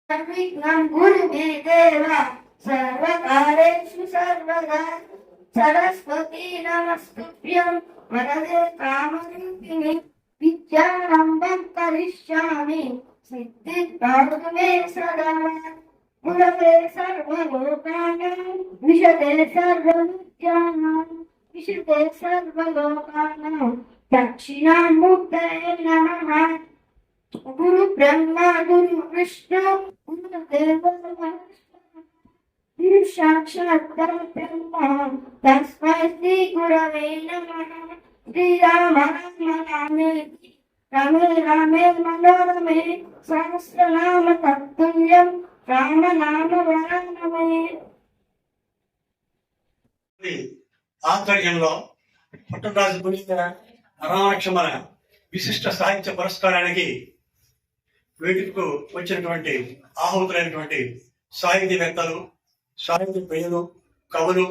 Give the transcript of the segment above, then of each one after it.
विघ्नं गुरुवे देव सर्वकारेषु सर्वदा सरस्वती नमस्तुभ्यं वरदे कामरूपिणि विद्यारम्भं करिष्यामि सिद्धिर्भवतु मे सदा गुरवे सर्वलोकानां विशते सर्वविद्यानां विशते सर्वलोकानां दक्षिणामूर्तये नमः। गुरु ब्रह्मा गुरु विष्णु गुरु देवो गुरु साक्षात् ब्रह्मा तस्मै श्री गुरवे नमः। श्री राम राम रामे रामे रामे मनोरमे सहस्रनाम तत्तुल्यं राम नाम वरानमे। ఆధ్వర్యంలో పుట్టరాజు పుణ్య రామలక్ష్మణ విశిష్ట సాహిత్య పురస్కారానికి వేదికకు వచ్చినటువంటి ఆహుతులైనటువంటి సాహితీవేత్తలు, సాహిత్య ప్రియులు, కవులు,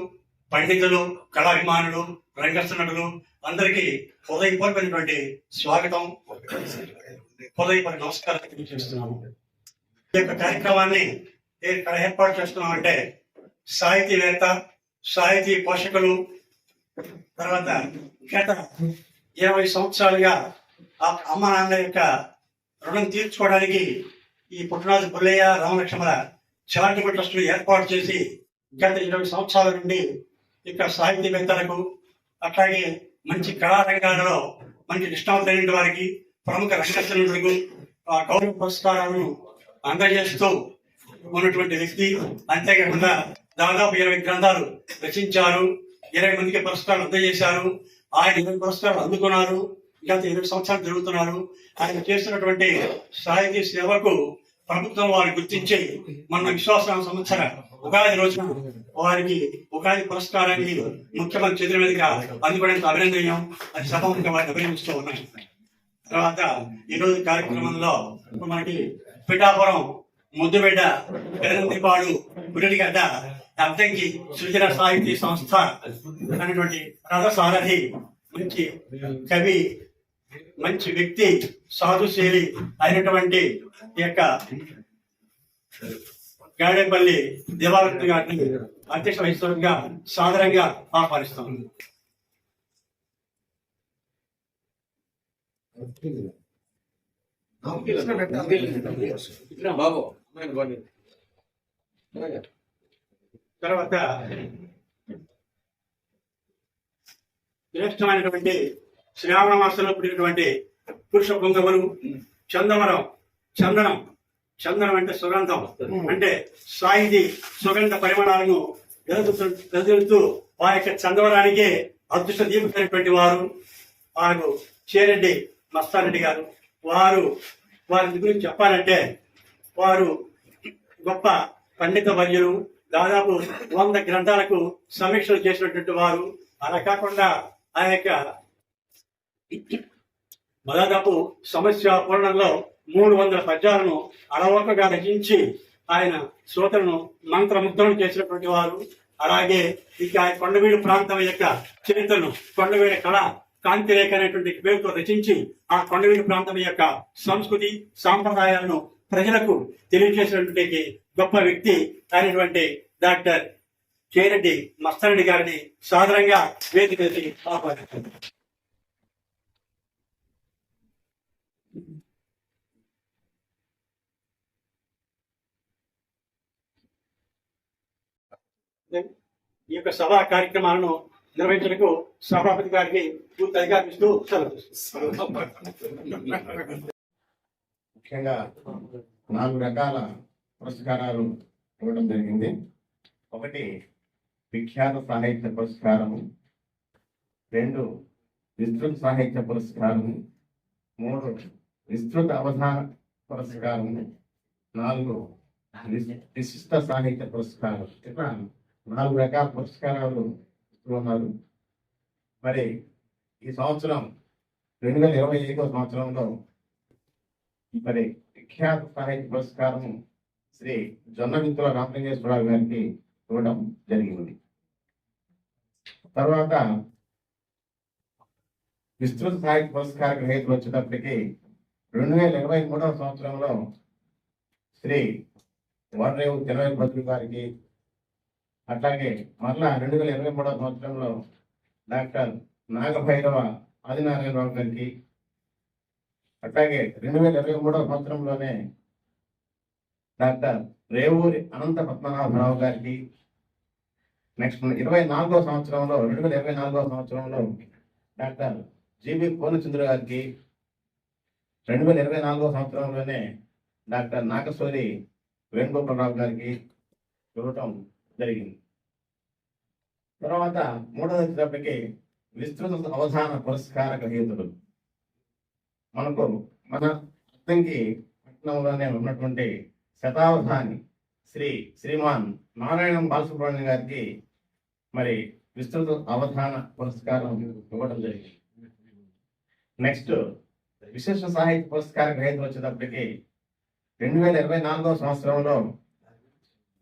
పండితులు, కళాభిమానులు, రంగస్థ నటులు అందరికీ హృదయపూర్వకమైనటువంటి స్వాగతం, హృదయపూర్వక నమస్కారం తెలియజేస్తున్నాము. ఈ యొక్క కార్యక్రమాన్ని ఇక్కడ ఏర్పాటు చేస్తున్నామంటే సాహితీవేత్త, సాహితీ పోషకులు, తర్వాత గత 20 సంవత్సరాలుగా ఆ అమ్మ నాన్న యొక్క రుణం తీర్చుకోవడానికి ఈ పుట్టరాజు పుల్లయ్య రామలక్ష్మణ చారిటబుల్ ట్రస్ట్ ఏర్పాటు చేసి గత 20 సంవత్సరాల నుండి ఇక్కడ సాహితీవేత్తలకు, అట్లాగే మంచి కళారంగాలలో మంచి నిష్ణాతులైన వారికి, ప్రముఖ రంగస్థలకు గౌరవ పురస్కారాలను అందజేస్తూ ఉన్నటువంటి వ్యక్తి. అంతేకాకుండా దాదాపు 20 గ్రంథాలు రచించారు, 20 మందికి పురస్కారాలు అందజేశారు. ఆయన 20 పురస్కారాలు అందుకున్నారు. గత 20 సంవత్సరాలు జరుగుతున్నారు. ఆయన చేస్తున్నటువంటి సాహితీ సేవకు ప్రభుత్వం వారు గుర్తించి మన విశ్వాస సంవత్సర ఉగాది రోజున వారికి ఉగాది పురస్కారాన్ని ముఖ్యమంత్రి చేతుల మీదుగా అందుకోవడానికి అభినందనీయం. అది సభముఖంగా వారిని అభినందిస్తూ ఉన్నాయి. తర్వాత ఈరోజు కార్యక్రమంలో మనకి పిఠాపురం ముద్దుబిడ్డ పెరందిపాడు పురిగడ్డ అద్దంకి సృజన సాహితీ సంస్థ అనేటువంటి రథసారథి, మంచి కవి, మంచి వ్యక్తి, సాధుశీలి అయినటువంటి ఈ యొక్క గాడేపల్లి దేవాలయ గారిని అధ్యక్ష వహిస్తుగా సాదరంగా ఆహ్వానిస్తాం. తర్వాత శ్రేష్టమైనటువంటి శ్రావణ మాసంలో పుట్టినటువంటి పురుష పొంగవలు చందనం. చందనం అంటే సుగంధం, అంటే సాహితీ సుగంధ పరిమాణాలను వెదజల్లుతూ వారి యొక్క చందవరానికే అదృష్ట దీపమైనటువంటి వారు చేరెడ్డి మస్తారెడ్డి గారు. వారి గురించి చెప్పాలంటే వారు గొప్ప పండిత వర్యులు. దాదాపు 100 గ్రంథాలకు సమీక్షలు చేసినటువంటి వారు. అలా కాకుండా ఆ యొక్క దాదాపు సమస్య పూర్ణంలో 300 పద్యాలను అలవోకగా రచించి ఆయన శ్రోతలను మంత్రముగ్ధులను చేసినటువంటి వారు. అలాగే ఇక కొండవీడు ప్రాంతం యొక్క చరిత్రను కొండవీడు కళ కాంతిరేఖ అనేటువంటి పేరుతో రచించి ఆ కొండవీడు ప్రాంతం యొక్క సంస్కృతి సాంప్రదాయాలను ప్రజలకు తెలియజేసినటువంటి గొప్ప వ్యక్తి అయినటువంటి డాక్టర్ చేరెడ్డి మస్తారెడ్డి గారిని సాదరంగా వేదికకి ఆహ్వానించారు. ఈ యొక్క సభా కార్యక్రమాలను నిర్వహించడానికి సభాపతి గారికి పూర్తి అధికారం ఇస్తూ ముఖ్యంగా 4 రకాల పురస్కారాలు ఇవ్వడం జరిగింది. 1 విఖ్యాత సాహిత్య పురస్కారము, 2 విస్తృత సాహిత్య పురస్కారము, 3 విస్తృత అవధాన పురస్కారము, 4 విశిష్ట సాహిత్య పురస్కారం. ఇట్లా 4 రకాల పురస్కారాలు ఇస్తున్నారు. మరి ఈ సంవత్సరం 2021 సంవత్సరంలో మరి విఖ్యాత సాహిత్య పురస్కారము శ్రీ జొన్నవిత్తుల రామలింగేశ్వరరావు గారికి ఇవ్వడం జరిగింది. తర్వాత విస్తృత సాహిత్య పురస్కార గ్రహీతలు వచ్చేటప్పటికి 2023 సంవత్సరంలో శ్రీ వరరేవు తిరువేలు భద్రు గారికి, అట్లాగే మరలా 2023 సంవత్సరంలో డాక్టర్ నాగభైరవ ఆదినారాయణరావు గారికి, అట్లాగే 2023 సంవత్సరంలోనే డాక్టర్ రేవూరి అనంత పద్మనాభరావు గారికి, నెక్స్ట్ 2024 సంవత్సరంలో డాక్టర్ జీబీ పూర్ణచంద్ర గారికి, 2024 సంవత్సరంలోనే డాక్టర్ నాగసూరి వేణుగోపాలరావు గారికి ఇవ్వటం జరిగింది. తర్వాత మూడవది వచ్చేటప్పటికి విస్తృత అవధాన పురస్కార గ్రహీతలు. మనకు మన అద్దంకి పట్టణంలోనే ఉన్నటువంటి శతావధాని శ్రీమాన్ నారాయణం బాలసుబ్రహ్మణ్యం గారికి మరి విస్తృత అవధాన పురస్కారం ఇవ్వడం జరిగింది. నెక్స్ట్ విశేష సాహిత్య పురస్కార గ్రహీతలు వచ్చేటప్పటికి 2024 సంవత్సరంలో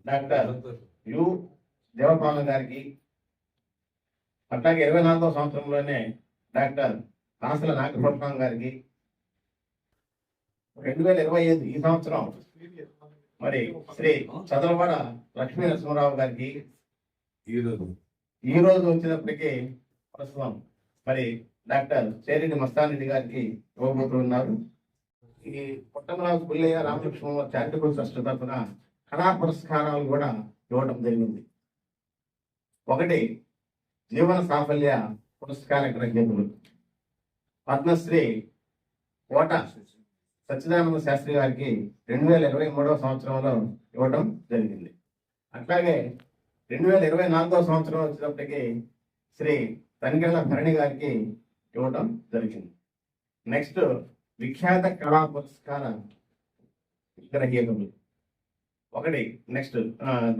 డాక్టర్ యు దేవపాలన్ గారికి, అట్లాగే 24 సంవత్సరంలోనే డాక్టర్ కాసుల నాగపట్నం గారికి, 2025 ఈ సంవత్సరం మరి శ్రీ చదలవాడ లక్ష్మీ నరసింహరావు గారికి, ఈ రోజు వచ్చేటప్పటికి ప్రస్తుతం మరి డాక్టర్ చేరెడ్డి మస్తానరెడ్డి గారికి ఇవ్వబోతున్నారు. ఈ పుట్టమరాజు పుల్లయ్య రామలక్ష్మణ చారిటబుల్ ట్రస్ట్ తరఫున కళా పురస్కారాలు కూడా ఇవ్వడం జరిగింది. ఒకటి జీవన సాఫల్య పురస్కార గ్రహీతలు పద్మశ్రీ కోట సచ్చిదానంద శాస్త్రి గారికి 2023 సంవత్సరంలో ఇవ్వడం జరిగింది. అట్లాగే 2024 సంవత్సరం వచ్చేటప్పటికి శ్రీ తనికెళ్ళ భరణి గారికి ఇవ్వడం జరిగింది. నెక్స్ట్ విఖ్యాత కళా పురస్కార గ్రహీతలు ఒకటి నెక్స్ట్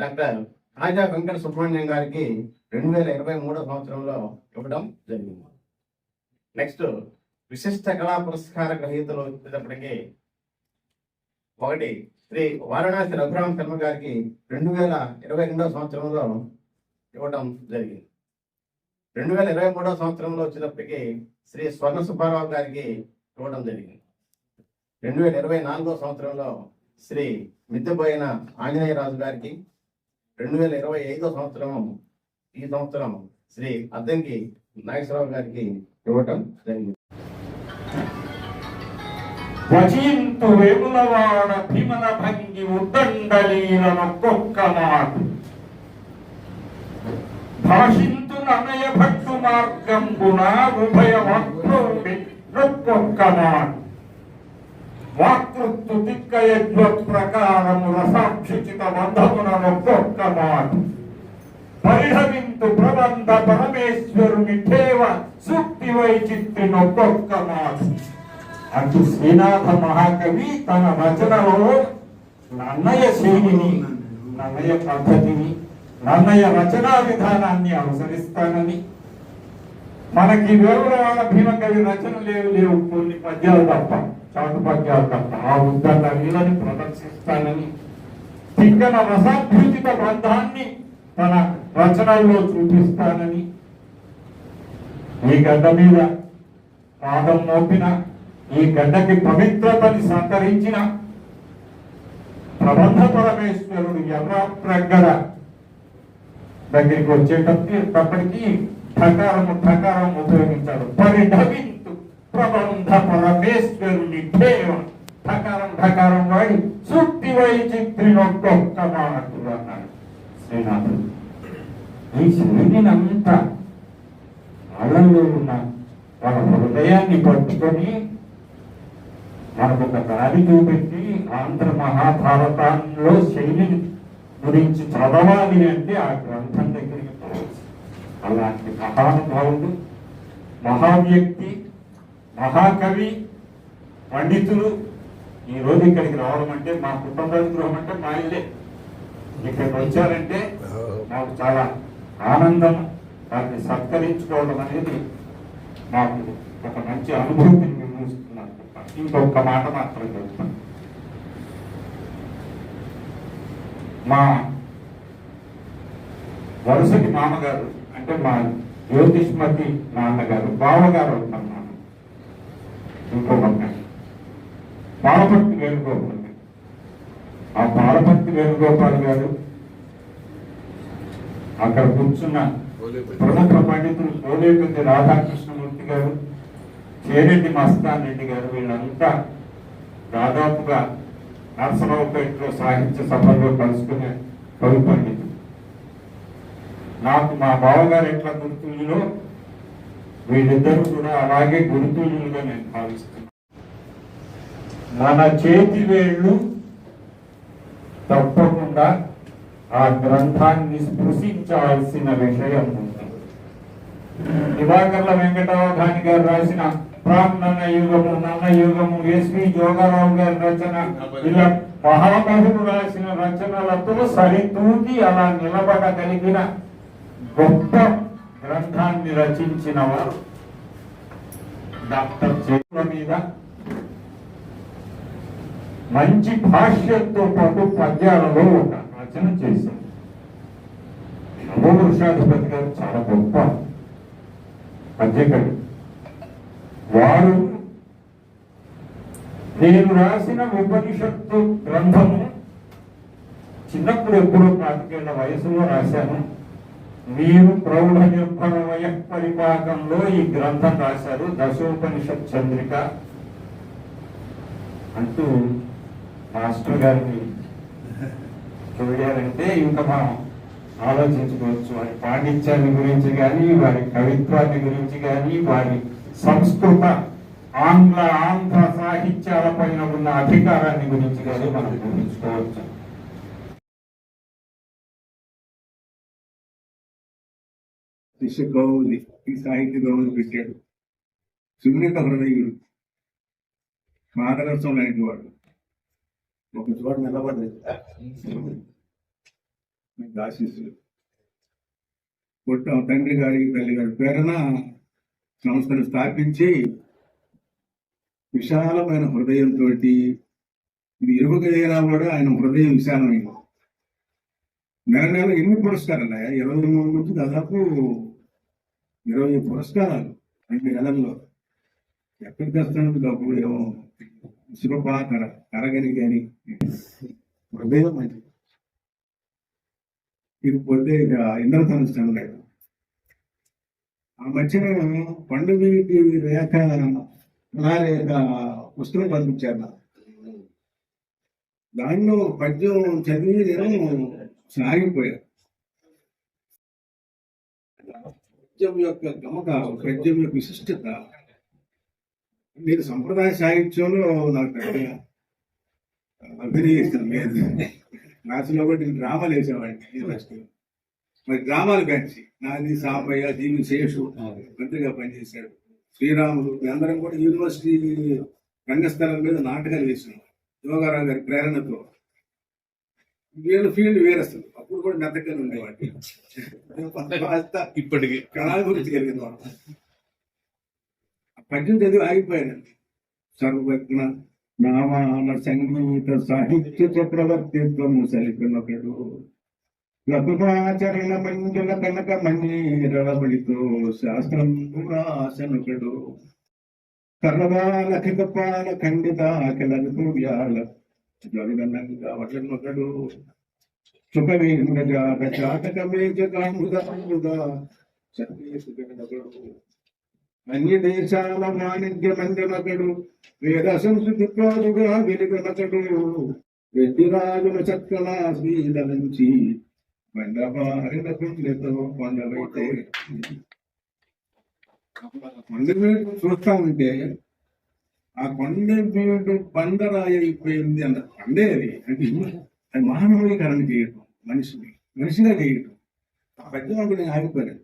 డాక్టర్ రాజా వెంకట సుబ్రహ్మణ్యం గారికి 2023 సంవత్సరంలో ఇవ్వడం జరిగింది. నెక్స్ట్ విశిష్ట కళా పురస్కార గ్రహీతలు వచ్చేటప్పటికి ఒకటి శ్రీ వారణాసి రఘురామ శర్మ గారికి 2022 సంవత్సరంలో ఇవ్వడం జరిగింది. 2023 సంవత్సరంలో వచ్చేటప్పటికి శ్రీ స్వర్ణ సుబ్బారావు గారికి ఇవ్వడం జరిగింది. 2024 సంవత్సరంలో శ్రీ మిద్దెబోయిన ఆంజనేయరాజు గారికి, 2025 ఈ సంవత్సరం శ్రీ అద్దంకి నాగేశ్వరరావు గారికి ఇవ్వటం జరిగింది. వచింతు వేములవాడ భీమన భంగి ఉద్దండలీలనొక్కొక్క మాట భాషింతు ననయ భక్తు మార్గంబున ఉభయ వక్రోడి నొక్కొక్క మాట వాకృత్తు దిక్కయజ్వ ప్రకారము రసాక్షిచిత బంధమున నొక్కొక్క మాట పరిహవింతు ప్రబంధ పరమేశ్వరుని ఠేవ సూక్తి వైచిత్రి నొక్కొక్క మాట అటు శ్రీనాథ మహాకవి తన రచనలో నన్నయ శైలిని, నన్నయ పద్ధతిని, నన్నయ రచనా విధానాన్ని అనుసరిస్తానని, మనకి వేములవాడ భీమకవి రచనలు లేవు కొన్ని పద్యాలు తప్ప, చాటు పద్యాలు తప్ప, ఆ ఉద్దండ వీళ్ళని ప్రదర్శిస్తానని, తిక్కన రసాభ్యుచిత బంధాన్ని తన రచనల్లో చూపిస్తానని, ఈ గడ్డ మీద పాదం మోపిన, ఈ గడ్డకి పవిత్రతని సంతరించిన ప్రబంధ పరమేశ్వరుడు ఎర్రప్రగడ దగ్గరికి వచ్చేటప్పటికి ఠకారం ఉపయోగించాడు. పరిఢవింతు ప్రబంధ పరమేశ్వరుని ఠేవ ఠకారం వాడి సూక్తి వైచిత్రి నొక్కొక్క మాటలు అన్నాడు శ్రీనాథుడు. ఈ శైలినంతా వాళ్ళలో ఉన్న వాళ్ళ హృదయాన్ని పట్టుకొని మనకు ఒక దారి చూపెట్టి ఆంధ్ర మహాభారతంలో శైలిని గురించి చదవాలి అంటే ఆ గ్రంథం దగ్గరికి పోవచ్చు. అలాంటి మహానుభావుడు, మహావ్యక్తి, మహాకవి, పండితులు ఈరోజు ఇక్కడికి రావడం అంటే, మా కుటుంబ గృహం అంటే మా ఇల్లే, ఇక్కడికి వచ్చారంటే నాకు చాలా ఆనందం. దాన్ని సత్కరించుకోవడం అనేది నాకు ఒక మంచి అనుభూతిని నిర్మిస్తున్నాను. ఇంకొక మాట మాత్రం చెప్తాను. మా వరుసకి మామగారు అంటే మా జ్యోతిష్మతి నాన్నగారు బావగారు అవుతారు. నాన్న ఇంకొక బాలపట్టి వేణుగోపాల్ ఆ పాలపర్తి వేణుగోపాల్ గారు, అక్కడ కూర్చున్న ప్రముఖ పండితులు కోలేపల్లి రాధాకృష్ణమూర్తి గారు, చేరెడ్డి మస్తాన్ రెడ్డి గారు, వీళ్ళంతా దాదాపుగా నరసరావుపేటలో సాహిత్య సభల్లో కలుసుకునే కవి పండితులు. నాకు మా బావగారు ఎట్లా గురుతుల్యులో వీళ్ళిద్దరూ కూడా అలాగే గురుతుల్యులుగా నేను భావిస్తున్నాను. మన చేతి వేళ్ళు తప్పకుండా ఆ గ్రంథాన్ని స్పృశించాల్సిన విషయం ఉంది. దివాకర్ల వెంకటావధాని గారు రాసిన ప్రాణన యుగము, నన్న యుగము, ఎస్వి జోగారావు గారి రచన, ఇలా మహామహులు రాసిన రచనలతో సరితూగి అలా నిలబడగలిగిన గొప్ప గ్రంథాన్ని రచించిన వారు డాక్టర్ చేతుల మీద మంచి భాష్యంతో పాటు పద్యాలలో ఒక రచన చేశారు. నమోవృషాధిపతి గారు చాలా గొప్ప పద్యకవి. వారు నేను రాసిన ఉపనిషత్తు గ్రంథము చిన్నప్పుడు ఎప్పుడో 4 ఏళ్ల వయసులో రాశాను. మీరు ప్రౌఢ నిర్భర వయ పరిపాకంలో ఈ గ్రంథం రాశారు, దశోపనిషత్ చంద్రిక అంటూ మాస్టర్ గారిని చూడారంటే ఇంకా మనం ఆలోచించుకోవచ్చు. వారి పాండిత్యాన్ని గురించి కానీ, వారి కవిత్వాన్ని గురించి కానీ, వారి సంస్కృత ఆంధ్ర సాహిత్యాల పైన ఉన్న అధికారాన్ని గురించి కానీ మనం ఊహించుకోవచ్చు. శిష్య గౌరవుని ఈ సాహిత్య గౌరవం పెట్టాడు. సున్నిత హృదయుడు, మాదరసం లాంటి వాడు. ఒక చోట నిలబడ్డది ఆశీస్సులు పుట్టాం. తండ్రి గారి తల్లి గారి పేరున సంస్థను స్థాపించి విశాలమైన హృదయంతో, ఇది ఇరువుగైనా కూడా ఆయన హృదయం విశాలమైంది. నెల ఎన్ని పురస్కారాలు? 23 నుంచి దాదాపు 20 పురస్కారాలు 2 నెలల్లో. ఎక్కడికి వస్తాను డబ్బులు ఏమో శివపాకర కరగని కానీ హృదయం అది. ఇది పోతే ఇక ఇంద్రధనుష్ఠ లేదు. ఆ మధ్యన పండుగకి రేఖ పుస్తకం పంపించారు. దానిలో పద్యం చదివి నేను సాగిపోయాను. పద్యం యొక్క గమక, పద్యం యొక్క విశిష్టత. నేను సంప్రదాయ సాహిత్యంలో నాకు అభినయిస్తాను లేదు. క్లాసులో కూడా నేను డ్రామాలు వేసేవాడిని. మరి డ్రామాలు పెంచి నాది సాంబయ్య, జీవి శేషు మంత్రిగా పనిచేశాడు. శ్రీరాములు, అందరం కూడా యూనివర్సిటీ రంగస్థలం మీద నాటకాలు వేసినాం యోగారావు గారి ప్రేరణతో. వీళ్ళ ఫీల్డ్ వేరేస్తుంది. అప్పుడు కూడా మెత్తగా ఉండేవాడి. ఇప్పటికి కళాభివృద్ధి కలిగింది. పద్యం చదివి ఆగిపోయానండి. సర్వజ్ఞ నామాన సంగీత సాహిత్య చక్రవర్తిత్వము సలిపినొకడు, లఘుమాచరణ మంజుల కనక మణిరళబడితో శాస్త్రం రాసనొకడు, కర్ణవాలఖిపాల ఖండిత అఖిలకు వ్యాళ జరుగనంగా వటనొకడు, సుఖవేంద్రజాత చాటక మేజగాముదా సర్వేసుగనొకడు, అన్య దేశాల వాణిజ్య మందిరొకడు, వేద సంస్కృతి పాదుగా వెలుగనొకడు, రెడ్డిరాజుల చక్కల శ్రీల నుంచి బండబారిన కుండెతో కొండవైతే. కొండవీడు చూస్తా ఉంటే ఆ కొండవీడు బండరాయి అయిపోయింది అన్న. కొండే అది అంటే అది మానవీకరణ చేయటం, మనిషిగా చేయటం. ఆ పెద్ద నేను ఆగిపోయాను.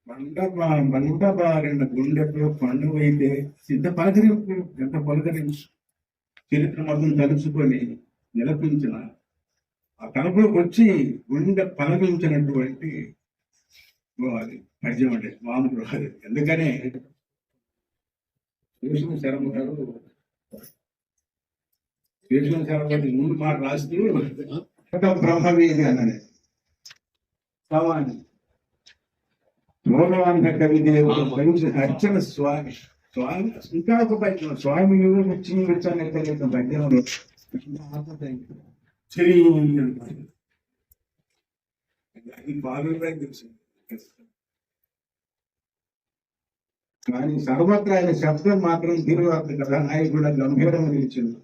బండబారిన గుండెతో కొండవైతే సిద్ధ పలకరింపు, ఎంత పలకరింపు. చరిత్ర మొత్తం తలుచుకొని నిలపించిన ఆ తలపులోకి వచ్చి గుండె పలకించినటువంటి అది పద్యం అంటే మామూలు రాదు. ఎందుకనే శేషుని శర్మ గారు శేషుని శర్మ ముందు మాట రాస్తూ బ్రహ్మవీధి అన్నది సవాణి మూలవాంధ కవిదేవుడు మంచి అర్చన స్వామి. స్వామి ఇంకా ఒక పద్యం, స్వామి జీవించాలని తెలియదు పద్యంలో చెరి అంటారు. అది బాగా తెలుసు. కానీ సర్వత్రా ఆయన శబ్దం మాత్రం తిరుగుతుంది కదా, నాయకుడు గంభీరంగా నిలిచింది.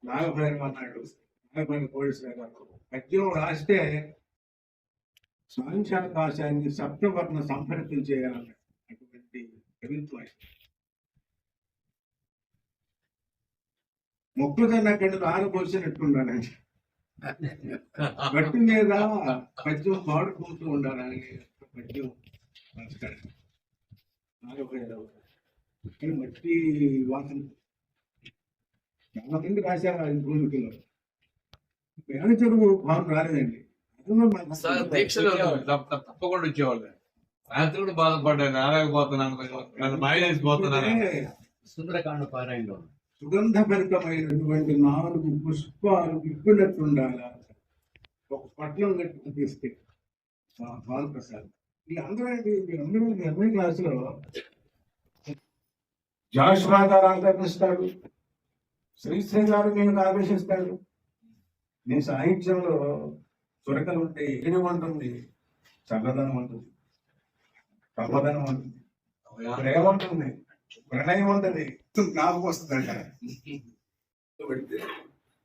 నాగభైరం అన్నాడు, నాగభైరం కోడేశ్వర గారు పద్యం రాస్తే సాంఖ్యాకాశాన్ని సప్తవర్ణ సంపర్కం చేయాలన్నాడు. అటువంటి కవిత్వం మొక్కజొన్న గడ్డలు ఆరబోసినట్టున్నాడండి. గట్టు మీద పద్యం పాడుకుంటూ ఉండాలని పద్యం రాస్తాడు. మట్టి వాసన చాలా మంది రాశారు ఆయన భూమికలో. పేద చెరువు భావం రాలేదండి. దీక్షలు తప్పకుండా వచ్చేవాళ్ళు. రాత్రి కూడా బాధపడ్డాను, ఆరాకపోతున్నాను, నన్ను మాయలేసిపోతున్నాను. సుందరకాండ పారాయణలో సుగంధభరితమైనటువంటి 4 పుష్పాలు విప్పినట్టుండాల ఒక పట్నం కట్టుకు తీస్తే భానుప్రసాద్. వీళ్ళందరూ 20వ క్లాసులో జాషువా గారు ఆకర్షిస్తాడు, శ్రీశ్రీ గారు నేను ఆకర్షిస్తాడు. నీ సాహిత్యంలో చురకలు ఉంటే ఏమంటుంది, చల్లదనం ఉంటుంది, కమ్మదనం ఉంటుంది, ప్రేమ ఉంటుంది, ప్రణయం ఉంటుంది, నాకు వస్తుందంట.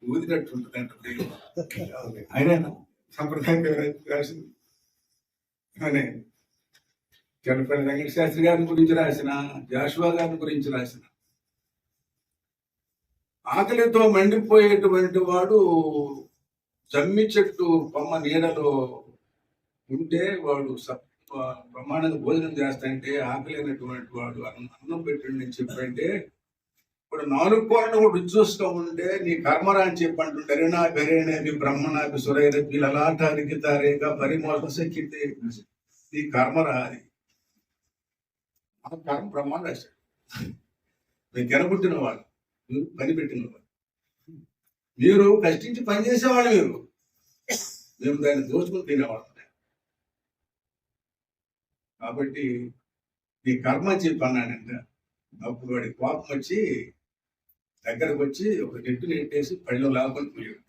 ఊదినట్టు ఉంటుంది ఆయన సంప్రదాయంగా రాసింది. అనే చెడపల్లి వెంకట శాస్త్రి గారిని గురించి రాసిన, జాషువా గారిని గురించి రాసిన. ఆకలితో మండిపోయేటువంటి వాడు జమ్మి చెట్టు కొమ్మ నీడలో ఉంటే వాడు ప్రమాణంగా భోజనం చేస్తాంటే ఆకలి అయినటువంటి వాడు అన్నం పెట్టండి అని చెప్పంటే, ఇప్పుడు 4 కూరలు కూడా రుచి చూస్తూ ఉంటే నీ కర్మరా అని చెప్పి అంటుంటారు. నా బెరేనేది బ్రహ్మణాభి సురైరపి లలాటానికి తారేగా పరిమోసక్కితే నీ కర్మరా అది. ఆ కర్మ బ్రహ్మాండ రాశాడు. మీరు గెలబుట్టిన వాళ్ళు, మీరు పని పెట్టిన వాళ్ళు, మీరు కష్టించి పని చేసేవాళ్ళు, మేము దాన్ని దోచుకుని తినేవాళ్ళం. కాబట్టి నీ కర్మ చెప్పి అన్నాడంట. అప్పుడు వాడి కోపం వచ్చి దగ్గరకు వచ్చి ఒక నెట్టు నెట్టేసి పళ్ళు లాగుకొని పోయాడు.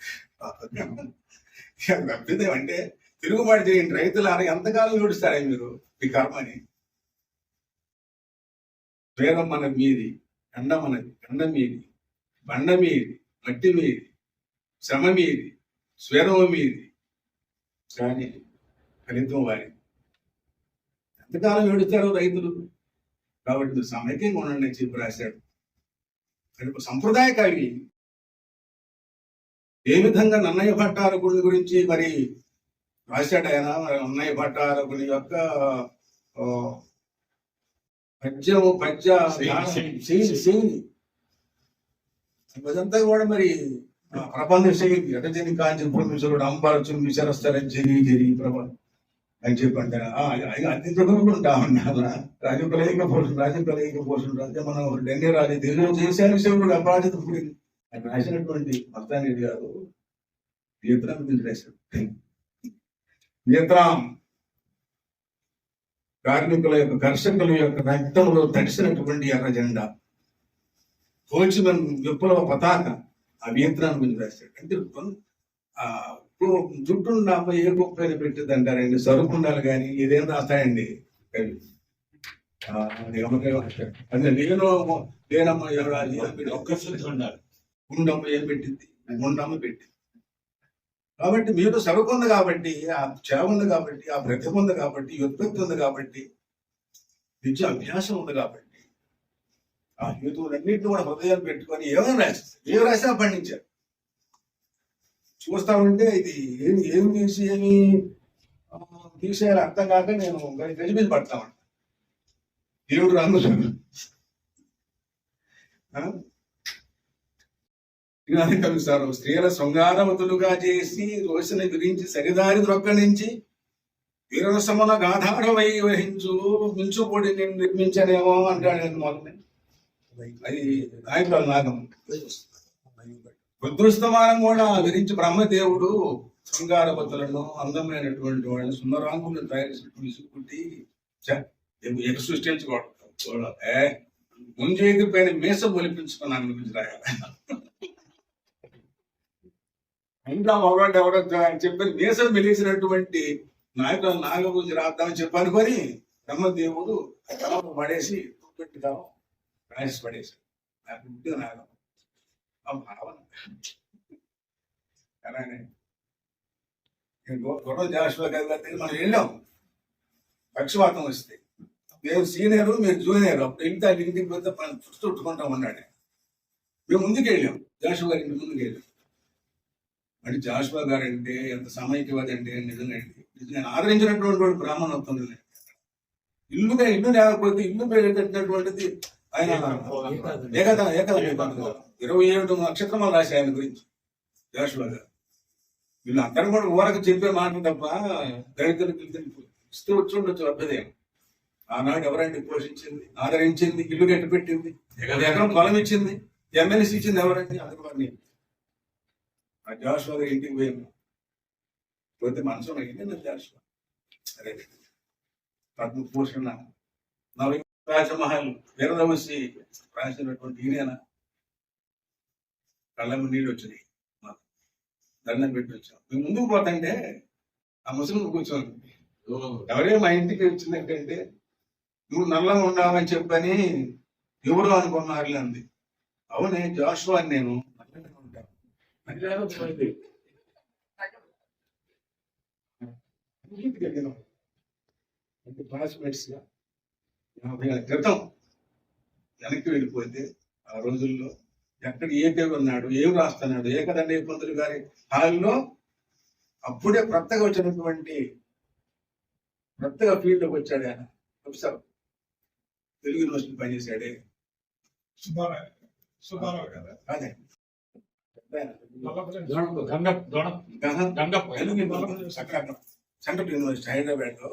అభ్యుదయం అంటే తిరుగుబాటు చేయండి రైతులు. ఎంతకాలం ఏడుస్తారా మీరు మీ కర్మని? వేరం మన మీది, ఎండ మనది, ఎండ మీది, బండ మీది, మట్టి మీది, శ్రమ మీది, స్వేరము మీది, కానీ ఫలితం వారి. ఎంతకాలం ఏడుస్తారు రైతులు? కాబట్టి మీరు సమైక్యంగా ఉండండి అని చెప్పి రాశాడు. అది సంప్రదాయ కవి. ఏ విధంగా నన్నయ్య భట్టారకుడి గురించి మరి రాశాడు ఆయన. నన్నయ్య భట్టారకుడి యొక్క శైలి అదంతా కూడా మరి ప్రబంధ శైలి. ఎటజని కాంచిన ప్రొఫెసరుడు అంబారచు విచరస్తారని జరి ప్రబంధం అని చెప్పి అంటారు. అతి చదువుకుంటా ఉన్నారు. రాజకలేక పోషణ రాజా మనం డెంగే రాజు తెలుగు చేశాను శివుడు అబాధిత పుడింది అని రాసినటువంటి మస్తారెడ్డి గారు వియత్నాం గురించి రాశాడు. వియత్నాం కార్మికుల యొక్క, కర్షకుల యొక్క రక్తంలో తడిసినటువంటి ఎర్ర జెండా, హోచిమన్ విప్లవ పతాక ఆ వియత్నాం గురించి రాశాడు. అంటే జుట్టు ఏ గొప్పని పెట్టింది అంటారండి. సరుకు ఉండాలి కానీ ఇదేం రాస్తాయండి కవి. అదే లేనమ్మ గుండమ్మ ఏం పెట్టింది, గుండమ్మ పెట్టింది. కాబట్టి మీరు సరుకు ఉంది కాబట్టి, ఆ చేవ ఉంది కాబట్టి, ఆ బ్రతిక ఉంది కాబట్టి, ఉత్పత్తి ఉంది కాబట్టి, విద్య అభ్యాసం ఉంది కాబట్టి, ఆ హేతువులన్నింటినీ కూడా హృదయాలు పెట్టుకొని ఏమైనా రాశారు. ఏం రాసినా పండించారు. చూస్తా ఉంటే ఇది ఏం తీసి ఏమి తీసేయాలి అర్థం కాక నేను గజిబిజి పడతా ఉంటాను. దేవుడు రంగులు కలుస్తారు. స్త్రీల శృంగారవతులుగా చేసి రోషణ గురించి సరిదారి ద్రొక్కనించి వీరరసమున గాధారమై వహించు మించుపొడి నేను నిర్మించనేమో అంటాడు మొదలు. అది నాయకుల నాగం. రుద్రస్తమానం కూడా విరించి బ్రహ్మదేవుడు శృంగారవతులను, అందమైనటువంటి వాళ్ళని, సుందరాంగులను తయారు చేసినట్టు విసుకుంటి సృష్టించుకోవడం. ముంజేది పైన మీసం ఒలిపించుకున్నాను గురించి రాయాలి. ఇంకా మగవాళ్ళు ఎవరో అని చెప్పి మీసం వెలిసినటువంటి నాయకులు నాగబుద్ధి రాద్దామని చెప్పి అనుకొని బ్రహ్మదేవుడు తలపు పడేసి పెట్టుగా రాసి పడేశాడు. నాకు పుట్టిన నాగం ఆ భావన అలానే గొడవ జాషువా గారి దగ్గర మనం వెళ్ళాం. పక్షవాతం వస్తే మేము సీనియర్ మీరు జూనియర్, అప్పుడు ఇంటికి పోతే చుట్టుకుంటాం అన్నాడు. మేము ముందుకు వెళ్ళాం, జాషువా గారి ఇంటి ముందుకు వెళ్ళాం. అంటే జాషువా గారు అంటే ఎంత సమైక్యవాది అంటే నిజంగా నేను ఆదరించినటువంటి వాడు బ్రాహ్మణోత్వం. ఇల్లు లేకపోతే ఇల్లు పెట్టినటువంటిది ఆయన ఏకదా 27 నక్షత్రమాలు రాశాయి ఆయన గురించి జాషువా గారు. వీళ్ళు అందరూ కూడా ఊరకు చెప్పే మాట తప్ప దళితులకు ఇస్తూ వచ్చి ఉండొచ్చు అభ్యుదయం. ఆనాడు ఎవరండి పోషించింది, ఆదరించింది, ఇల్లు కట్టి పెట్టింది, ఎకరం పొలం ఇచ్చింది, ఎమ్మెల్సీ ఇచ్చింది ఎవరండి? అందుకు వారిని ఆ జాషువా గారి ఇంటికి పోయాము. పోతే మనసు అయింది జాషువా. సరే పద్మ పోషణ రాజమహల్ వీరరమసి రాసినటువంటి ఈయన కళ్ళము నీళ్ళు వచ్చినాయి. దండం పెట్టి వచ్చాం. మేము ముందుకు పోతుంటే ఆ ముసలి కూర్చోండి, ఎవరే మా ఇంటికి వచ్చిందంటే నువ్వు నల్లంగా ఉన్నావని చెప్పని ఎవరు అనుకున్నారు అంది. అవునే జాషువా అని నేను నల్లంగా ఉంటాను. అంటే క్లాస్మేట్స్ గా 50 ఏళ్ల క్రితం వెనక్కి వెళ్ళిపోతే ఆ రోజుల్లో ఎక్కడ ఏ పేరు ఉన్నాడు, ఏం రాస్తున్నాడు, ఏకదండ పంతులు గారి హాల్లో అప్పుడే కొత్తగా వచ్చినటువంటి కొత్తగా ఫీల్డ్లోకి వచ్చాడు ఆయన. ప్రొఫెసర్ తెలుగు యూనివర్సిటీ పనిచేశాడే అదే సెంట్రల్ యూనివర్సిటీ హైదరాబాద్ లో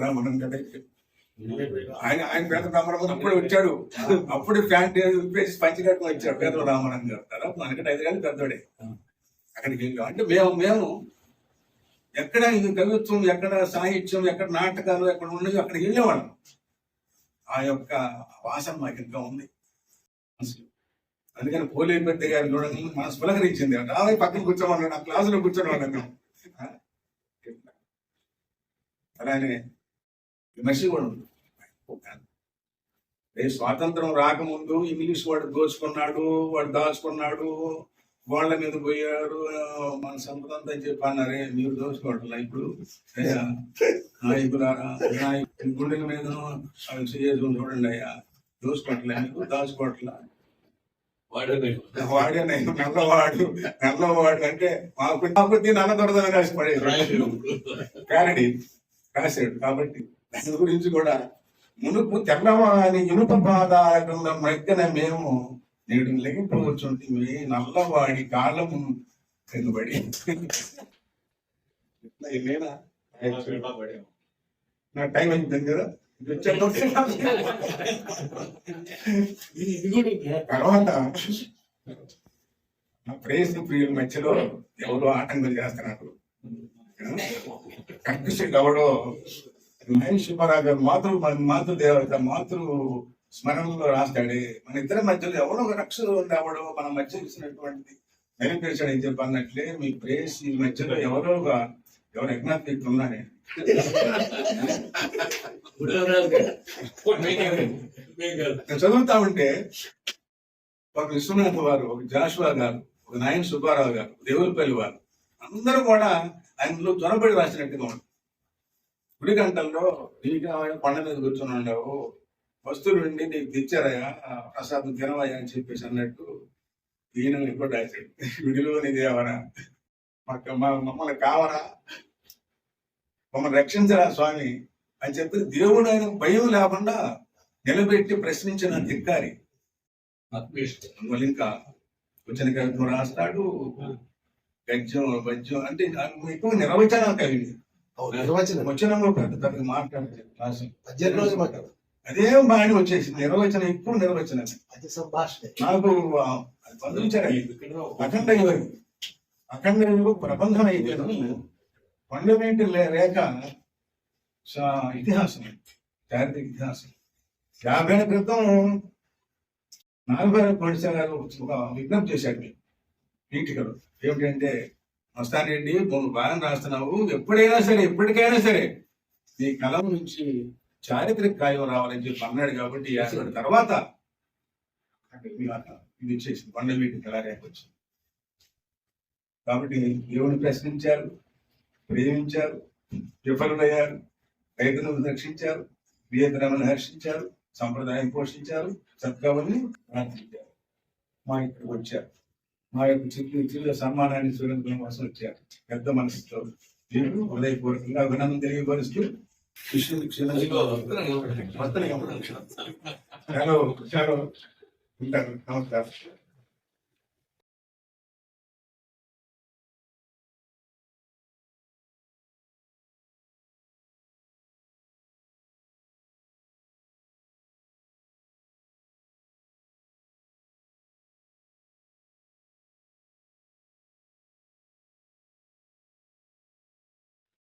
రామన్ కదా ఆయన పేద రామరామన్ అప్పుడే వచ్చాడు. అప్పుడే ఫ్యాంట్ విప్పేసి పంచగట్టుకు వచ్చాడు పేద రామరామన్ గారు. తర్వాత మనకంటే 5 ఏళ్ళు పెద్దోడే. అక్కడికి వెళ్ళాం. అంటే మేము ఎక్కడ ఇది కవిత్వం, ఎక్కడ సాహిత్యం, ఎక్కడ నాటకాలు ఎక్కడ ఉన్నాయో అక్కడికి వెళ్ళేవాళ్ళం. ఆ యొక్క వాసన మాకు ఇంకా ఉంది మనసులో. అందుకని పోలేపతి గారు చూడండి మనసు పులకరించింది. రావై పక్కన కూర్చోమన్నాడు, ఆ క్లాసులో కూర్చోమన్నాను. అలానే విమర్శ కూడా ఉంది. స్వాతంత్రం రాకముందు ఇంగ్లీష్ వాడు దోచుకున్నాడు, వాడు దాచుకున్నాడు, వాళ్ళ మీద పోయారు, మన సంపద అంతా అని చెప్పి అన్నారే. మీరు దోచుకోవట్లా ఇప్పుడు నాయకులారా, గుండెల మీద చేసుకుని చూడండి అయ్యా, దోచుకోవట్లే మీకు, దాచుకోవట్లా. వాడే నల్లవాడు అంటే మాకు దీని అన్న దొరదని రాసి పడేది క్యారెడీ రాశాడు. కాబట్టి దాని గురించి కూడా మునుపు తెల్లవాని ఇనుప పాదాల మధ్యన మేము నేడు లెగిపోవచ్చుంటే నల్లవాడి కాళ్ళము కనుబడి నా టైం అయిపోయింది కదా. తర్వాత నా ప్రేయసి ప్రియుల మధ్యలో ఎవరో ఆటంకం చేస్తున్నారు. కర్కశుడు ఎవడో మహేష్ సుబ్బారావు గారు మాతృదేవత మాతృ స్మరణలో రాస్తాడే. మన ఇద్దరి మధ్యలో ఎవడో ఒక రక్షలు ఉండేవాడో మన మధ్య ఇచ్చినటువంటిది వెనకేశాడు అని చెప్పి అన్నట్లే మీ ప్రేయసి మధ్యలో ఎవరు యజ్ఞాత్ వ్యక్తులు ఉన్నాడే. చదువుతా ఉంటే ఒక విశ్వనాథ్ వారు, ఒక జాషువా గారు, ఒక నాయన సుబ్బారావు గారు, దేవులపల్లి వారు అందరూ కూడా ఆయనలో జ్వరపడి రాసినట్టుగా ఉంటుంది. గుడి గంటల్లో నీకు కొండ మీద కూర్చొని ఉండవు, వస్తువులు నుండి నీకు తెచ్చారయ్యా, ప్రసాదం తినవయ్యా అని చెప్పేసి అన్నట్టు ఈయన ఎప్పుడు రాశాడు. గుడిలో నీది ఎవరా, మమ్మల్ని కావరా, మమ్మల్ని రక్షించరా స్వామి అని చెప్పి దేవుడు ఆయన భయం లేకుండా నిలబెట్టి ప్రశ్నించిన ధిక్కారి. ఇంకా వచ్చిన కవిత్వం రాస్తాడు, గద్యం పద్యం అంటే ఎక్కువ నిర్వచనం కవి. వచనంలో పెద్ద మాట్లాడారు, అదే బాగా వచ్చేసింది. నిర్వచనం ఎక్కువ నిర్వచనం నాకు పంపించారు. అఖండ ప్రబంధం అయితే ఫండమెంటల్ రేఖ ఇతిహాసం, చారిత్రక ఇతిహాసం. 50 ఏళ్ల క్రితం 40 గారు విజ్ఞప్తి చేశాడు. పీఠికలు ఏమిటంటే వస్తానండి నువ్వు బాగా రాస్తున్నావు, ఎప్పుడైనా సరే ఎప్పటికైనా సరే నీ కలం నుంచి చారిత్రక కాయం రావాలని చెప్పి అన్నాడు. కాబట్టి 50 తర్వాత ఇది వచ్చేసింది, కొండవీటి కళారేఖ వచ్చింది. కాబట్టి దేవుని ప్రశ్నించారు, ప్రేమించారు, విఫలమయ్యారు, రైతులను రక్షించారు, వేతనాలను హర్షించారు, సంప్రదాయం పోషించారు, సత్కవుల్ని ప్రార్థించారు. మా ఇక్కడికి వచ్చారు, మా యొక్క చిరు సన్మానాన్ని స్వీకరించడం కోసం వచ్చారు. పెద్ద మనసుతో నేను హృదయపూర్వకంగా అభినందన తెలియపరుస్తూ ఉంటాను. నమస్కారం.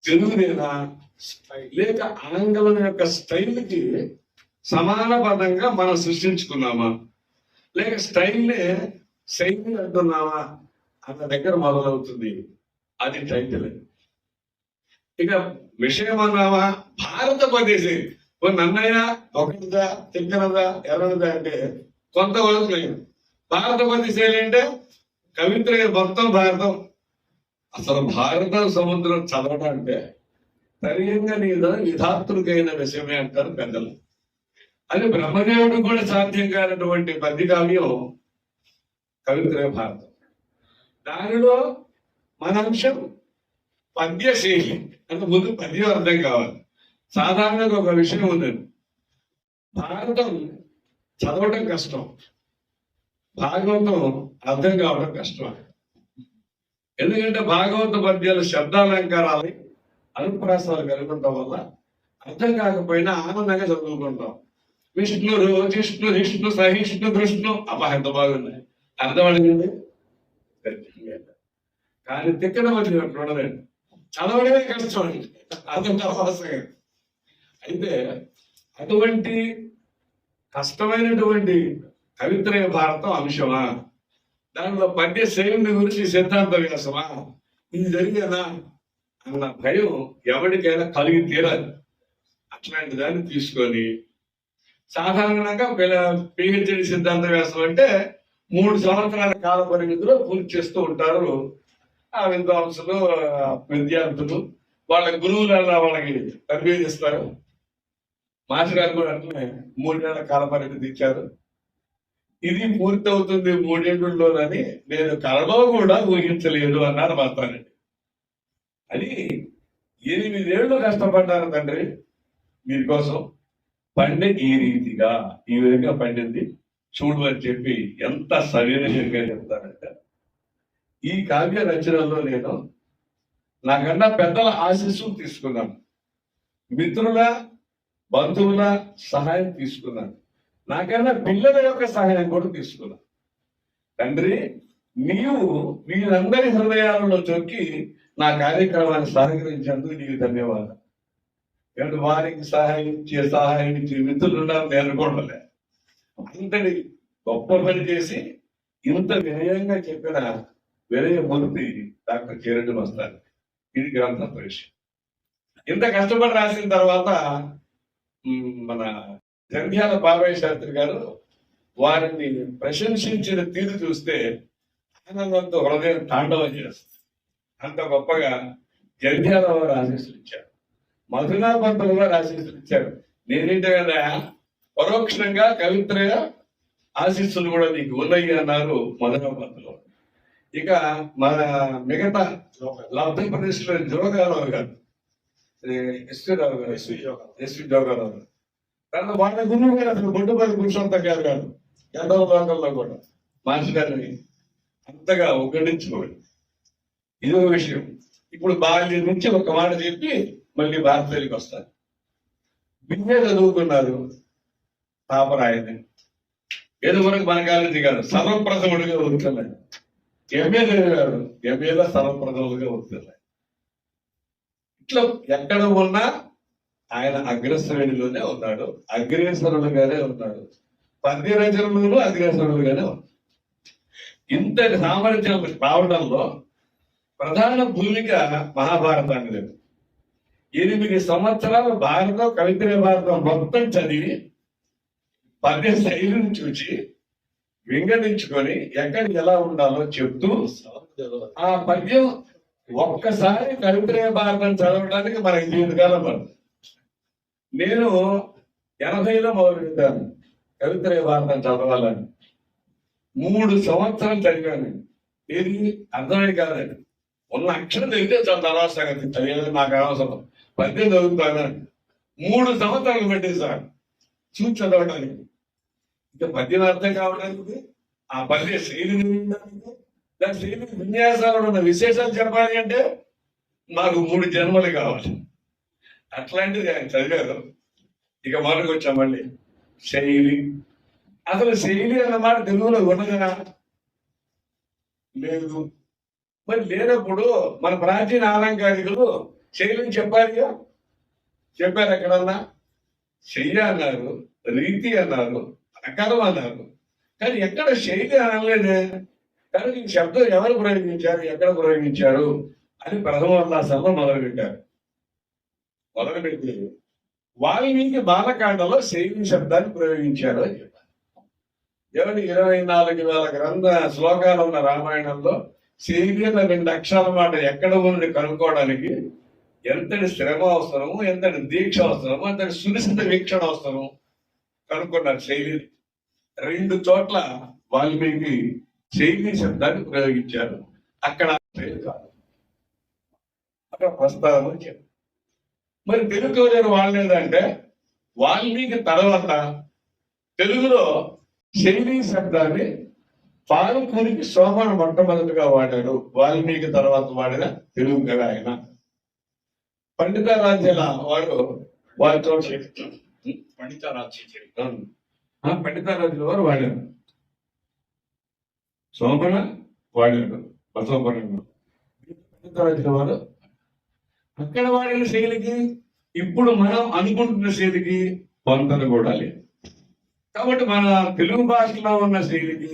తెలుగుదేనా లేక ఆంగ్లం యొక్క స్టైల్కి సమాన పదంగా మనం సృష్టించుకున్నామా, లేక స్టైల్నే శైలి అంటున్నామా అన్న దగ్గర మొదలవుతుంది. అది టైటిల్. ఇక విషయం అన్నావా, భారత పదేసి నన్నయ్య ఒకటిదా తిక్కనదా ఎవరిదా అంటే కొంతవరకు లేదు. భారత పదేశాలు అంటే కవిత్ర మొత్తం భారతం. అసలు భారత సముద్రం చదవడం అంటే సరిగ్గా నీద యథార్థులకైన విషయమే అంటారు పెద్దలు. అది బ్రహ్మదేవుడు కూడా సాధ్యం కానటువంటి పద్య కావ్యం కవిత్రయ భారతం. దానిలో మన అంశం పద్యశైలి. అంటే ముందు పద్యం అర్థం కావాలి. సాధారణంగా ఒక విషయం ఉందండి, భారతం చదవడం కష్టం, భాగవతం అర్థం కావడం కష్టం. ఎందుకంటే భాగవత పద్యాలు శబ్దాలంకారాలు అనుప్రాసాలు కలుగుంటాం వల్ల అర్థం కాకపోయినా ఆనందంగా చదువుకుంటాం. విష్ణుడు జిష్ణు హిష్ణు సహిష్ణు కృష్ణు అబ్బా ఎంత బాగున్నాయి, అర్థం అడిగింది. కానీ తిక్కన మధ్య చూడలేండి, చదవడమే కష్టం అండి, అర్థం అవసరం. అయితే అటువంటి కష్టమైనటువంటి కవిత్రయ భారతం అంశమా, దానిలో పద్య శైలిని గురించి సిద్ధాంత వ్యాసమా, ఇది జరిగేనా అన్న భయం ఎవరికైనా కలిగి తీరాలి. అట్లాంటి దాన్ని తీసుకొని సాధారణంగా పిహెచ్డి సిద్ధాంత వ్యాసం అంటే 3 సంవత్సరాల కాల పరిమితిలో పూర్తి చేస్తూ ఉంటారు ఆ విద్వాంసులు, విద్యార్థులు. వాళ్ళ గురువులు వాళ్ళకి తరబేది ఇస్తారు. మాస్టర్ గారు కూడా అట్లనే 3 ఏళ్ల కాల పరిమితి ఇచ్చారు. ఇది పూర్తి అవుతుంది 3 ఏళ్లలోనని నేను కలలో కూడా ఊహించలేదు అన్నారు మాత్రానండి. అది 8 ఏళ్ళు కష్టపడ్డారు తండ్రి మీకోసం, పండే ఈ రీతిగా ఈ విధంగా పండింది చూడు అని చెప్పి ఎంత సవినయంగా చెప్తారంటే, ఈ కావ్య రచనలో నేను నాకన్నా పెద్దల ఆశీస్సులు తీసుకున్నాను, మిత్రుల బంధువుల సహాయం తీసుకున్నాను, నాకన్నా పిల్లల యొక్క సహాయం కూడా తీసుకున్నాను. తండ్రి నీవు వీరందరి హృదయాలలో చొక్కి నా కార్యక్రమాన్ని సహకరించేందుకు నీకు ధన్యవాదాలు. ఎందుకంటే వారికి సహాయం ఇచ్చే మిత్రులు ఉన్నారు, నేను అనుకోవట్లే. అంతటి గొప్ప పని చేసి ఇంత వినయంగా చెప్పిన వినయమూర్తి డాక్టర్ కిరణ్ వస్తారు. ఇది గ్రంథ పరిచయం. ఇంత కష్టపడి రాసిన తర్వాత మన జంధ్యాల బాబాయ్ శాస్త్రి గారు వారిని ప్రశంసించిన తీరు చూస్తే ఆనందంతో హృదయం తాండవం చేస్తుంది. అంత గొప్పగా జంధ్యాల వారు ఆశీస్సులు ఇచ్చారు, మధునా పంతులు గారు ఆశీస్సులు ఇచ్చారు. నేనేంటే కదా పరోక్షంగా కవిత్రయ ఆశీస్సులు కూడా నీకు ఉన్నాయి అన్నారు మధునా పంతులు. ఇక మన మిగతా లబ్ధ ప్రదేశ్లో జోగారావు గారు, ఎస్వి జోగారావు గారు, కానీ వాళ్ళ గురువు గారు అసలు బొడ్డుపల్లి పురుషోత్తం గారు కాదు, ఎంతో లోకల్లో కూడా మాస్టర్ గారిని అంతగా ఒకడించుకోండి. ఇది ఒక విషయం. ఇప్పుడు బాల్యం నుంచి ఒక మాట చెప్పి మళ్ళీ భారతదేశానికి వస్తారు. బిఏ చదువుకున్నారు తాపరాయని, ఏదో వరకు మన కాలేజీ కాదు సర్వప్రథముడిగా వస్తున్నాయి. ఎంఏ చదివారు, ఎంఏలో సర్వప్రథములుగా వస్తున్నాయి. ఇట్లా ఎక్కడ ఉన్నా ఆయన అగ్రశ్రేణిలోనే ఉన్నాడు, అగ్రేసరులుగానే ఉన్నాడు, పద్య రచనలు అగ్రేసరులుగానే ఉన్నాడు. ఇంతటి సామర్థ్యం రావడంలో ప్రధాన భూమిక మహాభారతానికి. 8 సంవత్సరాలు భారతం, కవిత్రే భారతం మొత్తం చదివి పద్య శైలిని చూచి వింగడించుకొని ఎక్కడ ఎలా ఉండాలో చెప్తూ ఆ పద్యం ఒక్కసారి కవిత్రే భారతం చదవడానికి మనకి జీవితకాలం పడుతుంది. నేను 80లో మొదలు పెట్టాను కవిత్రే భారతం చదవాలని. 3 సంవత్సరాలు చదివాను. ఏది అర్థమే కాదండి. ఉన్న అక్షరం తెలిస్తే చాలా తర్వాత సంగతి చదివేది నాకు అవసరం. పద్యం చదువుతాను. 3 సంవత్సరాలు పెట్టేది సార్ చూసి చదవడానికి. ఇంకా పద్యం అర్థం కావడానికి, ఆ పద్య శైలిని వినడానికి, దాని శైలి విన్యాసాలు ఉన్న విశేషాలు చెప్పాలి అంటే నాకు 3 జన్మలు కావాలి. అట్లాంటిది ఆయన చదివారు. ఇక మొదటికి వచ్చాం మళ్ళీ శైలి. అసలు శైలి అన్నమాట తెలుగులో ఉన్నదా? లేదు. మరి లేనప్పుడు మన ప్రాచీన అలంకారికులు శైలిని చెప్పారుగా. చెప్పారు ఎక్కడన్నా? శయ్య అన్నారు, రీతి అన్నారు, ప్రకారం అన్నారు, కానీ ఎక్కడ శైలి అనలేదే. కానీ ఈ శబ్దం ఎవరు ప్రయోగించారు, ఎక్కడ ప్రయోగించారు అని ప్రథమోల్లాసంలో మొదలుపెట్టారు. మొదలుపెట్టి వాల్మీకి బాలకాండలో శైలి శబ్దాన్ని ప్రయోగించారు అని చెప్పారు. ఏమంటే 24,000 గ్రంథ శ్లోకాలు ఉన్న రామాయణంలో శైలి అన్న 2 అక్షరాల మాట ఎక్కడ ఉంది కనుక్కోవడానికి ఎంతటి శ్రమ అవసరము, ఎంతటి దీక్ష అవసరము, ఎంతటి సునిశ్చిత వీక్షణ అవసరము కనుక్కున్నారు శైలి. 2 చోట్ల వాల్మీకి శైలి శబ్దాన్ని ప్రయోగించారు. అక్కడ అక్కడ ప్రస్తావన వచ్చారు. మరి తెలుగు ఎవరు వాడలేదంటే వాల్మీకి తర్వాత తెలుగులో శైలి శబ్దాన్ని పాలకూరికి సోమన మొట్టమొదటిగా వాడాడు. వాల్మీకి తర్వాత వాడిన తెలుగు కవి ఆయన. పండితారాజ్యాల వాడు వారితో పండితారాజ్యుల వారు వాడారు. సోమన వాడాడు బసవపురంలో. పండితారాజ్యుల వారు అక్కడ వాడిన శైలికి ఇప్పుడు మనం అనుకుంటున్న శైలికి పొంతన కూడా లేదు. కాబట్టి మన తెలుగు భాషలో ఉన్న శైలికి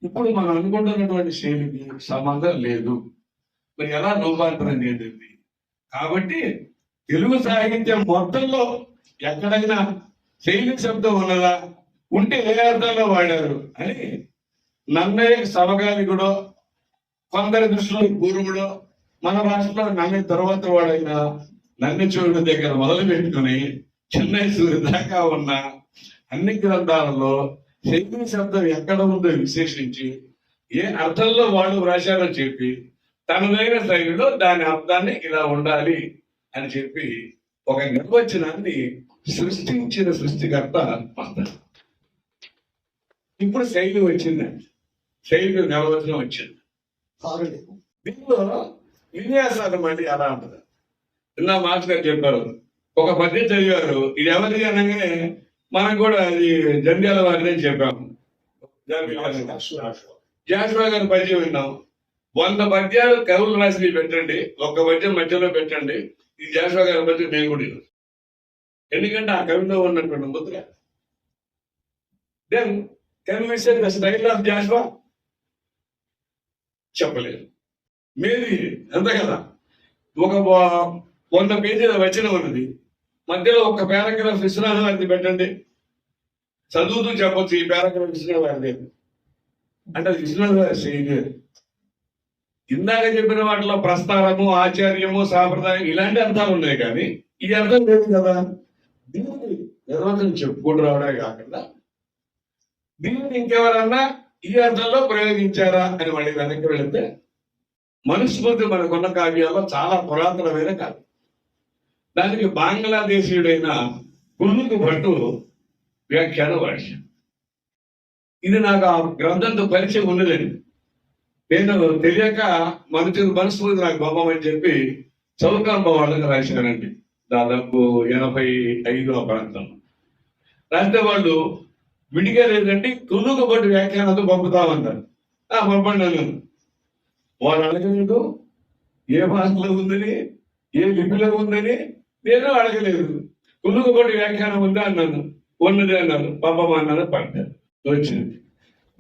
ఇప్పుడు మనం అనుకుంటున్నటువంటి శైలికి సంబంధం లేదు. మరి ఎలా రూపాంతరం చెందింది? కాబట్టి తెలుగు సాహిత్యం మొత్తంలో ఎక్కడైనా శైలి శబ్దం ఉన్నదా, ఉంటే ఏ అర్థంలో వాడారు అని నన్నయ్య సమకాలికుడో, కొందరి దృష్టిలో పూర్వుడో, మన భాషలో నన్ను తర్వాత వాడైన నన్నచూరుడి దగ్గర మొదలు పెట్టుకుని చిన్నసూరి దాకా ఉన్న అన్ని గ్రంథాలలో శైలి శబ్దం ఎక్కడ ఉందో విశేషించి ఏ అర్థంలో వాళ్ళు వ్రాశారో చెప్పి తనదైన శైలిలో దాని అర్థాన్ని ఇలా ఉండాలి అని చెప్పి ఒక నిర్వచనాన్ని సృష్టించిన సృష్టికర్త వస్తారు. ఇప్పుడు శైలి వచ్చిందండి. శైలి నిర్వచనం వచ్చింది. దీనిలో విన్యాసాలు మళ్ళీ ఎలా ఉంటుంది? ఇలా మాస్టర్ గారు చెప్పారు, ఒక పద్యం చదివారు, ఇది ఎవరిది అనగానే మనం కూడా అది జంధ్యాల వారిని చెప్పాము. జాషువా గారి పద్యం విన్నాం. 100 పద్యాలు కవులు రాసి పెట్టండి, ఒక్క పద్యం మధ్యలో పెట్టండి, ఇది జాషువా గారి పద్యం నేను కూడా. ఎందుకంటే ఆ కవిలో ఉన్నటువంటి ముద్ర. Then can we say the style of Jashuva? చెప్పలేదు. మేబీ అంతే కదా. ఒక 100 పేజీల వచనం ఉన్నది, మధ్యలో ఒక పారాగ్రాఫ్ విశ్వనాథ వారిది పెట్టండి, చదువుతూ చెప్పొచ్చు ఈ పారాగ్రాఫ్ విశ్వనాథ వారిది అంటే అది విశ్వనాథ వారి శైలి. ఇందాక చెప్పిన వాటిలో ప్రస్తారము, ఆచార్యము, సాంప్రదాయం ఇలాంటి అర్థాలు ఉన్నాయి, కానీ ఈ అర్థం లేదు కదా. దీన్ని నిర్వచనం చెప్పుకుంటూ రావడమే కాకుండా దీన్ని ఇంకెవరన్నా ఈ అర్థంలో ప్రయోగించారా అని మళ్ళీ వెనక్కి వెళితే మనుస్మృతి మనకున్న కావ్యాల్లో చాలా పురాతనమైన కావ్యం. దానికి బంగ్లాదేశీయుడైన కుల్లుకు భట్టు వ్యాఖ్యానం వాడారు. ఇది నాకు ఆ గ్రంథంతో పరిచయం ఉన్నదండి. నేను తెలియక మనుస్మృతి నాకు బొమ్మని చెప్పి చౌకాంబ వాళ్ళకి రాశానండి. దాదాపు 85 ప్రాంతం రాస్తే వాళ్ళు విడిగా లేదండి కుల్లుకు భట్టు వ్యాఖ్యానంతో పంపుతామన్నారు. పంపండి అన్నాను. వాళ్ళు అడగలేదు ఏ భాషలో ఉందని, ఏ లిపిలో ఉందని నేను అడగలేదు. కుల్లుకుబడి వ్యాఖ్యానం ఉందా అన్నాను, ఉన్నది అన్నారు, పంపమన్నాను, పంపారు, వచ్చింది.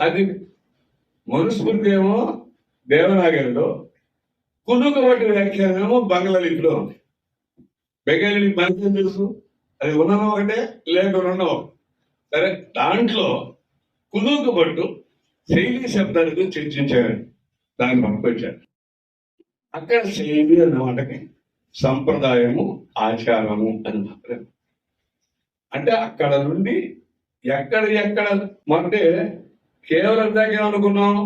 అది మనుస్మృతి ఏమో దేవనాగరిలో, కునుకబట్టి వ్యాఖ్యానమేమో బంగ్లా లిపిలో ఉంది. బెంగాలీ మనకేం తెలుసు, అది ఉన్నదో ఒకటే లేకుండా ఉన్నదో. సరే, దాంట్లో కునుకబట్టు శైలి శబ్దాన్ని గురించి చర్చించారు, దాన్ని పంపించారు. అక్కడ శైలి అన్న మాటకి సంప్రదాయము, ఆచారము అని మాత్రం. అంటే అక్కడ నుండి ఎక్కడ అంటే కేవలం దాకా అనుకున్నాం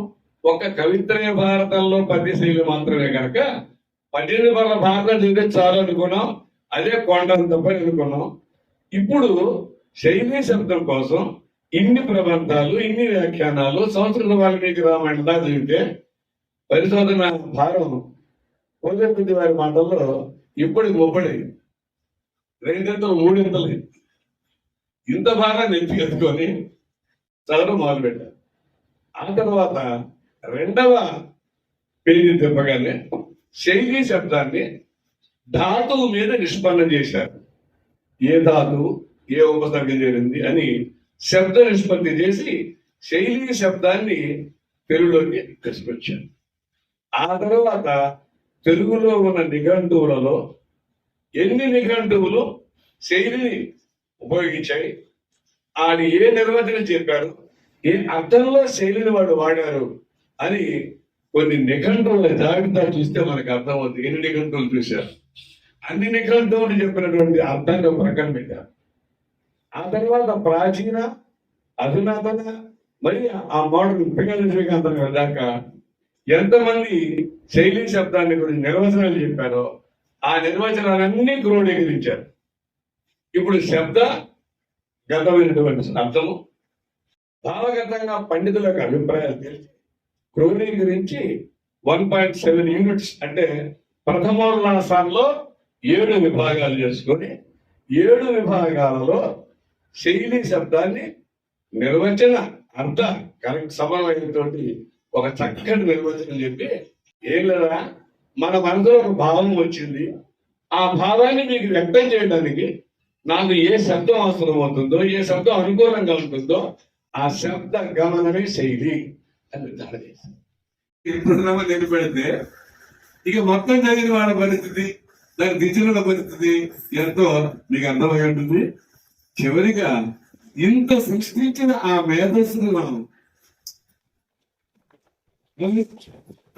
ఒక కవిత్రయ భారతంలో పద్య శైలి మాత్రమే కనుక 18 పర్ల భారతం చదివితే చాలు అనుకున్నాం. అదే కొండంత పని అనుకున్నాం. ఇప్పుడు శైలి శబ్దం కోసం ఇన్ని ప్రబంధాలు, ఇన్ని వ్యాఖ్యానాలు, సంస్కృత వాల్మీకి రామాయణం దా చదివితే పరిశోధన భారం కోజపతి వారి మాటల్లో ఇప్పటికి 30, 2 3 ఇంత భారాన్ని ఎత్తుకొని చదవడం మొదలుపెట్టారు. ఆ తర్వాత 2వ పేజీ తిప్పగానే శైలి శబ్దాన్ని ధాతువు మీద నిష్పన్నం చేశారు. ఏ ధాతువు ఏ ఉపసర్గ చేరింది అని శబ్ద నిష్పత్తి చేసి శైలి శబ్దాన్ని తెలుగులోకి తీసుకొచ్చారు. ఆ తర్వాత తెలుగులో ఉన్న నిఘంటువులలో ఎన్ని నిఘంటువులు శైలిని ఉపయోగించాయి, ఆయన ఏ నిర్వచనం చెప్పారు, ఏ అర్థంలో శైలిని వాడు వాడారు అని కొన్ని నిఘంటువుల జాబితా చూస్తే మనకు అర్థమవుతుంది. ఎన్ని నిఘంటువులు చూశారు, అన్ని నిఘంటువులు చెప్పినటువంటి అర్థంగా ప్రక్కన పెట్టారు. ఆ తర్వాత ప్రాచీన, అధునాతన, మరి ఆ మోడర్న్ పిల్లల శ్రీకాంతం దాకా ఎంతమంది శైలి శబ్దాన్ని గురించి నిర్వచనాలు చెప్పారో ఆ నిర్వచనాలన్నీ క్రోడీకరించారు. ఇప్పుడు శబ్ద గతమైనటువంటి అర్థము భావగతంగా పండితులకు అభిప్రాయాలు తెలిసి క్రోడీకరించి 1.7 యూనిట్స్ అంటే ప్రథమోల్లాసంలో 7 విభాగాలు చేసుకొని 7 విభాగాలలో శైలి శబ్దాన్ని నిర్వచన అర్థ కరెక్ట్ సమన్వయంతో ఒక చక్కటి నిర్వచనం చెప్పి, ఏం లేదా మన మనసులో ఒక భావం వచ్చింది, ఆ భావాన్ని మీకు వ్యక్తం చేయడానికి నాకు ఏ శబ్దం అవసరం అవుతుందో, ఏ శబ్దం అనుకూలంగా ఉంటుందో ఆ శబ్ద గమనమే శైలి అని నిర్ధారణ చేశారు. నేను పెడితే ఇక మొత్తం జరిగిన వాళ్ళ పరిస్థితి, దాని దిశల పరిస్థితి ఎంతో మీకు అర్థమై ఉంటుంది. చివరిగా ఇంత సృష్టించిన ఆ మేధస్సును మనం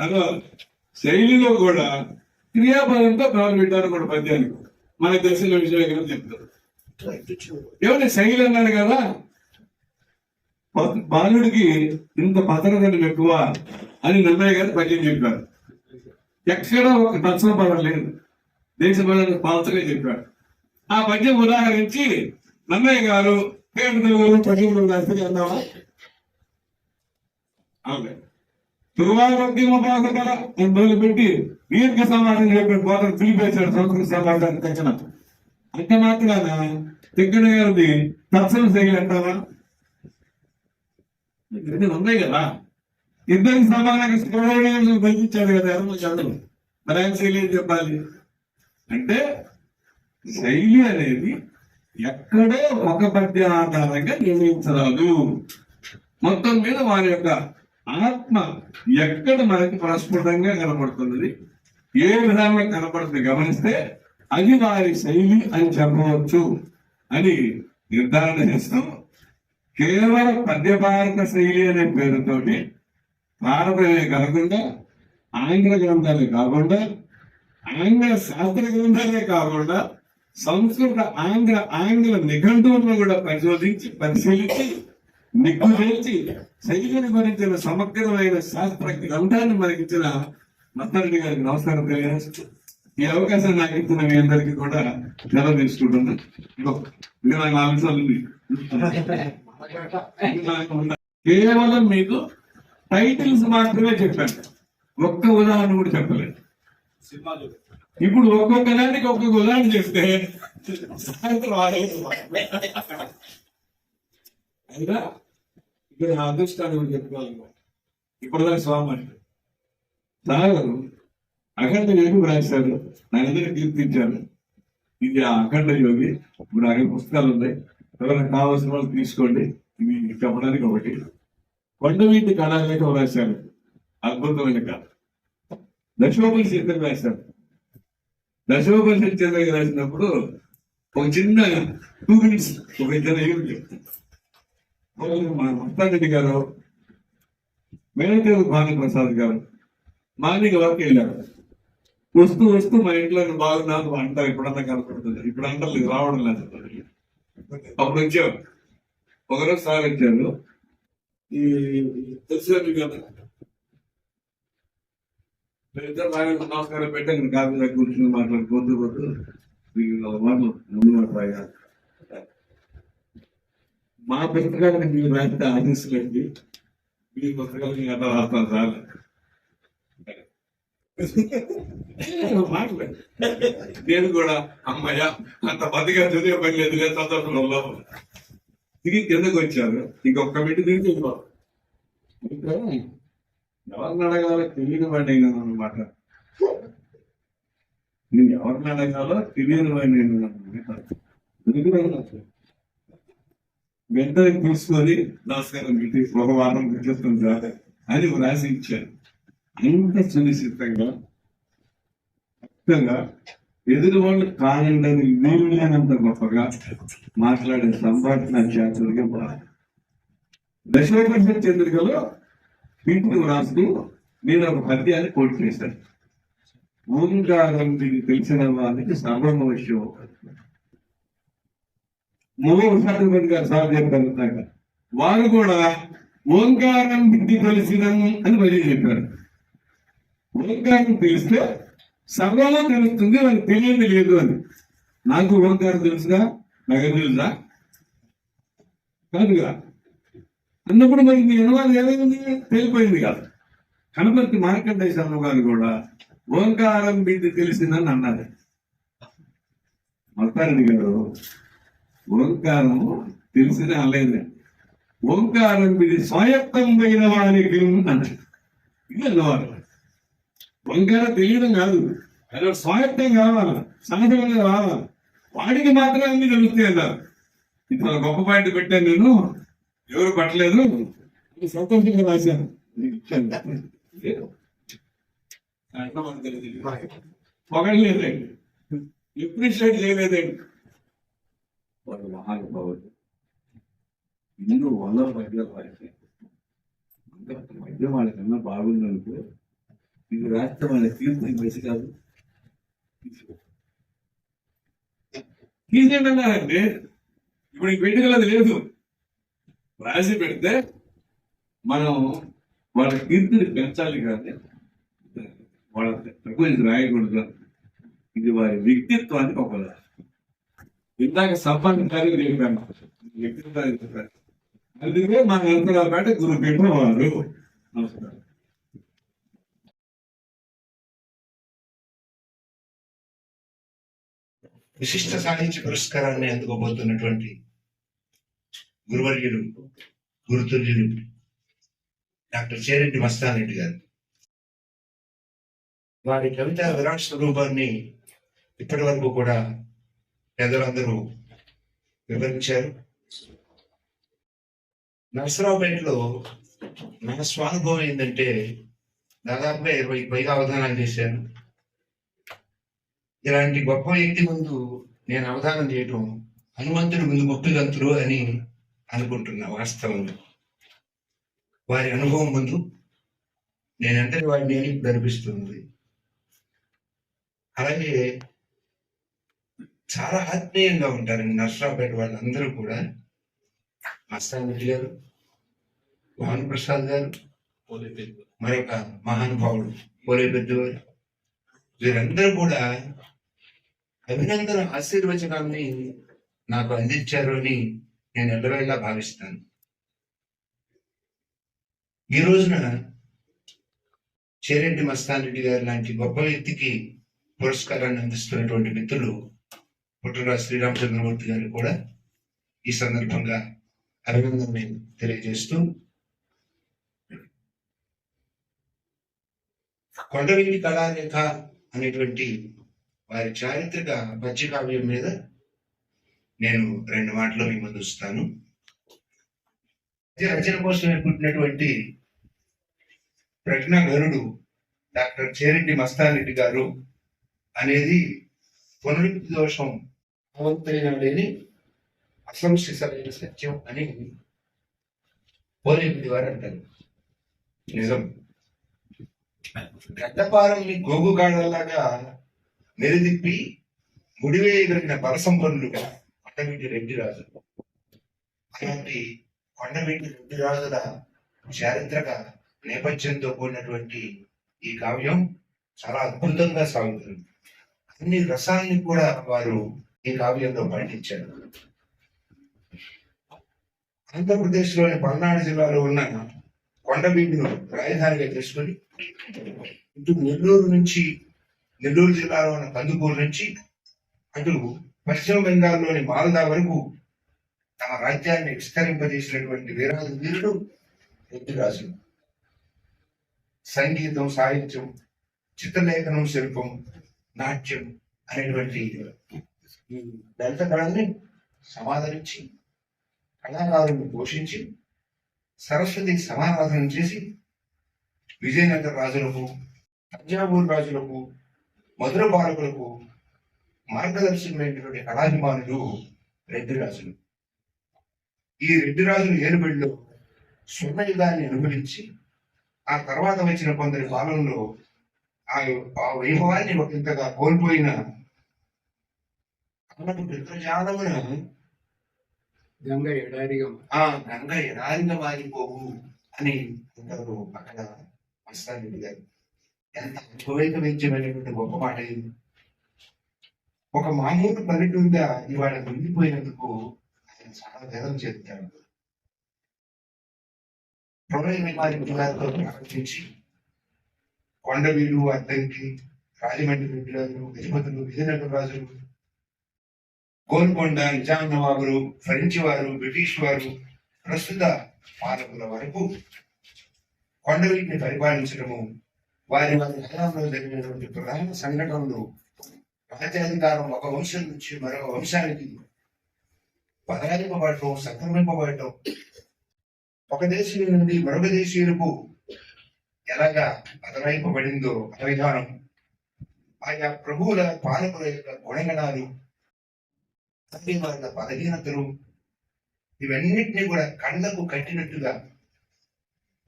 అలా శైలిలో కూడా క్రియాపదంతో మొదలుపెట్టారు కూడా పద్యానికి. మనకు తెలిసిన విషయం కదా చెప్తారు. ఏమంటే శైలి అన్నాడు కదా, బాలుడికి ఇంత పదరదనం ఎక్కువ అని నన్నయ్య గారు పద్యం చెప్పారు. ఎక్కడ ఒక తత్వ పదం లేదు, దేశ పదాలు పాల్చగా చెప్పారు. ఆ పద్యం ఉదాహరించి నన్నయ్య గారు పద్యం రాస్తే అన్నావా? అవును, దుర్వారోగ్యమపాకల మొదలుపెట్టి దీర్ఘ సమాధానం చెప్పిన పోతను పిలిపేశాడు సంస్కృత సమాధానం తెచ్చిన. అంటే మాత్రాన తిక్కన గారిది తత్సవ శైలి అంటావా? ఉన్నాయి కదా, ఇద్దరికి సమానంగా బయటించాడు కదా ఎవరు చదువు, మరి ఆయన శైలి ఏం చెప్పాలి అంటే శైలి అనేది ఎక్కడో ఒక పద్య ఆధారంగా నిర్ణయించరాదు. మొత్తం మీద వారి యొక్క ఆత్మ ఎక్కడ మనకి ప్రస్ఫుటంగా కనపడుతున్నది, ఏ విధంగా కనపడుతుంది గమనిస్తే అది వారి శైలి అని చెప్పవచ్చు అని నిర్ధారణ చేస్తూ కేవలం పద్య భారత శైలి అనే పేరుతోటి భారతమే కాకుండా ఆంగ్ల గ్రంథాలే కాకుండా ఆంగ్ల శాస్త్ర గ్రంథాలే కాకుండా సంస్కృత ఆంగ్ల నిఘంటువులను కూడా పరిశీలించి నిగ్గుదేల్చి శైలిని గురించిన సమగ్రమైన శాస్త్ర గ్రంథాన్ని మనకిచ్చిన మత్తారెడ్డి గారికి నమస్కారం తెలియజేస్తూ ఈ అవకాశం నాకు ఇచ్చిన మీ అందరికీ కూడా సెలవు తీసుకుంటున్నాను. నాకు 4 నిమిషాలు ఉంది. కేవలం మీకు టైటిల్స్ మాత్రమే చెప్పాను, ఒక్క ఉదాహరణ కూడా చెప్పలేదు. ఇప్పుడు ఒక్కొక్క దానికి ఒక్కొక్క ఉదాహరణ చెప్తే సాయంత్రం అయినా ఇక్కడ నా అదృష్టాన్ని కూడా చెప్పుకోవాలి. ఇప్పటిదాకా స్వామి సార్ అఖండ యోగి రాశారు, నా ఎదురు కీర్తించారు. ఇది ఆ అఖండ యోగి. ఇప్పుడు అక్కడ పుస్తకాలు ఉన్నాయి, ఎవరైనా కావాల్సిన వాళ్ళు తీసుకోండి. ఇవి చెప్పడానికి ఒకటి. కొండవీటి కళాలేఖ రాశారు, అద్భుతమైన కళ. దశోపనిషత్తు రాశారు. దశోపనిషత్తు రాసినప్పుడు ఒక చిన్న 2 minutes ఒక ఇద్దరు ఏమి చెప్తారు. మా ముస్తారెడ్డి గారు, మేనేజర్ భానుప్రసాద్ గారు మార్నింగ్ వర్క్ వెళ్ళారు. వస్తూ వస్తూ మా ఇంట్లో బాగున్నాను అంటారు. ఇప్పుడన్నా కనపడుతుంది, ఇప్పుడు అంటారు రావడం లేదు. అప్పుడు వచ్చారు. ఒకరోజు సార్ వచ్చారు. ఈ తెలిసారు కదా, ఇద్దరు బాగా నమస్కారం పెట్టాను. కాఫీ దగ్గర కూర్చుని మాట్లాడుకోవద్దు ముందు మాట్లాడారు. మా పుస్తకాలను మీరు రాస్తే ఆశిస్తులండి, మీ పుస్తకాలను ఎలా రాస్తాను సార్ మాట్లాడు. నేను కూడా అమ్మయ్య అంత బతిగా చదివే పని లేదు లేదు సందర్భంలో తిరిగి కిందకు వచ్చారు. ఇంకొక కమిటీ తిరిగి ఎవరిని అడగాలో తెలియని వాడిని అన్నమాట. నేను ఎవరిని అడగాలో తెలియని వాడిని వెంటనే తీసుకొని నమస్కారం పెట్టి ఒక వారం పెట్టేస్తుంది అని రాసి ఇచ్చాను. ఇంత సునిశ్చితంగా ఖచ్చితంగా ఎదురు వాళ్ళు కానండి వీలు లేనంత గొప్పగా మాట్లాడే సంభాషణ చాతుర్యం బాగా. దశోపనిషత్ చంద్రికలో వీటిని రాస్తూ నేను ఒక పద్యాన్ని కోట్ చేశాను. ఓంకారం తెలిసిన వాళ్ళకి సర్వమవశ్యం. 3వ గారు సార్ చెప్పారు. వారు కూడా ఓంకారం విధి తెలిసిన అని మళ్ళీ చెప్పారు. ఓంకారం తెలిస్తే సర్వమో తెలుస్తుంది, వాళ్ళకి తెలియదు లేదు అని. నాకు ఓంకారం తెలుసుగా, నాకు తెలుసా కాదుగా అన్నప్పుడు మరి మీ అనువాదం ఏమైంది తెలిపోయింది కాదు. కనపర్తి మార్కండేశ్వర గారు కూడా ఓంకారం విధి తెలిసిందని అన్నారు. మస్తారెడ్డి గారు ఓంకారం తెలిసిన అనలేదు, ఓంకారం విధి స్వాయత్తం పోయిన వారికి అన్నారు. ఇది అన్నవారు. ఓంకారం తెలియడం కాదు, అది స్వాయత్తం కావాలి, సహజంగా రావాలి, వాడికి మాత్రం అన్ని తెలుస్తాయి అన్నారు. ఇది గొప్ప పాయింట్ పెట్టాను నేను, ఎవరు పట్టలేదు, సంతోషంగా రాశాను. పొగడలేదండి, ఎప్రిషియేట్ చేయలేదండి. వాళ్ళు మహానుభావులు ఎన్నో 100 పద్యాలు రాశారు. మధ్య వాళ్ళకన్నా బాగుందనుకో, ఇది రాష్ట్రం వాళ్ళ కీర్తి బసి కాదు తీసేయండి అన్నారండి. ఇప్పుడు ఈ పెట్టుకలది లేదు, రాసి పెడితే మనం వాళ్ళ కీర్తిని పెంచాలి కానీ వాళ్ళ తక్కువ రాయకూడదు. ఇది వారి వ్యక్తిత్వానికి ఒక ఇందాక సంబంధించాలి చెప్పాను, వ్యక్తిత్వాన్ని చెప్పాను. అందుకే మన యంత్రాలపేట గురు పెట్టినవారు. నమస్కారం. విశిష్ట సాహిత్య పురస్కారాన్ని అందుకోబోతున్నటువంటి గురువర్యులు, గురుతుల్యులు డాక్టర్ చేరెడ్డి మస్తానరెడ్డి గారు. వారి కవిత విరాట్ స్వరూపాన్ని ఇప్పటి వరకు కూడా పెద్దలందరూ వివరించారు. నరసరావుపేటలో నా స్వానుభవం ఏంటంటే, దాదాపుగా 20కి పైగా అవధానాలు చేశాను. ఇలాంటి గొప్ప వ్యక్తి ముందు నేను అవధానం చేయటం హనుమంతుడు ముందు గొప్పగంతులు అని అనుకుంటున్నా. వాస్తవంగా వారి అనుభవం ముందు నేనంతటి వాడిని అని ఇప్పుడు అనిపిస్తుంది. అలాగే చాలా ఆత్మీయంగా ఉంటారండి నర్సరావుపేట వాళ్ళందరూ కూడా. మస్తానరెడ్డి గారు, భానుప్రసాద్ గారు, మరొక మహానుభావుడు పోలేపెద్ది గారు, వీరందరూ కూడా అభినందన ఆశీర్వచనాన్ని నాకు అందించారు అని నేను ఎల్లవేళలా భావిస్తాను. ఈ రోజున చేరెడ్డి మస్తానరెడ్డి గారు లాంటి గొప్ప వ్యక్తికి పురస్కారాన్ని అందిస్తున్నటువంటి మిత్రులు పుట్టరాజు శ్రీరామచంద్రమూర్తి గారు కూడా ఈ సందర్భంగా అభినందనని తెలియజేస్తూ, కొండవీటి కళారేఖ అనేటువంటి వారి చారిత్రక పద్యకావ్యం మీద నేను 2 మాటలు మీ ముందు వస్తాను. రచన కోసమే పుట్టినటువంటి ప్రజ్ఞాగరుడు డాక్టర్ చేరెడ్డి మస్తానరెడ్డి గారు అనేది పునరుక్తి దోషం అవంతైన లేని అసంశిసమైన సత్యం అని పోలేమిడి వారు అంటారు. నిజం. గడ్డపారల్ని గోగుగాడలాగా మెరిదిప్పి ముడివేయగలిగిన బలసంపన్నులుగా కొండవీటి రెడ్డి రాజు. అలాంటి కొండవీటి రెడ్డి రాజుల చారిత్రక నేపథ్యంతో కూడినటువంటి ఈ కావ్యం చాలా అద్భుతంగా సాగుతుంది. అన్ని రసాల్ని కూడా వారు ఈ కావ్యంలో పండించారు. ఆంధ్రప్రదేశ్ లోని పల్నాడు జిల్లాలో ఉన్న కొండవీడును రాజధానిగా చేసుకుని ఇటు నెల్లూరు జిల్లాలో ఉన్న కందుకూరు నుంచి అటు పశ్చిమ బెంగాల్లోని మాల్దా వరకు తమ రాజ్యాన్ని విస్తరింపజేసినటువంటి వీరాజు వీరుడు రెడ్డిరాజు. సంగీతం, సాహిత్యం, చిత్రలేఖనం, శిల్పం, నాట్యం అనేటువంటి ఈ దళిత కళల్ని సమాదరించి కళాకారులను పోషించి సరస్వతికి సమారాధన చేసి విజయనగర రాజులకు, తంజావూరు రాజులకు, మధుర పాలకులకు మార్గదర్శకులైనటువంటి కళాభిమానులు రెడ్డి రాజులు. ఈ రెడ్డి రాజులు ఏలుబడిలో స్వర్ణయుగాన్ని అనుభవించి ఆ తర్వాత వచ్చిన కొందరి పాలనలో ఆ వైభవాన్ని ఒకంతగా కోల్పోయిన ప్రజానమున గంగ ఎడారిగా గంగ ఎడారిగా మారిపోవు అని అంటారు అక్కడ మస్తానరెడ్డి గారు. ఎంత అనుభవైకమైనటువంటి గొప్ప మాట ఇది. ఒక మామూలు పల్లెటూరుగా ఇవాళ ఉండిపోయినందుకు ఆయన చాలా వేదం చెప్తాడు. గారితో ప్రారంభించి కొండవీడు, అద్దంకి, రాజమండ్రి రెడ్డి రాజులు, గజపతులు, విజయనగర రాజులు, గోల్కొండ, నిజాం నవాబులు, ఫ్రెంచ్ వారు, బ్రిటిష్ వారు, ప్రస్తుత పాలకుల వరకు కొండవీటిని పరిపాలించడము, వారి హయాంలో జరిగినటువంటి ప్రధాన సంఘటనలు, రాజ్యాధికారం ఒక వంశం నుంచి మరొక వంశానికి బదలాయింపబడటం, సంక్రమింపబడటం, ఒక దేశీయుల నుండి మరొక దేశీయులకు ఎలాగా బదలాయింపబడిందో ఆ విధానం, ఆయా ప్రభువుల పాలకుల యొక్క గుణగణాలు, వారి బలహీనతలు, ఇవన్నిటినీ కూడా కళ్ళకు కట్టినట్టుగా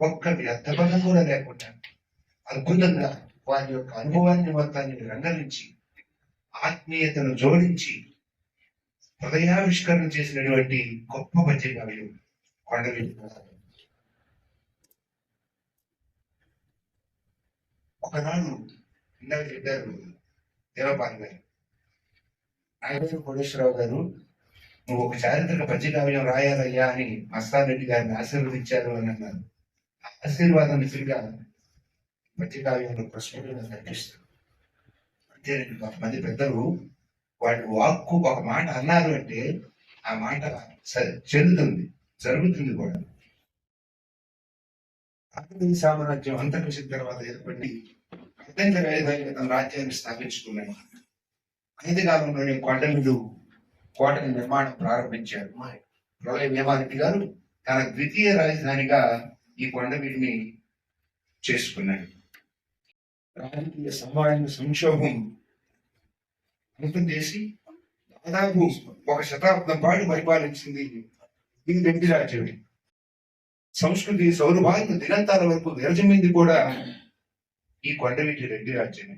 ఒక్క వ్యర్థపదం కూడా లేకుండా అద్భుతంగా వారి యొక్క అనుభవాన్ని మొత్తాన్ని రంగరించి ఆత్మీయతను జోడించి హృదయావిష్కరణ చేసినటువంటి గొప్ప పద్యకావ్యం కొండవీటి. ఒకనాడు ఇందాక చెప్పారు దేవపాలి గారు, ఆయన కోటేశ్వరరావు గారు, నువ్వు ఒక చారిత్రక పద్యకావ్యం రాయాలయ్యా అని మస్తానరెడ్డి గారిని ఆశీర్వదించారు అని అన్నారు. ఆశీర్వాదం నిజంగా పద్యకావ్యంలో ప్రశ్నలు కనిపిస్తారు. అంతేనండి, కొంతమంది పెద్దలు వాటి వాక్కు ఒక మాట అన్నారు అంటే ఆ మాట చెల్లుతుంది, జరుగుతుంది కూడా. కాకతీయ సామ్రాజ్యం అంతరించిన తర్వాత ఏర్పడి అత్యంత వేగంగా తన రాజ్యాన్ని స్థాపించుకున్నాడు. ఐదు కాలంలోనే కొండవీడు కోటని నిర్మాణం ప్రారంభించారు. ప్రళయ వేమారెడ్డి గారు తన ద్వితీయ రాజధానిగా ఈ కొండవీడిని చేసుకున్నాడు. రాజకీయ సమాజ సంక్షోభం అంతం చేసి దాదాపు ఒక శతాబ్దం పాటు పరిపాలించింది ఈ రెడ్డి రాజ్యం. సంస్కృతి సౌరభాగ్య దిగంతాల వరకు విరజమింది కూడా ఈ కొండవీటి రెడ్డి రాజ్యమే.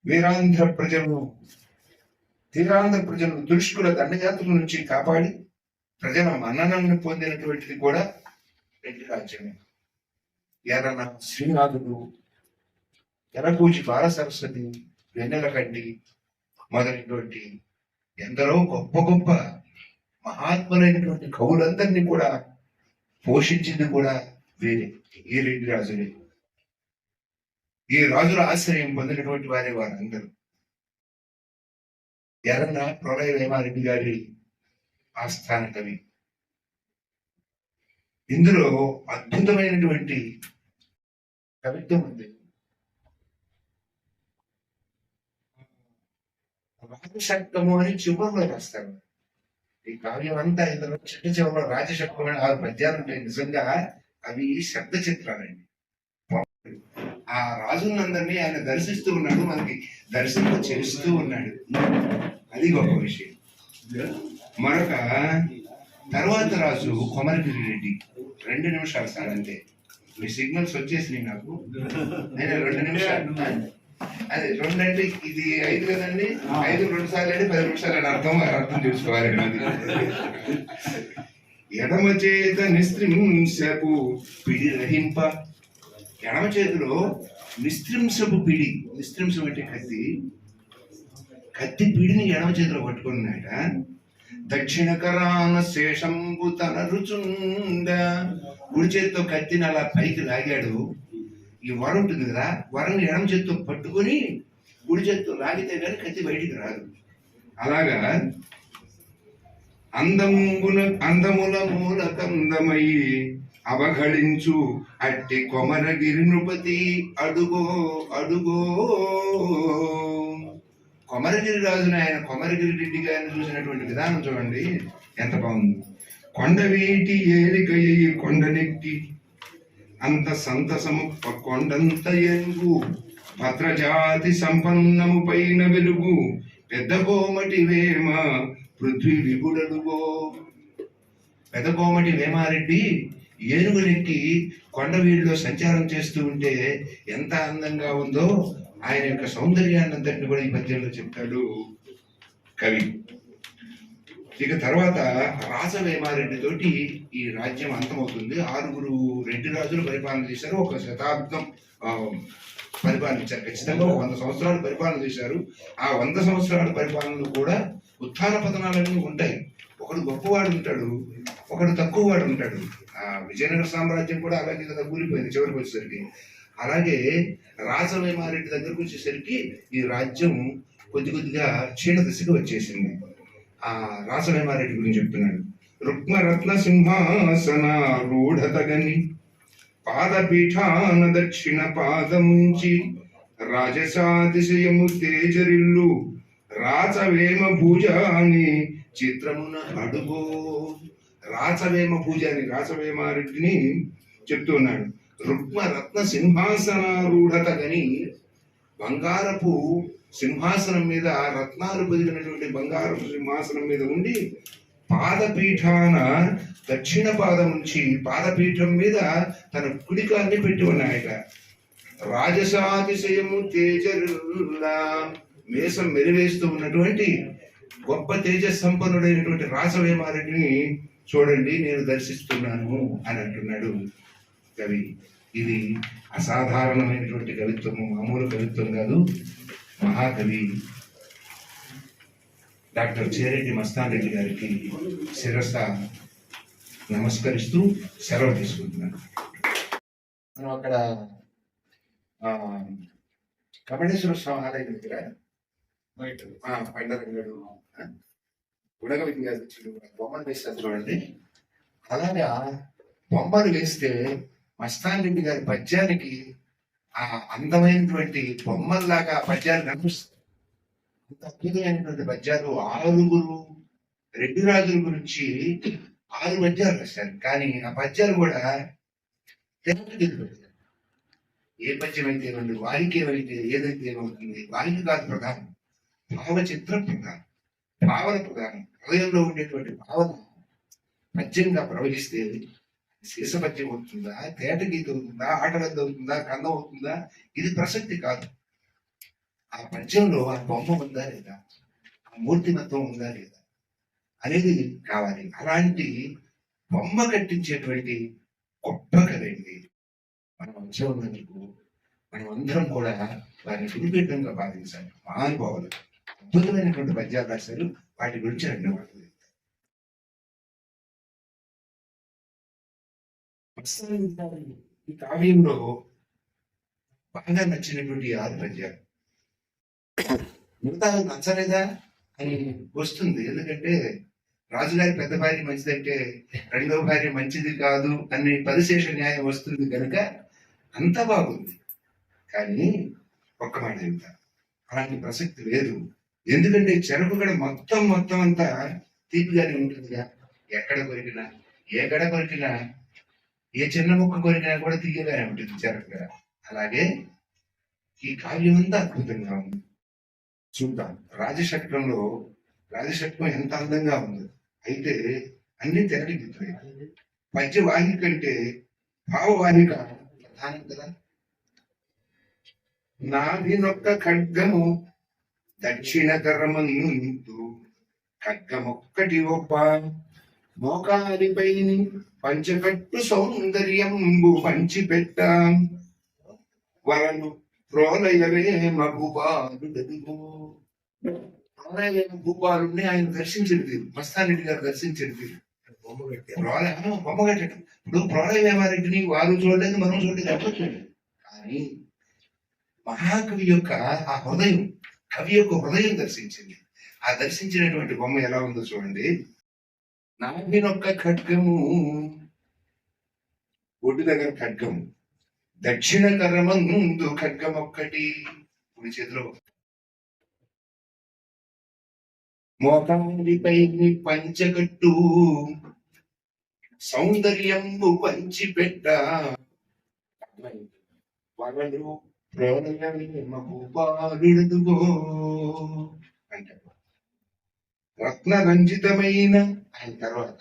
తీరాంధ్ర ప్రజలను దుష్టుల దండయాత్రల నుంచి కాపాడి ప్రజల మన్ననలను పొందినటువంటిది కూడా రెడ్డి రాజ్యమే. ఎర్రన శ్రీనాథుడు, ఎర్రపూచి బాల సరస్వతి, వెన్నెల కంటి మొదలైనటువంటి ఎందరో గొప్ప గొప్ప మహాత్ములైనటువంటి కవులందరినీ కూడా పోషించింది కూడా వేరే ఈ రెడ్డి రాజులే. ఈ రాజుల ఆశ్రయం పొందినటువంటి వారే వారందరూ. ఎర్రన ప్రళయ వేమారెడ్డి గారి ఆస్థాన కవి. ఇందులో అద్భుతమైనటువంటి కవిత్వం ఉంది. రాజశక్తము అని చివరిలో రాస్తారు. ఈ కావ్యం అంతా ఇందులో చిట్ట చివరిలో రాజశక్రమైన 6 పద్యాలు ఉంటాయి. నిజంగా అవి శబ్ద చిత్రాలండి. ఆ రాజులందరినీ ఆయన దర్శిస్తూ ఉన్నాడు, మనకి దర్శనం చేస్తూ ఉన్నాడు. అది గొప్ప విషయం. మరొక తర్వాత రాజు కొమరగిరి రెడ్డి. 2 నిమిషాలు సార్ అంతే. మీ సిగ్నల్స్ వచ్చేసినాయి నాకు. నేను 2 నిమిషాలు అదే 2 అంటే ఇది 5 కదండి. 5 2 సార్లు అంటే 10 నిమిషాలు అని అర్థం చేసుకోవాలి. ఎడమ చేత నిస్త్రింశపు పిడి రహింప. ఎడమ చేతిలో నిస్త్రింశపు పిడి. నిస్త్రింశం అంటే కత్తి పిడిని ఎడమ చేతిలో పట్టుకున్నాడ. దక్షిణ కరాన శేషంబు తన రుచుండ. కుడి చేతితో కత్తిని అలా పైకి లాగాడు. ఈ వరం ఉంటుంది కదా, వరం ఎడమ చేతితో పట్టుకొని కుడి చేతితో లాగితే కానీ కత్తి బయటికి రాదు. అలాగా అందముల మూల కందమై అవఘళించు అట్టి కొమరగిరి నృపతి అడుగో అడుగో. కొమరగిరి రాజుని ఆయన కొమరగిరి రెడ్డి గారిని చూసినటువంటి విధానం చూడండి ఎంత బాగుంది. కొండవీటి ఏలికయ్యి కొండనెక్కి అంత సంతసము కొండంత ఎంగు భద్రజాతి సంపన్నము పైన వెలుగు పెద్ద కోమటి వేమ పృథ్వీ విగుడలుగో. పెద్ద కోమటి వేమారెడ్డి ఏనుగునెక్కి కొండవీడిలో సంచారం చేస్తూ ఉంటే ఎంత అందంగా ఉందో ఆయన యొక్క సౌందర్యాన్ని అంతటిని కూడా ఈ పద్యంలో చెప్తాడు కవి. ఇక తర్వాత రాజవేమారెడ్డి తోటి ఈ రాజ్యం అంతమవుతుంది. 6 రెడ్డి రాజులు పరిపాలన చేశారు. 1 శతాబ్దం పరిపాలించారు. ఖచ్చితంగా 100 సంవత్సరాలు పరిపాలన చేశారు. ఆ 100 సంవత్సరాల పరిపాలనలో కూడా ఉత్థాన పతనాలన్నీ ఉంటాయి. ఒకడు గొప్పవాడు ఉంటాడు, ఒకడు తక్కువ వాడు ఉంటాడు. ఆ విజయనగర సామ్రాజ్యం కూడా అలాగే కదా కూలిపోయింది చివరికి వచ్చేసరికి. అలాగే రాజవేమారెడ్డి దగ్గరకు వచ్చేసరికి ఈ రాజ్యం కొద్దిగా క్షీణ దశగా వచ్చేసింది. ఆ రాజవేమారెడ్డి గురించి చెప్తున్నాడు. రుక్మరత్న సింహాసన రూఢతగని పాదపీఠాన దక్షిణ పాదముంచి రాజసాతిశయము తేజరిల్లు రాచవేమ భూజాని చిత్రమున అడుగో. రాచవేమ భూజాని రాచవేమారెడ్డిని చెప్తున్నాడు. రుక్మరత్న సింహాసనారూఢతగని బంగారపు సింహాసనం మీద రత్నాలు పొదిగినటువంటి బంగారపు సింహాసనం మీద ఉండి పాదపీఠాన దక్షిణ పాదం నుంచి పాదపీఠం మీద తన కుడికాన్ని పెట్టి ఉన్నాయట. రాజసాతిశయము తేజరుల్లా మేసం మెరివేస్తూ ఉన్నటువంటి గొప్ప తేజ సంపన్నుడైనటువంటి రాజవేమారెడ్డిని చూడండి నేను దర్శిస్తున్నాను అని అంటున్నాడు కవి. ఇది అసాధారణమైనటువంటి కవిత్వము, మామూలు కవిత్వం కాదు. మహాకవి డాక్టర్ చేరెడ్డి మస్తాన్ రెడ్డి గారికి శిరస నమస్కరిస్తూ సెలవు తీసుకుంటున్నాను. మనం అక్కడ కమలేశ్వర స్వామి ఆలయం దగ్గర పండరంగడు గుడగ విద్యార్థులు బొమ్మలు వేస్తారు చూడండి. అలాగా బొమ్మలు వేస్తే మస్తాన్ రెడ్డి గారి పద్యానికి ఆ అందమైనటువంటి బొమ్మల్లాగా పద్యాలు కనిపిస్తుంది. అంత అద్భుతమైనటువంటి పద్యాలు. 6 రెడ్డి రాజుల గురించి 6 పద్యాలు రాశారు. కానీ ఆ పద్యాలు కూడా తెగ ఏ పద్యం అయితే ఏమండి, వారికి ఏమైతే ఏదైతే ఏమవుతుంది, వారికి కాదు ప్రధానం, భావచిత్రం ప్రధానం, భావన ప్రధానం. హృదయంలో ఉండేటువంటి భావన పద్యంగా ప్రవహిస్తే శీర్షపద్యం అవుతుందా, తేట గీత అవుతుందా, ఆటగద్ద అవుతుందా, కందం అవుతుందా, ఇది ప్రసక్తి కాదు. ఆ పద్యంలో ఆ బొమ్మ ఉందా లేదా, ఆ మూర్తిమత్వం ఉందా లేదా అనేది కావాలి. అలాంటి బొమ్మ కట్టించేటువంటి గొప్ప కదండి మనం వచ్చే ఉన్నందుకు. మనం అందరం కూడా వారిని గురిపెట్టంగా భావించాలి. మహానుభావులు అద్భుతమైనటువంటి పద్యాలు రాశారు. వాటి గురించి 2 మాటలు. ఈ కావ్యంలో బాగా నచ్చినటువంటి 6 పద్యాలు. మిగతా నచ్చలేదా అని వస్తుంది. ఎందుకంటే రాజుగారి పెద్ద భార్య మంచిదంటే 2వ భార్య మంచిది కాదు అని పరిశేష న్యాయం వస్తుంది కనుక అంతా బాగుంది. కానీ ఒక్క మాట చెప్తా, అలాంటి ప్రసక్తి లేదు. ఎందుకంటే చెరకు కూడా మొత్తం అంతా తీపిగానే ఉంటుందిగా. ఎక్కడ కొరికినా, ఏ గడ కొరికినా, ఏ చిన్న ముక్క కొరికినా కూడా తీయగానే ఉంటుంది చెరకుగా. అలాగే ఈ కావ్యం అంతా అద్భుతంగా ఉంది. చూద్దాం రాజషట్కం ఎంత అందంగా ఉంది. అయితే అన్ని తెరలిపోతాయి. పద్యవాహిక కంటే భావవాహిక ప్రధానం కదా. నాభినొక్క ఖడ్గము దక్షిణ కరమందు ఖడ్గమొక్కటి ఒప్ప మోకాలిపై పంచకట్టు సౌందర్యంబు పంచిపెట్ట వరను ప్రోలయవే మగుబాలుడదిగో. ప్రోలయవేమ భూపాలుని ఆయన దర్శించింది, మస్తారెడ్డి గారు దర్శించింది. బొమ్మ కట్టడం. ఇప్పుడు ప్రోలయవేమారెడ్డిని వారు చూడలేదు, మనం చూడలేదు, ఎవరు చూడలేదు. కానీ మహాకవి యొక్క ఆ హృదయం, కవి యొక్క హృదయం దర్శించింది. ఆ దర్శించినటువంటి బొమ్మ ఎలా ఉందో చూడండి. నాభినొక్క ఖడ్గము, ఒడ్డు దగ్గర ఖడ్గము, దక్షిణ కరమందు ఖడ్గం ఒక్కటి, కుడి చేతిలో మోకాలిపై పంచకట్టు సౌందర్యంబు పంచిపెట్ట వరలు మగుబాలుడదుగో అంటారు. రత్నరంజితమైన ఆయన తర్వాత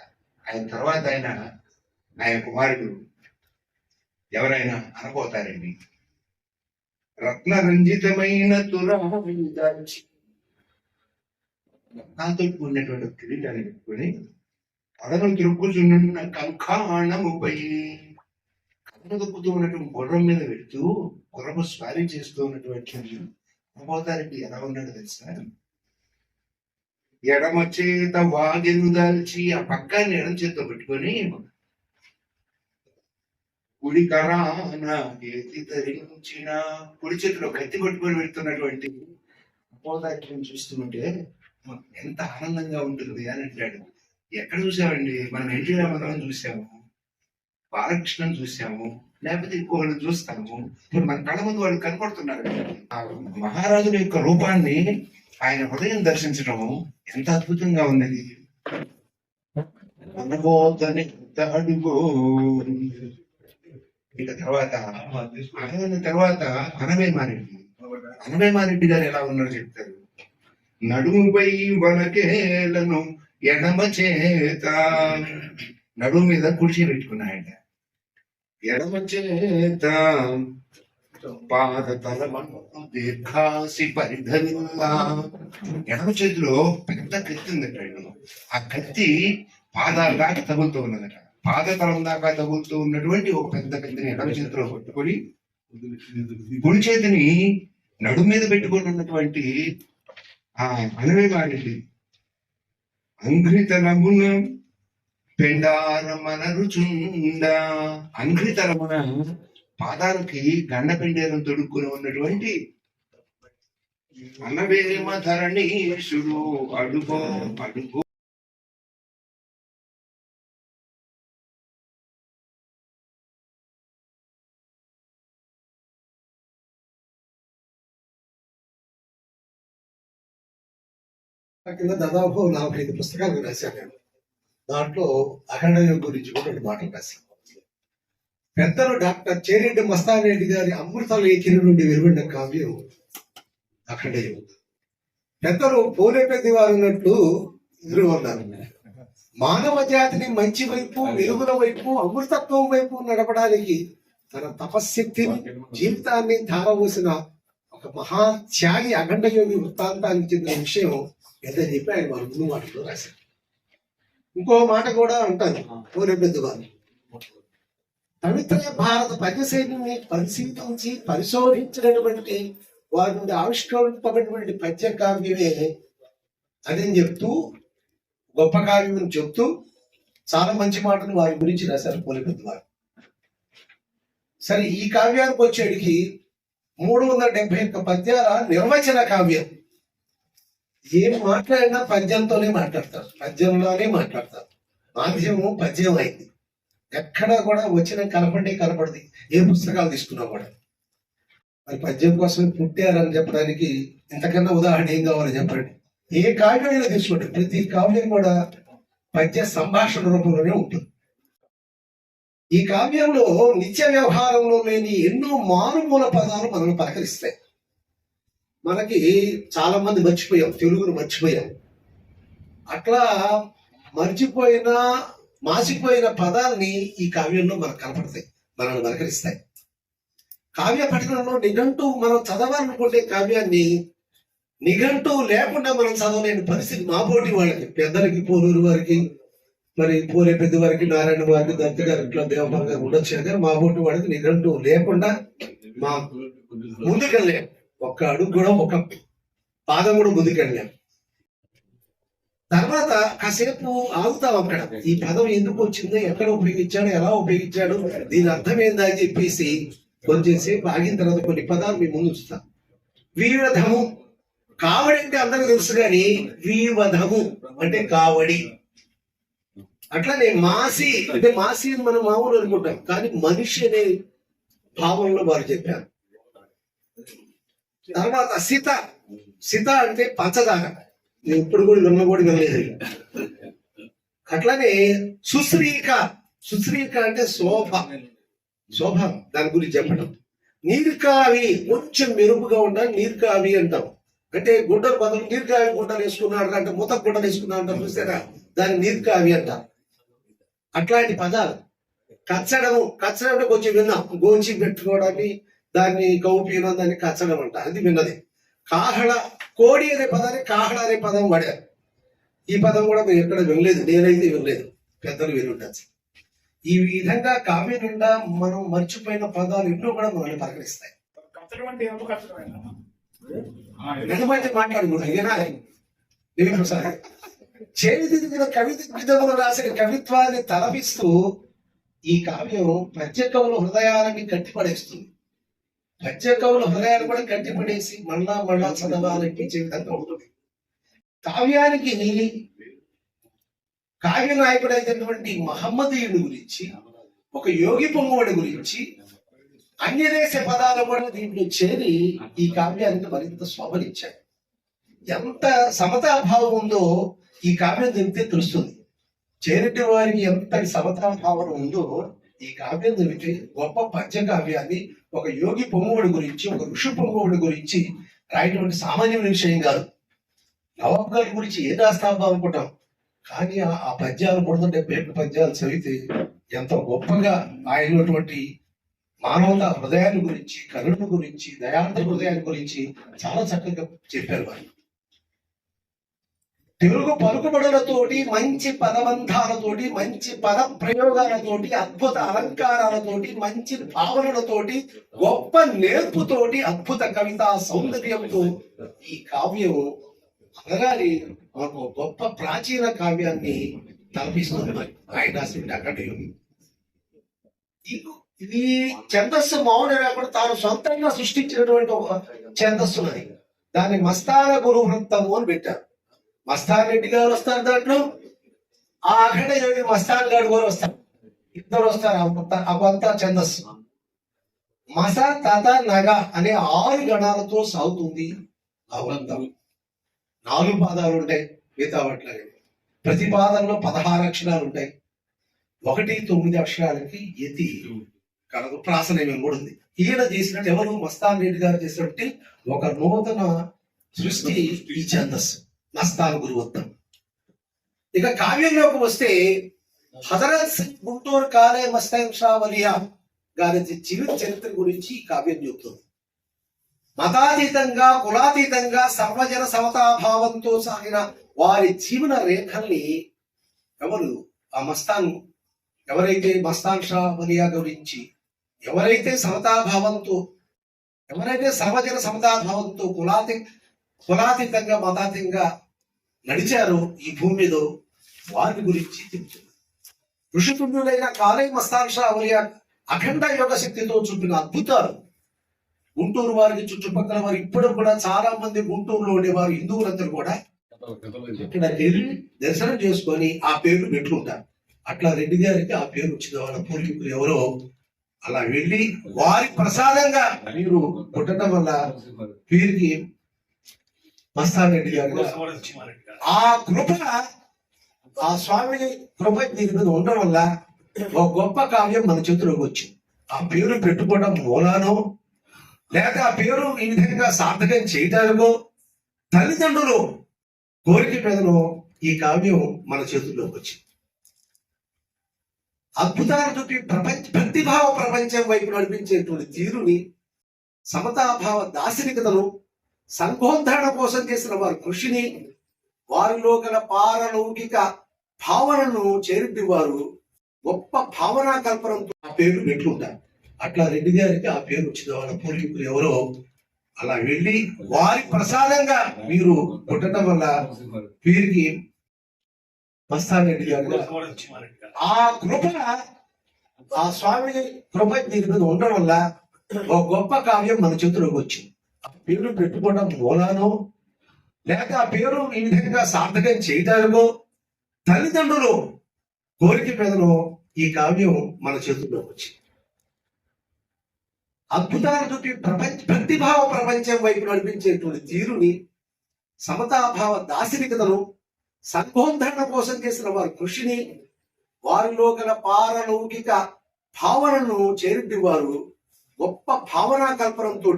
ఆయన కుమారుడు ఎవరైనా అనబోతారండి. రత్నరంజితమైన తురాచి రత్నాలతో కూడినటువంటి కిరీటాన్ని పెట్టుకుని కథను తిరుగుచున్న కంకాణముపై కథను దొక్కుతూ ఉన్నటువంటి గుర్రం మీద పెడుతూ గుర్రము స్వారీ చేస్తూ ఉన్నటువంటి అనబోతారండి. ఎలా ఉన్నాడు తెలుసా? ఎడమ చేత వాగెను దాల్చి, ఆ పక్కాన్ని ఎడమ చేతితో పెట్టుకొని కుడి కరాన ఏతి ధరించిన, కుడి చేతిలో కత్తి పట్టుకొని పెడుతున్నటువంటి అపోదారిని చూస్తుంటే ఎంత ఆనందంగా ఉంటుంది అని అంటాడు. ఎక్కడ చూసామండి మనం? ఎన్టీ రామారావు చూసాము, బాలకృష్ణన్ చూసాము, లేకపోతే ఇంకోళ్ళు చూస్తాము. ఇప్పుడు మన కళ్ళ ముందు వాళ్ళు కనపడుతున్నారు. ఆ మహారాజుల యొక్క రూపాన్ని, ఆయన హృదయం దర్శించడం ఎంత అద్భుతంగా ఉన్నది. అడుగో ఇక తర్వాత అనవేమారెడ్డి గారు ఎలా ఉన్నారో చెప్తారు. నడుముపై వలకేలను ఎడమ చేత, నడుము మీద కుర్చీ పెట్టుకున్నాయట. ఎడమ చేత పాద తలమను దీర్ఘాసి పరిధనిల్లా, ఎడమ చేతిలో పెద్ద కత్తి ఉందట. ఆ కత్తి పాదాల దాకా తగులుతూ ఉన్నదట. పాదతలం దాకా తగులుతూ ఉన్నటువంటి ఒక పెద్ద కత్తిని ఎడమ చేతిలో పట్టుకొని కుడి చేతిని నడుము మీద పెట్టుకొని ఉన్నటువంటి ఆ అనవేమారెడ్డి అంఘ్రితలమున పెండారమనరుచుండ, అంఘ్రితలమున పాదాలకి గండ పెండేరం తొడుక్కుని ఉన్నటువంటి అనవేమ ధరణీశుడు అడుగో అడుగో. కింద దాదాపు 45 పుస్తకాలు రాశాను నేను. దాంట్లో అఖండ యోగం గురించి కూడా 2 మాటలు రాశాను. పెద్దలు డాక్టర్ చేరెడ్డి మస్తారెడ్డి గారి అమృత లేఖిని నుండి వెలువడిన కావ్యం అఖండ యోగం. పెద్దలు పోలేపెద్ది వారు ఉన్నట్లు ఎదురు ఉన్నారు. మానవ జాతిని మంచి వైపు, వెలుగుల వైపు, అమృతత్వం వైపు నడపడానికి తన తపశ్శక్తిని, జీవితాన్ని ధారవోసిన ఒక మహాత్యాగి అఖండ యోగి వృత్తాంతానికి చెందిన విషయం ఎంత చెప్పి ఆయన వాళ్ళ ముందు మాటలో రాశారు. ఇంకో మాట కూడా ఉంటుంది పోలేపెద్ది వారు. పవిత్ర భారత పద్యశైలిని పరిశీలించి పరిశోధించినటువంటి వారి నుండి ఆవిష్కరింపబడినటువంటి పద్య కావ్యమే అదని చెప్తూ, గొప్ప కావ్యం చెప్తూ చాలా మంచి మాటలు వారి గురించి రాశారు పోలేపెద్ది వారు. సరే, ఈ కావ్యానికి వచ్చేటికి 371 పద్యాల నిర్వచన కావ్యం. ఏం మాట్లాడినా పద్యంతోనే మాట్లాడతారు, పద్యంలోనే మాట్లాడతారు. మాధ్యమం పద్యం అయింది. ఎక్కడ కూడా వచ్చిన కనపడదు. ఏ పుస్తకాలు తీసుకున్నా కూడా మరి పద్యం కోసం పుట్టారని చెప్పడానికి ఇంతకన్నా ఉదాహరణ ఏం కావాలో చెప్పండి. ఏ కావ్యమైనా తీసుకోండి, ప్రతి కావ్యం కూడా పద్య సంభాషణ రూపంలోనే ఉంటుంది. ఈ కావ్యంలో నిత్య వ్యవహారంలో లేని ఎన్నో మారుమూల పదాలు మనల్ని పలకరిస్తాయి. మనకి చాలా మంది మర్చిపోయాం, తెలుగును మర్చిపోయాం. అట్లా మాసిపోయిన పదాలని ఈ కావ్యంలో మనకు కనపడతాయి, మనల్ని పలకరిస్తాయి. కావ్య పఠనంలో నిఘంటు మనం చదవాలనుకుంటే కావ్యాన్ని నిఘంటు లేకుండా మనం చదవలేని పరిస్థితి. మా పోటీ వాళ్ళకి, పెద్దలకి, పోలూరు వారికి, మరి పూరే పెద్ద వారికి, నారాయణ వారికి, దత్త గారు, ఇట్లా దేవపాల్ గారు ఉండొచ్చు కానీ మా పోటీ వాళ్ళకి నిఘంటు లేకుండా మా ముందుకెళ్ళాం. ఒక్క అడుగు కూడా, ఒక పాదం కూడా ముందుకెళ్ళాం. తర్వాత కాసేపు ఆగుతాం అక్కడ, ఈ పదం ఎందుకు వచ్చిందో, ఎక్కడ ఉపయోగించాడు, ఎలా ఉపయోగించాడు, దీని అర్థం ఏందా అని చెప్పేసి కొంచెంసేపు ఆగిన తర్వాత కొన్ని పదాలు మీ ముందు ఉంచుతాం. వీవధము, కావడి అంటే అందరికి తెలుసు కానీ వీవధము అంటే కావడి. అట్లానే మాసి అంటే మాసి అని మనం మామూలు అనుకుంటాం, కానీ మనిషి అనే భావంలో వారు చెప్పారు. తర్వాత సిత అంటే పంచదార, నేను ఇప్పుడు కూడా విన్న కూడా వినలేదు. అట్లానే సుశ్రీక అంటే శోభ దాని గురించి చెప్పడం. నీర్కావి కొంచెం మెరుపుగా ఉండాలి, నీర్కావి అంటాం. అంటే గుడ్డలు బదులు నీర్కావి గుడ్డలు వేసుకున్నాడు అంటే మూత గుడ్డలు వేసుకున్నాడు అంటే చూసారా, దాన్ని నీర్కావి అంటాం. అట్లాంటి పదాలు. కచ్చడం అంటే కొంచెం విన్నాం, గోంచి పెట్టుకోవడాన్ని, దాన్ని కౌపీనం, దాన్ని కచ్చడం అంట, అది విన్నది. కాహళ, కోడి అనే పదాన్ని కాహళ అనే పదం వాడారు. ఈ పదం కూడా మీరు ఎక్కడ వినలేదు, నేనైతే వినలేదు, పెద్దలు వినుండొచ్చు. ఈ విధంగా కావ్యం నిండా మనం మర్చిపోయిన పదాలు ఎన్నో కూడా మనల్ని పలకరిస్తాయి. చేతిదిగిన కవితములు రాసిన కవిత్వాన్ని తలపిస్తూ ఈ కావ్యం పద్య కవుల హృదయాలని కట్టిపడేస్తుంది. పద్య కవుల హృదయాన్ని కూడా కట్టిపడేసి మళ్ళా చదవాలనిపించే విధంగా ఉంటుంది. కావ్యానికి కావ్య నాయకుడు అయినటువంటి మహమ్మదీయుడి గురించి, ఒక యోగి పొంగవుడి గురించి, అన్యదేశ పదాలు కూడా దీంట్లో చేరి ఈ కావ్యానికి మరింత శోభనిచ్చాయి. ఎంత సమతాభావం ఉందో ఈ కావ్యం చదివితే తెలుస్తుంది. చేరిటి వారికి ఎంతటి సమతాభావం ఉందో ఈ కావ్యం చదివితే గొప్ప పద్య కావ్యాన్ని ఒక యోగి పొంగవుడి గురించి, ఒక ఋషి పొంగవుడి గురించి రాయటువంటి సామాన్యమైన విషయం కాదు. నవాబ్ గారి గురించి ఏం రాస్తామో అనుకుంటాం, కానీ ఆ పద్యాలు 370 పద్యాలు చదివితే ఎంత గొప్పగా ఆయనటువంటి మానవత హృదయాన్ని గురించి, కరుణ గురించి, దయాంత హృదయాన్ని గురించి చాలా చక్కగా చెప్పారు వారు. తెలుగు పలుకుబడులతోటి, మంచి పదబంధాలతోటి, మంచి పద ప్రయోగాలతోటి, అద్భుత అలంకారాలతోటి, మంచి భావనలతోటి, గొప్ప నేర్పుతోటి, అద్భుత కవితా సౌందర్యంతో ఈ కావ్యం అనగానే మనకు గొప్ప ప్రాచీన కావ్యాన్ని తలపిస్తుంది. ఆయన రాసిన అక్కడేమి ఇది ఛందస్సు మౌన రాకుండా తాను సొంతంగా సృష్టించినటువంటి ఒక ఛందస్సు ఉన్నది. దాన్ని మస్తాన గురు వృత్తము అని పెట్టారు. మస్తాన్ రెడ్డి గారు వస్తారు దాంట్లో, ఆ అఖండ యోగి మస్తాన్ గారు కూడా వస్తారు, ఇద్దరు వస్తారు. అవంతా ఛందస్సు. మస తత నగ అనే 6 గణాలతో సాగుతుంది ఆ వృత్తం. 4 పాదాలు ఉంటాయి, మిగతా వాటిలాగే ప్రతి పాదంలో 16 అక్షరాలు ఉంటాయి. 1, 9 అక్షరాలకి యతి కలదు, ప్రాసనయం కూడా ఉంది. ఈయన చేసినట్టు ఎవరు, మస్తాన్ రెడ్డి గారు చేసినట్టు ఒక నూతన సృష్టి ఈ ఛందస్సు, మస్తాన్ గురువృత్తం. ఇక కావ్యంలోకి వస్తే హజరత్ గుంటూరు కాలే మస్తాన్ షా వలియా గారి జీవిత చరిత్ర గురించి ఈ కావ్యం చెబుతుంది. మతాతీతంగా, కులాతీతంగా, సర్వజన సమతాభావంతో సాగిన వారి జీవన రేఖల్ని ఎవరైతే మస్తాన్ షా వలియా గురించి, ఎవరైతే సర్వజన సమతాభావంతో కులాతీతంగా, మతాతీతంగా నడిచారో ఈ భూమి మీద, వారి గురించి చెప్తున్నారు. ఋషితుల్యులైన కాలే మస్తాన్ షా వలియా అఖండ యోగ శక్తితో చూపిన అద్భుతాలు గుంటూరు వారికి, చుట్టుపక్కల వారు, ఇప్పుడు కూడా చాలా మంది గుంటూరులో ఉండేవారు హిందువులందరూ కూడా ఇక్కడ వెళ్ళి దర్శనం చేసుకొని ఆ పేర్లు పెట్టుకుంటారు. అట్లా రెడ్డి గారికి ఆ పేరు వచ్చింది. వాళ్ళ పూర్వీకులు ఎవరో అలా వెళ్ళి వారి ప్రసాదంగా మీరు పుట్టడం వల్ల పేరుకి మస్తాన్ రెడ్డి గారు. ఆ కృప ఆ స్వామి కృప దీని మీద ఉండడం వల్ల ఒక గొప్ప కావ్యం మన చేతిలోకి వచ్చింది. ఆ పేరు పెట్టుకోవడం మూలానో లేక ఆ పేరు ఈ విధంగా సార్థకం చేయటానికో తల్లిదండ్రులు కోరిక మీదనో ఈ కావ్యం మన చేతుల్లోకి వచ్చింది. అద్భుతాలు చూపి భక్తిభావ ప్రపంచం వైపు నడిపించేటువంటి తీరుని, సమతాభావ దార్శనికతను, సంఘోద్ధరణ కోసం చేసిన వారి కృషిని, వారిలో గల పారలౌకిక భావనను చేరుటి వారు గొప్ప భావనా కల్పనంతో ఆ పేరు పెట్టుకుంటారు. అట్లా రెడ్డి గారికి ఆ పేరు వచ్చింది. వాళ్ళ పూర్వీకులు ఎవరో అలా వెళ్ళి వారి ప్రసాదంగా మీరు పుట్టడం వల్ల వీరికి మస్తారెడ్డి గారు ఆ కృప, ఆ స్వామి కృప దీని మీద ఉండడం వల్ల ఒక గొప్ప కావ్యం మన చేతిలోకి వచ్చింది. ఆ పేరు పెట్టుకోవడం మూలానో లేక ఆ పేరు ఈ విధంగా సార్థకం చేయటానికో తల్లిదండ్రులు కోరిక మీదనో ఈ కావ్యం మన చేతుల్లోకి వచ్చింది. అద్భుతాలు చూపి భక్తిభావ ప్రపంచం వైపు నడిపించేటువంటి తీరుని, సమతాభావ దార్శనికతను, సంఘోద్ధరణ కోసం చేసిన వారి కృషిని, వారిలో గల పారలౌకిక భావనను చేరుటి వారు గొప్ప భావనా కల్పనంతో,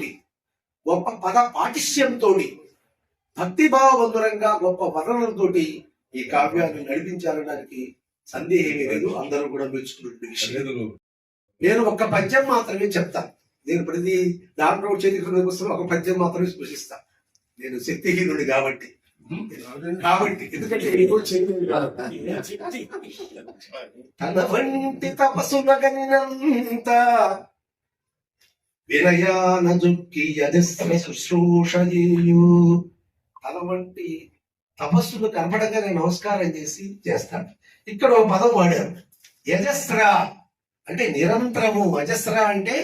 గొప్ప పద పాఠిష్యంతో, భక్తిభావబంధురంగా గొప్ప వర్ణనలతో ఈ కావ్యాన్ని నడిపించాలనడానికి సందేహమే లేదు. అందరూ కూడా మెచ్చుకున్న విషయం. నేను ఒక పద్యం మాత్రమే చెప్తాను. నేను ప్రతి దాంట్లో చేతికి పుస్తకం ఒక పద్యం మాత్రమే స్పృశిస్తా. నేను శక్తిహీనుడి కాబట్టి ఎందుకంటే తన వంటి తపసులగనినంత వినయాన జుక్కి యజస్ర శుశ్రూషయు. తన వంటి తపస్సులు కనపడగానే నమస్కారం చేస్తాడు. ఇక్కడ ఒక పదం వాడారు, యజస్ర అంటే నిరంతరము. అజస్ర అంటే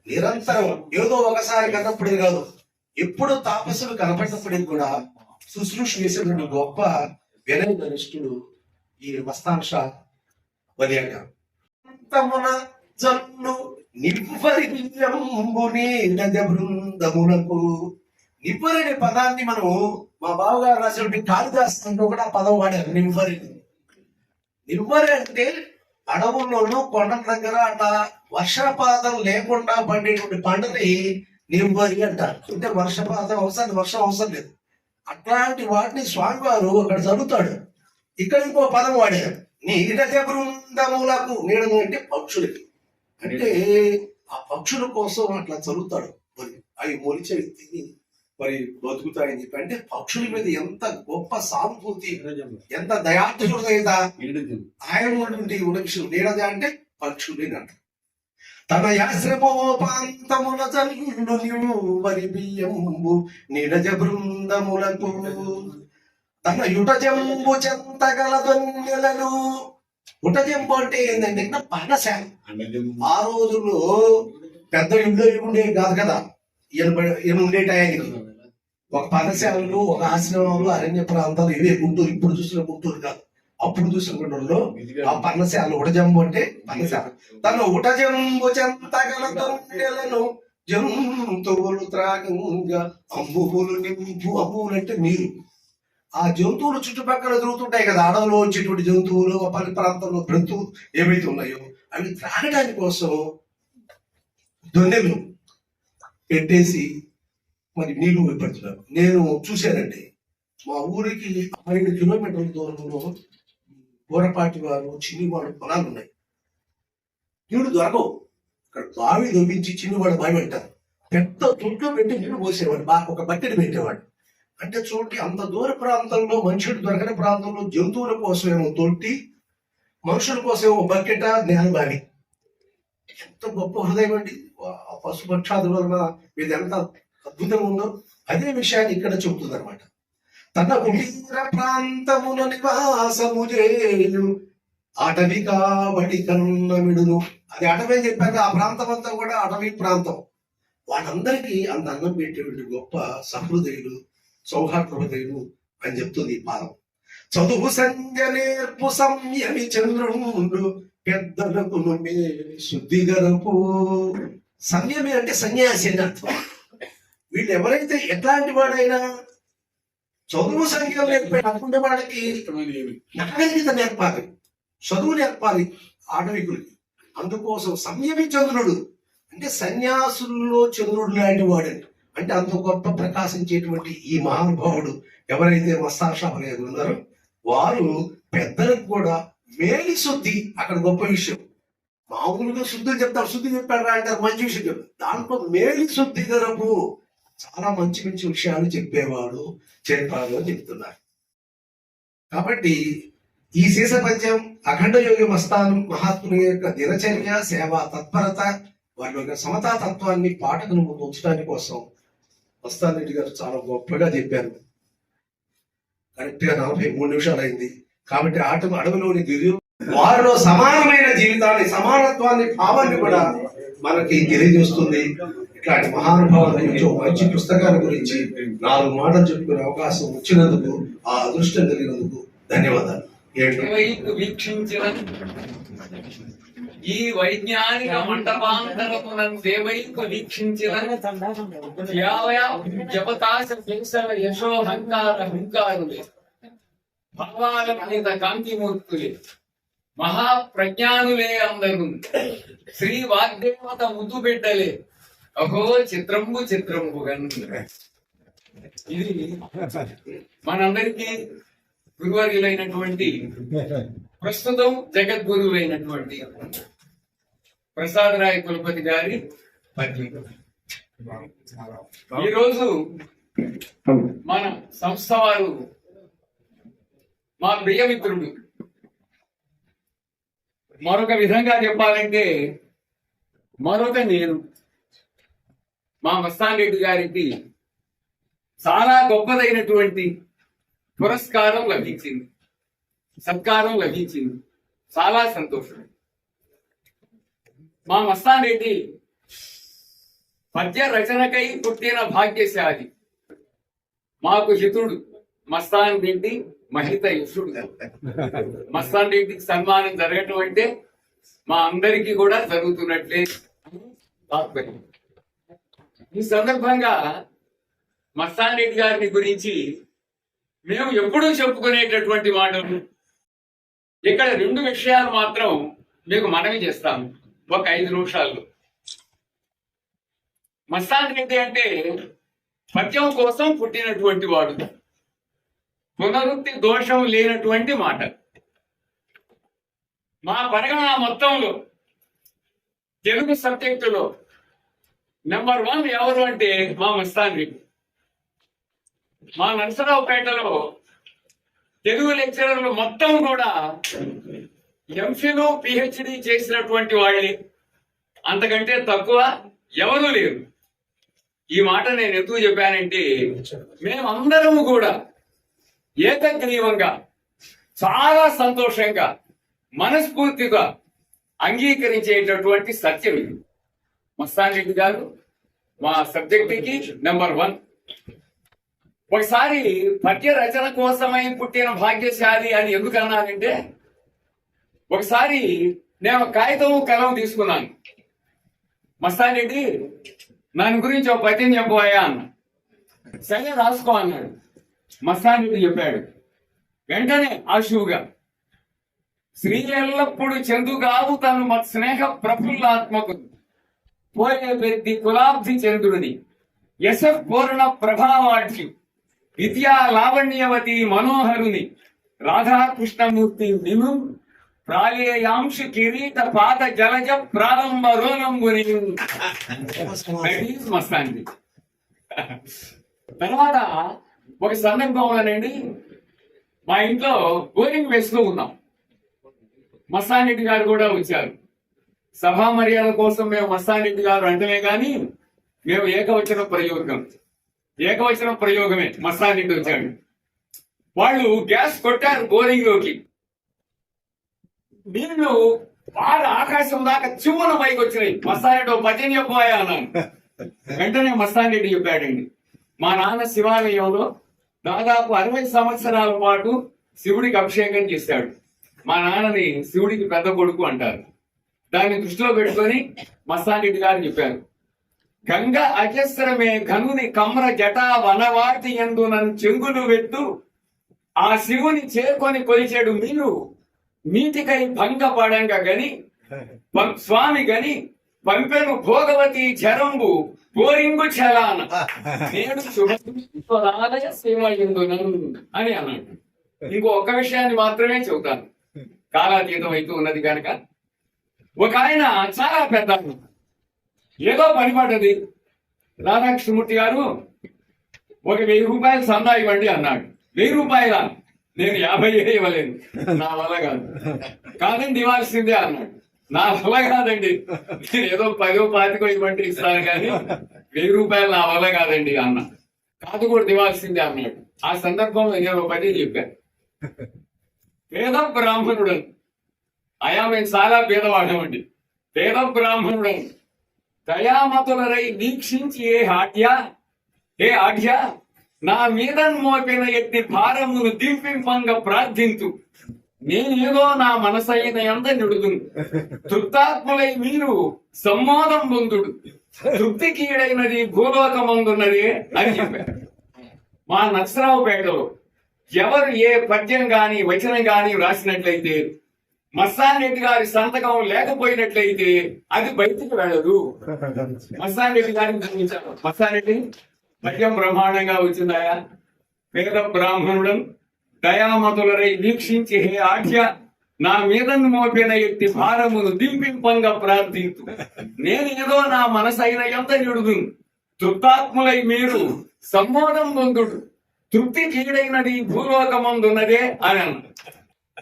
నిరంతరం, ఏదో ఒకసారి కన్నప్పుడే కాదు, ఎప్పుడు తాపస్సులు కనపడినప్పటికీ కూడా శుశ్రూష చేసేటువంటి గొప్ప వినయనిష్ఠుడు ఈ మస్తాన్ షా వలి అంటారు. జల్లు నివ్వరి బృందములకు. నివ్వరి అనే పదాన్ని మనం మా బావగారు రాసినటువంటి కాళిదాసు కూడా ఆ పదం వాడారు, నివ్వరి. నివ్వరి అంటే అడవుల్లోనూ కొండల దగ్గర అట్లా వర్షపాతం లేకుండా పండేటువంటి పంటని నివ్వరి అంటారు. అంటే వర్షపాతం అవసరం, వర్షం అవసరం లేదు. అట్లాంటి వాటిని స్వామివారు అక్కడ చదువుతాడు. ఇక్కడ ఇంకో పదం వాడారు, నీడజ బృందములకు. నీడము అంటే పక్షులకి, అంటే ఆ పక్షుల కోసం అట్లా చదువుతాడు. అవి మొలిచే తిని మరి బతుకుతాయని చెప్పి, అంటే పక్షుల మీద ఎంత గొప్ప సానుభూతి, ఎంత దయార్థుడైనా ఆయన విషయం. నీడజ అంటే పక్షులు అంట. తన యాశ్రమోపాంతముల జల్లు వరి బియ్యంబు నీడజ బృందములకు. తన యుటజంబు చెంతగల దొన్నెలను. ఉటజంబు అంటే ఏంటంటే పర్ణశాల. ఆ రోజుల్లో పెద్ద ఇళ్ళు ఉండే కాదు కదా, ఈయన ఉండేటాయని ఒక పర్ణశాలలు, ఒక ఆశ్రమాలు, అరణ్య ప్రాంతాలు ఇవే గుంటూరు. ఇప్పుడు చూసిన గుంటూరు కాదు, అప్పుడు చూసిన గుంటూరులో ఆ పర్ణశాల. ఉటజంబు అంటే పర్ణశాల. తన ఉటజంబు చెంతగల దొన్నెలను జంతువులు త్రాగంగా అంబువులు నింపు. అంబువులు అంటే నీరు. ఆ జంతువులు చుట్టుపక్కల తిరుగుతుంటాయి కదా, అడవిలో వచ్చేటువంటి జంతువులు, పల్లె ప్రాంతంలో జంతువులు ఏవైతే ఉన్నాయో అవి త్రాగడానికి కోసం దొన్నెలు పెట్టేసి మరి నీళ్లు పెడుతున్నారు. నేను చూశానండి, మా ఊరికి 5 కిలోమీటర్ల దూరంలో ఊరపాటి వారు, చిన్నివాడు పొలాలు ఉన్నాయి. నీళ్లు దొరకవు. అక్కడ బావి దొవ్వించి చిన్నివాడు బావి అంటారు. పెద్ద తొట్లో పెట్టి నీళ్లు పోసేవాడు, ఒక బకెట్ పెట్టేవాడు. అంటే చూడండి, అంత దూర ప్రాంతంలో, మనుషులు దొరకని ప్రాంతంలో జంతువుల కోసమేమో తొట్టి, మనుషుల కోసం ఒక బకెట నేల బావి. ఎంత గొప్ప హృదయం అండి పశుపక్షాదుల వలన ఇది ఎంత అద్భుతంగా ఉందో అదే విషయాన్ని ఇక్కడ చెబుతుంది అనమాట. తన కుటీర ప్రాంతమున నివాసము చేయు అటవీ కాబడి కన్నమిడును. అది అటవీ అని చెప్పాక ఆ ప్రాంతం అంతా కూడా అటవీ ప్రాంతం. వాళ్ళందరికీ అంత అన్నం పెట్టేటువంటి గొప్ప సహృదయులు, సౌహార్ద హృదయులు అని చెప్తుంది ఈ పాదం. చదువు సంజ నేర్పు సంయమి చంద్రుండు పెద్దలకు శుద్ధి గరపు. సంయమి అంటే సన్యాసి అని అర్థం. వీళ్ళు ఎవరైతే ఎట్లాంటి వాడైనా చదువు సంఖ్య లేకపోయి అనుకుంటే వాళ్ళకి నాగరికత నేర్పాలి, చదువు నేర్పాలి ఆటవికులకి. అందుకోసం సంయమి చంద్రుడు అంటే సన్యాసుల్లో చంద్రుడు లాంటి వాడని, అంటే అంత గొప్ప ప్రకాశించేటువంటి ఈ మహానుభావుడు ఎవరైతే మస్తాషాపలేదు ఉన్నారో వారు పెద్దలకు కూడా మేలి శుద్ధి అక్కడ గొప్ప విషయం. మామూలుగా శుద్ధులు చెప్తారు, శుద్ధి చెప్పాడు అంటారు, మంచి విషయం చెప్తారు. దాంట్లో మేలి శుద్ధి గరపు చాలా మంచి మంచి విషయాలు చెప్పేవాడు చెప్పాడు అని చెప్తున్నారు. కాబట్టి ఈ శీర్ష పద్యం అఖండ యోగి మస్తాన్ మహాత్ముని యొక్క దినచర్య, సేవా తత్పరత, వారి యొక్క సమతా తత్వాన్ని పాఠకుల ముందు ఉంచడానికి కోసం మస్తాన్ రెడ్డి గారు చాలా గొప్పగా చెప్పారు. కరెక్ట్ గా 43 నిమిషాలు అయింది. కాబట్టి అడవిలోని గిరి వారిలో సమానమైన జీవితాన్ని, సమానత్వాన్ని, భావాన్ని కూడా మనకి తెలియజేస్తుంది. ఇట్లాంటి మహానుభావుల గురించి ఒక మంచి పుస్తకాల గురించి 4 మాటలు చెప్పుకునే అవకాశం వచ్చినందుకు, ఆ అదృష్టం కలిగినందుకు ధన్యవాదాలు. వీక్షించిన ఈ వైజ్ఞానిక మండపాంతరమునం దేవైకు వీక్షించిన జపతాశ శేషల యశో హంకారులే, భావాల మీద కాంతిమూర్తులే, మహాప్రజ్ఞానులే అందరూ, శ్రీ వాగ్దేవత ముద్దు బిడ్డలే, అహో చిత్రంబు చిత్రంబు గన్. ఇది మనందరికీ గురువర్యులైనటువంటి, ప్రస్తుతం జగద్గురువైనటువంటి ప్రసాదరాయ కులపతి గారి పద్యం. ఈరోజు మన సంస్థ వారు మా ప్రియమిత్రుడు, మరొక విధంగా చెప్పాలంటే మరొక నేను, మా మస్తాన్ రెడ్డి గారికి చాలా గొప్పదైనటువంటి పురస్కారం లభించింది, సత్కారం లభించింది. చాలా సంతోషం. మా మస్తాన్ రెడ్డి పద్య రచనకై పుట్టిన భాగ్యశాలి, మాకు హితుడు మస్తాన్ రెడ్డి, మహిత యశుడు. మస్తాన్ రెడ్డికి సన్మానం జరగటం అంటే మా అందరికీ కూడా జరుగుతున్నట్లే తాత్పర్యం. ఈ సందర్భంగా మస్తాన్ రెడ్డి గారిని గురించి మేము ఎప్పుడూ చెప్పుకునేటటువంటి మాటలు, ఇక్కడ 2 విషయాలు మాత్రం మీకు మనవి చేస్తాను ఒక 5 నిమిషాల్లో. మస్తాన్ రెడ్డి అంటే పద్యం కోసం పుట్టినటువంటి వాడు, పునరుక్తి దోషం లేనటువంటి మాట. మా పరిగణన మొత్తంలో తెలుగు సబ్జెక్టులో నెంబర్ 1 ఎవరు అంటే మా మస్తాన్ రెడ్డి. మా నరసరావుపేటలో తెలుగు లెక్చరర్లు మొత్తం కూడా ఎంఫిల్ పిహెచ్డి చేసినటువంటి వాళ్ళే, అంతకంటే తక్కువ ఎవరూ లేరు. ఈ మాట నేను ఎందుకు చెప్పానంటే మేమందరము కూడా ఏకగ్రీవంగా, చాలా సంతోషంగా, మనస్ఫూర్తిగా అంగీకరించేటటువంటి సత్యం ఇది. మస్తాన్ రెడ్డి గారు మా సబ్జెక్టుకి నెంబర్ 1. ఒకసారి పద్య రచన కోసమై పుట్టిన భాగ్యశాలి అని ఎందుకన్నానంటే, ఒకసారి నేను కాగితం కలం తీసుకున్నాను. మస్తాన్ రెడ్డి దాని గురించి ఒక పద్యం చెప్పబోయా అన్న. సరే రాసుకో అన్నాడు. మస్తాన్ రెడ్డి చెప్పాడు. వెంటనే ఆశువుగా, శ్రీ ఎల్లప్పుడు చందుగావు తను మత్ స్నేహ ప్రఫుల్లాత్మకు పోయే వ్యక్తి కులాబ్ధి చంద్రుని యశ పూర్ణ ప్రభావాక్షి విద్యా లావణ్యవతి మనోహరుని రాధాకృష్ణమూర్తి నిను ప్రాళేయాంశు కిరీట పాద జలజ ప్రారంభ రోలంబుని. మస్తాండి. తర్వాత ఒక సందర్భంలోనండి మా ఇంట్లో బోరింగ్ వేస్తూ ఉన్నాం. మస్తాన్ రెడ్డి గారు కూడా వచ్చారు. సభా మర్యాద కోసం మేము మస్తాన్ రెడ్డి గారు అంటమే కానీ మేము ఏకవచన ప్రయోగమే. మస్తాన్ రెడ్డి వచ్చాడు. వాళ్ళు గ్యాస్ కొట్టారు బోరింగ్ లోకి. నీళ్లు బాగా ఆకాశం దాకా చివన పైకి వచ్చినాయి. మస్తాన్ రెడ్డి ఒక పద్యం చెప్పబోయా అన్నాను. వెంటనే మస్తాన్ రెడ్డి చెప్పాడండి, మా నాన్న శివాలయంలో దాదాపు 60 సంవత్సరాల పాటు శివుడికి అభిషేకం చేశాడు. మా నాన్నని శివుడికి పెద్ద కొడుకు అంటారు. దాన్ని దృష్టిలో పెట్టుకొని మస్తాన్ రెడ్డి గారు చెప్పారు, గంగ అజస్రమే ఘనుని కమ్ర జటా వనవాటి యందునన్ చెంగులు వెట్టు ఆ శివుని చేరుకొని కొలిచెడు మీరు నీటికై భంగపడంగ గని స్వామి గని పంపెను భోగవతి చరంబు పోరింగు చలాన నేడు శుభాలయ సేవయుందునను అని అన్నాడు. ఇంకో ఒక్క విషయాన్ని మాత్రమే చెబుతాను, కాలాతీతం అయితే ఉన్నది కనుక. ఒక ఆయన చాలా పెద్ద ఏదో పని పడ్డది, రాధాకృష్ణమూర్తి గారు ఒక 1000 రూపాయలు సందా ఇవ్వండి అన్నాడు. 1000 రూపాయల? నేను 50 ఇవ్వలేను, నా వల్ల కాదు. కాదండి ఇవ్వాల్సిందే అన్నాడు. నా వల్ల కాదండి, నేను ఏదో 10 20 ఇవ్వండి ఇస్తాను కానీ 1000 రూపాయలు నా వల్ల కాదండి అన్నా. కాదు కూడా ఇవ్వాల్సిందే అన్నాడు. ఆ సందర్భంలో నేను 10 చెప్పాను. పేద బ్రాహ్మణుడని అయా మేము చాలా పేదవాడమండి. పేద బ్రాహ్మణుడని దయామతులరై దీక్షించి ఏ ఆఢ్య నా మీద మోపిన ఎట్టి భారమును దింపింపంగా ప్రార్థించు. నేనేదో నా మనసైన ఎంత నిడుదును తృప్తాత్ములై మీరు సమ్మోదం పొందుడు. తృప్తికి ఈడైనది భూలోకమందున్నది అని చెప్పారు. మా నర్సరావుపేటలో ఎవరు ఏ పద్యం గాని వచనం గాని రాసినట్లయితే మస్తాన్ రెడ్డి గారి సంతకం లేకపోయినట్లయితే అది బయటికి వెళ్ళదు. మస్తాన్ రెడ్డి గారిని చూపించాను. మస్తాన్ రెడ్డి పద్యం బ్రహ్మాండంగా వచ్చిందాయా. పేద బ్రాహ్మణుడం దయామతులరై వీక్షించి హే ఆఢ్య నా మీదను మోపిన ఎట్టి భారమును దింపింపంగా ప్రార్థించు. నేనేదో నా మనసైన ఎంత నిడుదును తృప్తాత్ములై మీరు సమ్మోదం పొందుడు. తృప్తి కీడైనది భూలోకమందున్నదే అని అన్న.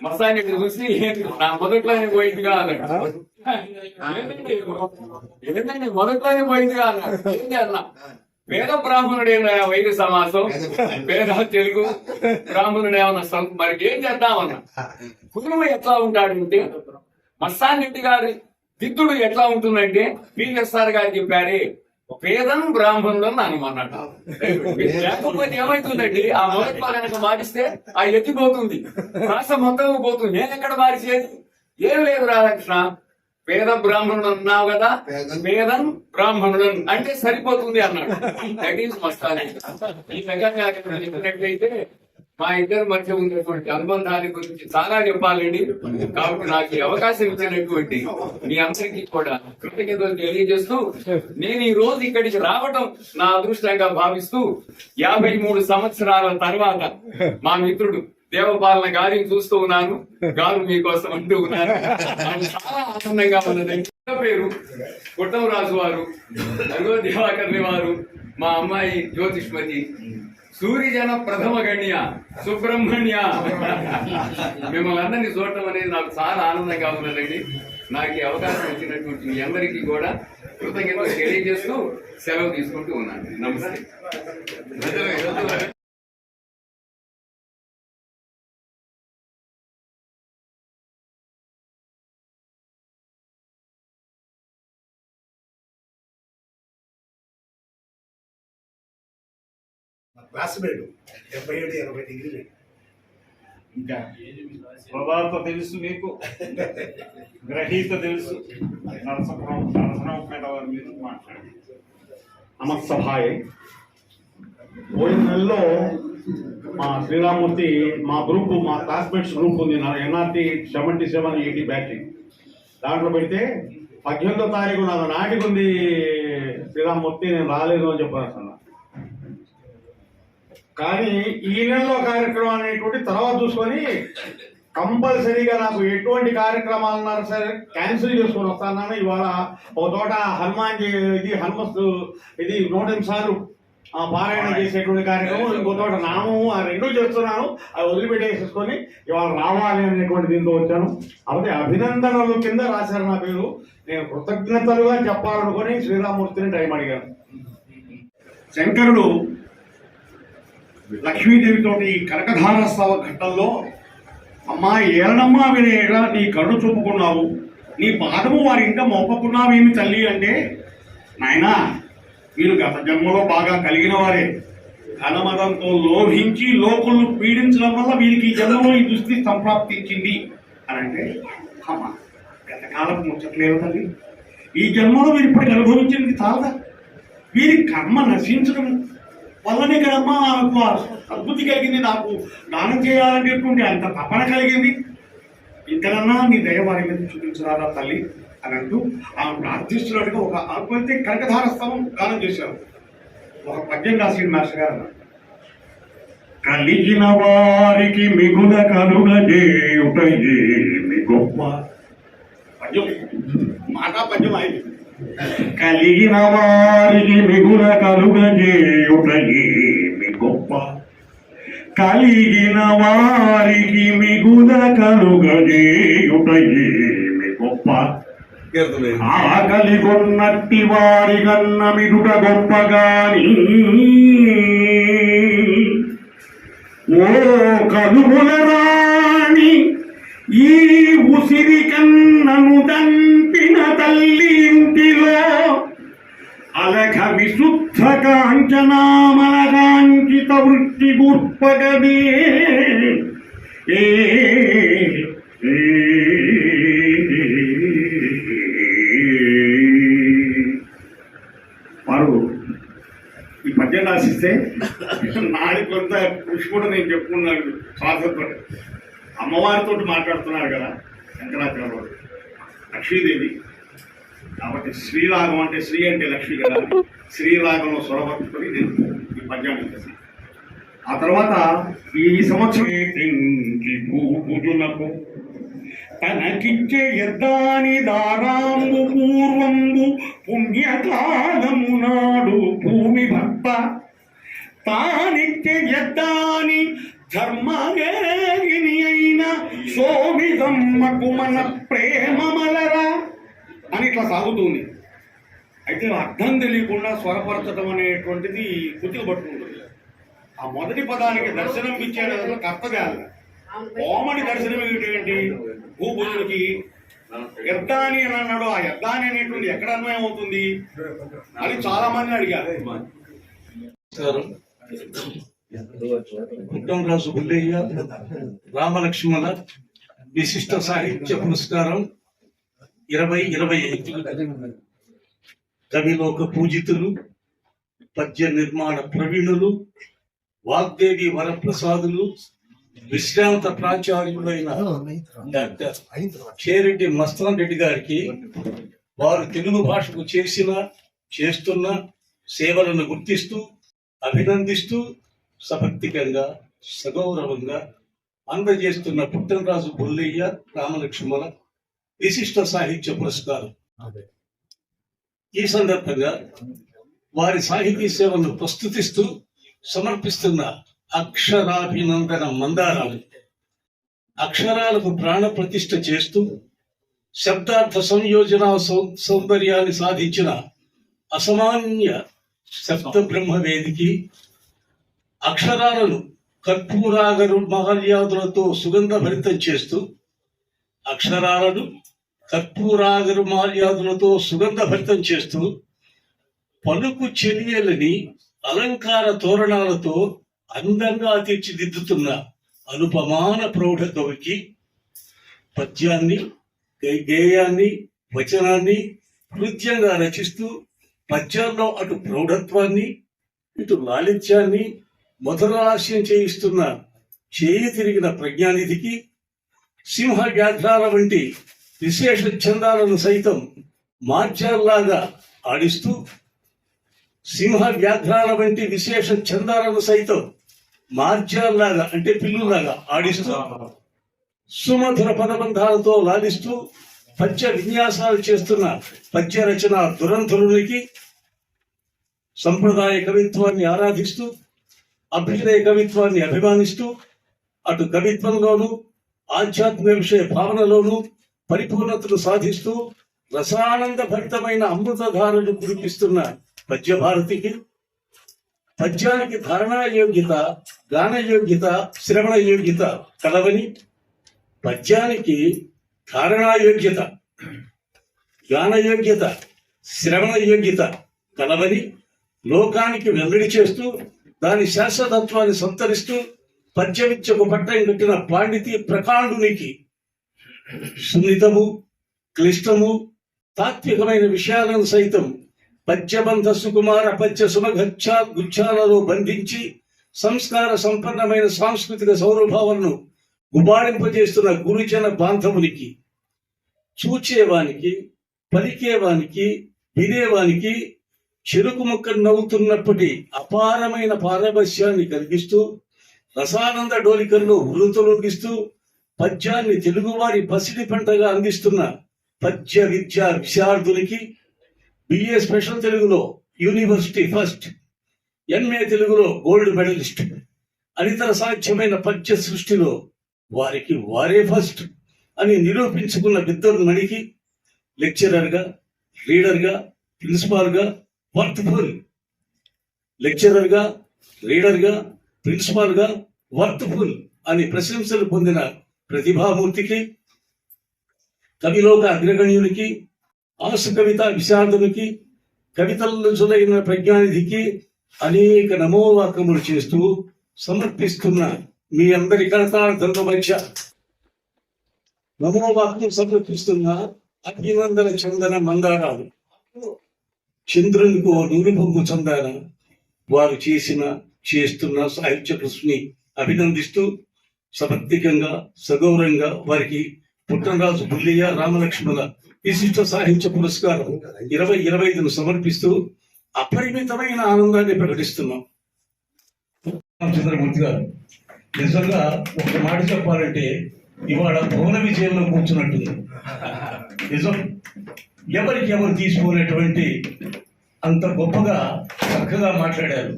మస్తాన్ని చూసి నా మొదట్లోనే పోయిందిగా అన్నాడు. ఏంటంటే మొదట్లోనే పోయిందిగా అన్నాడు. ఏంటి అన్నా, పేద బ్రాహ్మణుడేనా వైద్య సమాసం, పేద తెలుగు బ్రాహ్మణుడేమన్నా మరి ఏం చేద్దామన్నా. కుటుంబం ఎట్లా ఉంటాడంటే మస్తాన్ రెడ్డి గారి దిద్దుడు ఎట్లా ఉంటుందంటే పిఎస్ఆర్ గారు చెప్పారే పేదం బ్రాహ్మణులను అనుమన్నట్టు. లేకపోతే ఏమైతుందండి, ఆ మొదటి కనుక మారిస్తే ఆ ఎత్తిపోతుంది, రాష్ట్రం మొత్తం పోతుంది. నేను ఎక్కడ మారిచేది ఏం లేదు రాధాకృష్ణ. పేద బ్రాహ్మణుడు అన్నావు కదా, పేదం బ్రాహ్మణుడు అంటే సరిపోతుంది అన్నాడు. That is Mastan. ఈ రకంగా చెప్పినట్లయితే మా ఇద్దరి మధ్య ఉన్నటువంటి అనుబంధాన్ని గురించి చాలా చెప్పాలండి. కాబట్టి నాకు ఈ అవకాశం ఇచ్చినటువంటి మీ అందరికీ కూడా కృతజ్ఞతలు తెలియజేస్తూ నేను ఈ రోజు ఇక్కడికి రావటం నా అదృష్టంగా భావిస్తూ 53 సంవత్సరాల తర్వాత మా మిత్రుడు దేవపాలన గారిని చూస్తూ ఉన్నాను. గారు మీకోసం అంటూ ఉన్నారు. చాలా ఆనందంగా ఉన్నదండి. పేరు కుట్టమరాజు వారు, దివాకర్ని వారు, మా అమ్మాయి జ్యోతిష్మతి, సూర్యజన ప్రథమ గణ్య సుబ్రహ్మణ్య. మిమ్మల్ని అందరినీ చూడటం అనేది నాకు చాలా ఆనందంగా ఉన్నదండి. నాకు ఈ అవకాశం ఇచ్చినటువంటి మీ అందరికీ కూడా కృతజ్ఞతలు తెలియజేస్తూ సెలవు తీసుకుంటూ ఉన్నాను. నమస్తే. క్లాస్మేట్ 77-80 డిగ్రీలు. ఇంకా పదార్థ తెలుసు మీకు, గ్రహీత తెలుసు. నరసరావుపేట వారి మీద మాట్లాడి నమస్సభాయ్. పోయిన నెలలో మా శ్రీరామూర్తి మా గ్రూప్, మా క్లాస్మేట్స్ గ్రూప్ ఉంది, ఎన్ఆర్టీ 77-80 బ్యాటరీ. దాంట్లో పెడితే 18వ తారీఖు నాకు నాటికి ఉంది శ్రీరామూర్తి, నేను రాలేదు అని చెప్పాను. కానీ ఈ నెలలో కార్యక్రమం అనేటువంటి తర్వాత చూసుకొని కంపల్సరీగా నాకు ఎటువంటి కార్యక్రమాలు ఉన్నా సరే క్యాన్సిల్ చేసుకొని వస్తాను. ఇవాళ ఒక చోట హనుమాన్ ఇది హనుమస్తు ఇది 108 సార్లు పారాయణ చేసేటువంటి కార్యక్రమం, ఇంకో చోట నామము, ఆ 2 చేస్తున్నాను. అవి వదిలిపెట్టేసేసుకొని ఇవాళ రావాలి అనేటువంటి దీంతో వచ్చాను. అలాగే అభినందనలు కింద రాశారు నా పేరు. నేను కృతజ్ఞతలుగా చెప్పాలనుకొని శ్రీరామూర్తిని టైం అడిగాను. శంకరుడు లక్ష్మీదేవితోటి కనకధార స్తవ ఘట్టంలో, అమ్మా ఏలనమ్మా వినేగా నీ కళ్ళు చూపుకున్నావు, నీ పాదము వారి ఇంకా మోపకున్నావేమి తల్లి అంటే, నాయనా మీరు గత జన్మలో బాగా కలిగిన వారే, ధనమదంతో లోభించి లోకులను పీడించడం వల్ల వీరికి ఈ జన్మలో ఈ దుస్థితి సంప్రాప్తించింది అని అంటే, అమ్మా గతకాలం ముచ్చట్లేదు తల్లి, ఈ జన్మలో మీరు ఇప్పటికి అనుభవించింది చాలదా? వీరి కర్మ నశించడం వల్లనే కదమ్మా ఆమెకు ఆ అద్భుతి కలిగింది, నాకు దానం చేయాలనేటువంటి అంత తపన కలిగింది. ఇంకనన్నా నీ దయ వారి మీద చూపించరాదా తల్లి అని అంటూ ఆమె ప్రార్థిస్తున్నట్టుగా ఒక ఆత్మహత్య కనకధార స్తవం గానం చేశారు. ఒక పద్యం రాసి మాస్టర్ గారు అన్నారు, కలిగిన వారికి మిగుల కలుగజేయుటయేమి గొప్ప. పద్యం మాట పద్యం అయింది. కలిగిన వారికి మిగుల కలుగజేయుటయేమి గొప్ప, కలిగిన వారికి మిగుల కలుగజేయుటయేమి గొప్ప, ఆకలి కొన్నట్టి వారి కన్న మిగుట గొప్పగాని ఓ కలుగుల రాణి ఈ ఉసిరి కన్నను దంపిన తల్లి ఇంటిలో అలఘ విశుద్ధ కాంచనామలకాంకిత వృత్తి గుర్పగదే ఏ వారు ఈ పద్యం రాసిస్తే నాది కొంత కృషి కూడా నేను చెప్పుకున్నాను శ్వాసతో. అమ్మవారితో మాట్లాడుతున్నారు కదా శంకరాచార్య లక్ష్మీదేవి కాబట్టి శ్రీరాగం అంటే శ్రీ అంటే లక్ష్మి కదా, శ్రీరాగంలో స్వరపట్టుకొని నేను ఈ పద్యాన్ని చేశాను. ఆ తర్వాత ఈ సంవత్సరం తనకిచ్చే యద్దాని దారాంబు పూర్వంబు పుణ్యకాలము నాడు భూమి భక్త తానిచ్చే యద్దాని ధర్మగేగిని అయిన శోభితమ్మకు మన ప్రేమ మలరా అని ఇట్లా సాగుతుంది. అయితే అర్థం తెలియకుండా స్వరపరచడం అనేటువంటిది కుతులు పట్టుకుంటుంది. ఆ మొదటి పదానికి దర్శనం ఇచ్చేటప్పుడు కర్తవ్యాలు, కోమడి దర్శనం ఏంటి భూభుజుడికి యద్దాని అని అన్నాడు. ఆ యద్దాని అనేటువంటి ఎక్కడ అన్వయం అవుతుంది అని చాలా మంది అడిగారు. పుట్టంరాజు బుల్లయ్య రామలక్ష్మణ విశిష్ట సాహిత్య పురస్కారం 2025 కవిలోక పూజితులు, పద్య నిర్మాణ ప్రవీణులు, వాగ్దేవి వరప్రసాదులు, విశ్రాంత ప్రాచార్యులైన డాక్టర్ చేరెడ్డి మస్తాన్ రెడ్డి గారికి వారు తెలుగు భాషకు చేస్తున్న సేవలను గుర్తిస్తూ అభినందిస్తూ సభక్తికంగా సగౌరవంగా అందజేస్తున్న పుట్టంరాజు బుల్లయ్య రామలక్ష్మణ విశిష్ట సాహిత్య పురస్కారం. ఈ సందర్భంగా వారి సాహితీ సేవలను ప్రస్తుతిస్తూ సమర్పిస్తున్న అక్షరాభినందన మందారాలు, అక్షరాలకు ప్రాణ ప్రతిష్ఠ చేస్తూ శబ్దార్థ సంయోజన సౌందర్యాన్ని సాధించిన అసామాన్య శబ్ద బ్రహ్మవేదికి, అక్షరాలను కర్పూరాగరు మాల్యాదులతో సుగంధ భరితం చేస్తూ అక్షరాలను కర్పూరాగరు మాల్యాదులతో సుగంధ భరితం చేస్తూ పలుకు చెలియలని అలంకార తోరణాలతో అందంగా తీర్చిదిద్దుతున్న అనుపమాన ప్రౌఢ కవికి పద్యాన్ని, గేయాన్ని, వచనాన్ని హృద్యంగా రచిస్తూ పద్యాల్లో అటు ప్రౌఢత్వాన్ని ఇటు లాలిత్యాన్ని మధురాస్యం చేయిస్తున్న చేయి తిరిగిన ప్రజ్ఞానిధికి సింహ వ్యాఘ్రాల వంటి విశేష ఛందాలను సైతం మార్జాల్లాగా ఆడిస్తూ సింహ వ్యాఘ్రాల వంటి విశేష ఛందాలను సైతం మార్జాల్లాగా అంటే పిల్లులాగా ఆడిస్తూ సుమధుర పదబంధాలతో లాలిస్తూ పద్య విన్యాసాలు చేస్తున్న పద్య రచన దురంధరునికి సంప్రదాయ కవిత్వాన్ని ఆరాధిస్తూ అభ్యుదయ కవిత్వాన్ని అభిమానిస్తూ అటు కవిత్వంలోనూ ఆధ్యాత్మిక విషయ భావనలోనూ పరిపూర్ణతను సాధిస్తూ రసానంద భరితమైన అమృతధారను కురిపిస్తున్న పద్య భారతికి పద్యానికి ధారణా యోగ్యత, గాన యోగ్యత, శ్రవణ యోగ్యత కలవని, పద్యానికి ధారణా యోగ్యత, గాన యోగ్యత, శ్రవణ యోగ్యత కలవని లోకానికి వెల్లడి చేస్తూ దాని శాశ్వతత్వాన్ని సంతరిస్తూ పద్య విద్యకు పట్టం కట్టిన పాండితి ప్రకాండునికి సున్నితము, క్లిష్టము, తాత్వికమైన విషయాలను సైతం పద్యబంధ సుకుమార పద్య సుమఘచ్చ గుచ్చాలలో బంధించి సంస్కార సంపన్నమైన సాంస్కృతిక సౌరభావనను గుబాళింపజేస్తున్న గురుజన బాంధవునికి, చూచేవానికి, పలికేవానికి, వినేవానికి చెరుకు ముక్క నవ్వుతున్నప్పటి అపారమైన పారవశ్యాన్ని కలిగిస్తూ రసానంద డోలికల్లో వృతులొగిస్తూ పద్యాన్ని తెలుగువారి పసిడి పంటగా అందిస్తున్న పద్య విద్యా విశారదునికి, బిఏ స్పెషల్ తెలుగులో యూనివర్సిటీ ఫస్ట్, ఎంఏ తెలుగులో గోల్డ్ మెడలిస్ట్, అనితర సాధ్యమైన పద్య సృష్టిలో వారికి వారే ఫస్ట్ అని నిరూపించుకున్న విద్వన్మణికి లెక్చరర్గా, రీడర్గా, ప్రిన్సిపాల్గా వర్త్ఫుల్, లెక్చరర్గా, రీడర్గా, ప్రిన్సిపాల్గా వర్త్ఫుల్ అని ప్రశంసలు పొందిన ప్రతిభామూర్తికి, కవిలోక అగ్రగణ్యునికి, ఆసు కవిత విశారదునికి, కవితల్లో జులైన ప్రజ్ఞానిధికి అనేక నమోవాకములు చేస్తూ సమర్పిస్తున్న మీ అందరి కరతార్థంలో మధ్య నమోవాకం సమర్పిస్తున్న అభినందన చందన మందారాలు. చంద్రునికి ఓ నూలుబొమ్ము చందాన వారు చేస్తున్న సాహిత్య కృషిని అభినందిస్తూ సమర్థికంగా, సగౌరవంగా వారికి పుట్టనరాజు బుల్లియ రామలక్ష్మణ విశిష్ట సాహిత్య పురస్కారం 2025 సమర్పిస్తూ అపరిమితమైన ఆనందాన్ని ప్రకటిస్తున్నాం. చంద్రమూర్తి గారు, నిజంగా ఒక మాట చెప్పాలంటే ఇవాళ భువన విజయంలో కూర్చున్నట్టుంది. నిజం, ఎవరికి ఎవరు తీసుకోలేటువంటి అంత గొప్పగా చక్కగా మాట్లాడారు.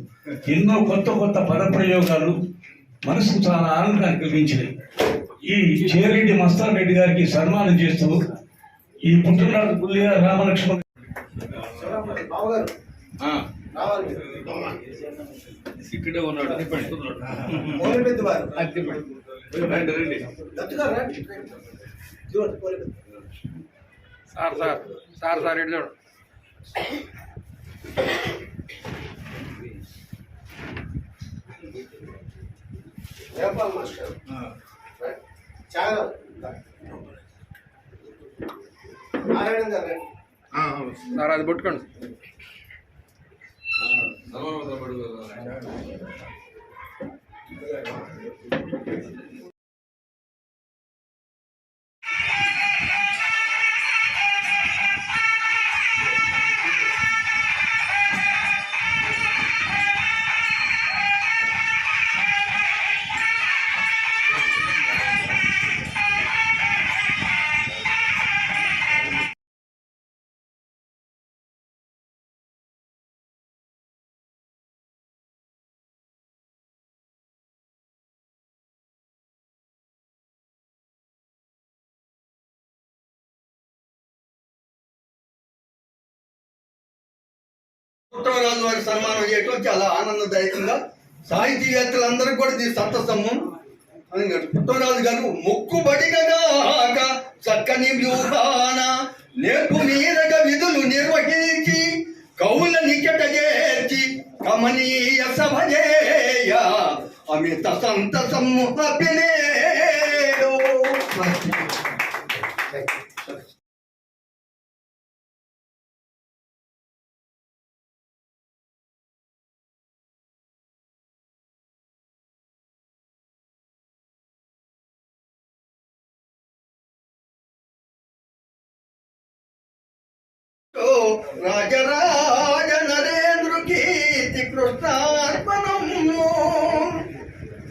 ఎన్నో కొత్త కొత్త పదప్రయోగాలు మనసుకు చాలా ఆనందాన్ని కలిగించినాయి. ఈ చేరెడ్డి మస్తాన్ రెడ్డి గారికి సన్మానం చేస్తూ ఈ పుట్టిననాడు పుల్లియ రామలక్ష్మణ ఇక్కడే ఉన్నాడు. సార్ ఇటు చూడు. సార్ అది పట్టుకోండి. పుట్టరాజు వారి సన్మానం చేయటం చాలా ఆనందదాయకంగా, సాహితీవేత్తలందరికీ కూడా ఇది సంతసము. పుట్టరాజు గారు మొక్కుబడిగాక చక్కని వ్యూహాన నేర్పు మీరగా విధులు నిర్వహించి కవుల నికట చేర్చి కమనీయ సభజేయ అమిత సంతసము అభినేడు. రాజరాజ నరేంద్ర కీర్తి కృష్ణార్పణము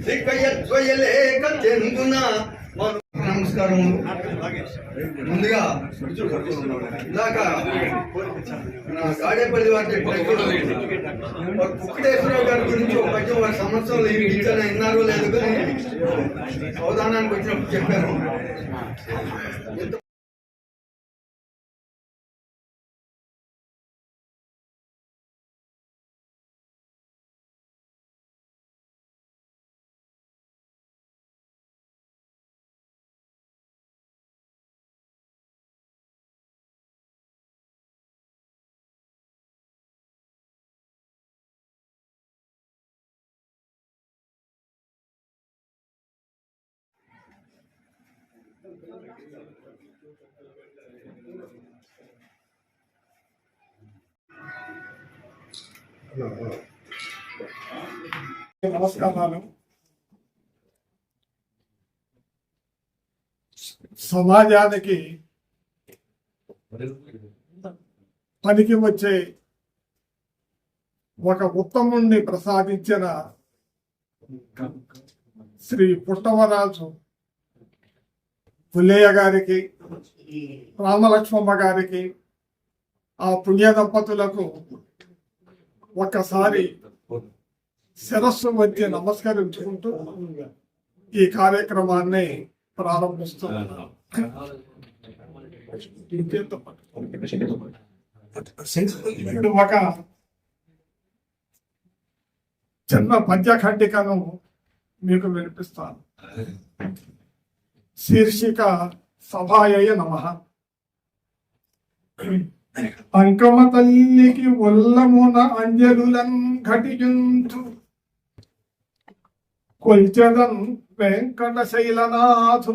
శ్రీకయత్వయలేఖ చెందున. నమస్కారం. ముందుగా ఇందాక కాడేపల్లి వారి కుక్కటేశ్వరరావు గారి గురించి ఒక పద్యం వారి సంవత్సరంలో ఇచ్చాను, విన్నారో లేదు కానీ అవధానానికి వచ్చినప్పుడు చెప్పారు. నమస్కారాలు. సమాజానికి పనికి వచ్చే ఒక ఉత్తముణ్ణి ప్రసాదించిన శ్రీ పుట్టవరాజు పుల్లయ్య గారికి, రామలక్ష్మమ్మ గారికి, ఆ పుణ్య దంపతులకు ఒక్కసారి శిరస్సు వచ్చి నమస్కరించుకుంటూ ఈ కార్యక్రమాన్ని ప్రారంభిస్తున్నాను. ఇప్పుడు ఒక చిన్న పద్యఖండికను మీకు వినిపిస్తాను. శీర్షిక సభాయ నమః. అంకమ తల్లికి ఉల్లమున అంజలులన్ ఘటియుంచు కొల్చెదన్ వెంకటశైలనాథు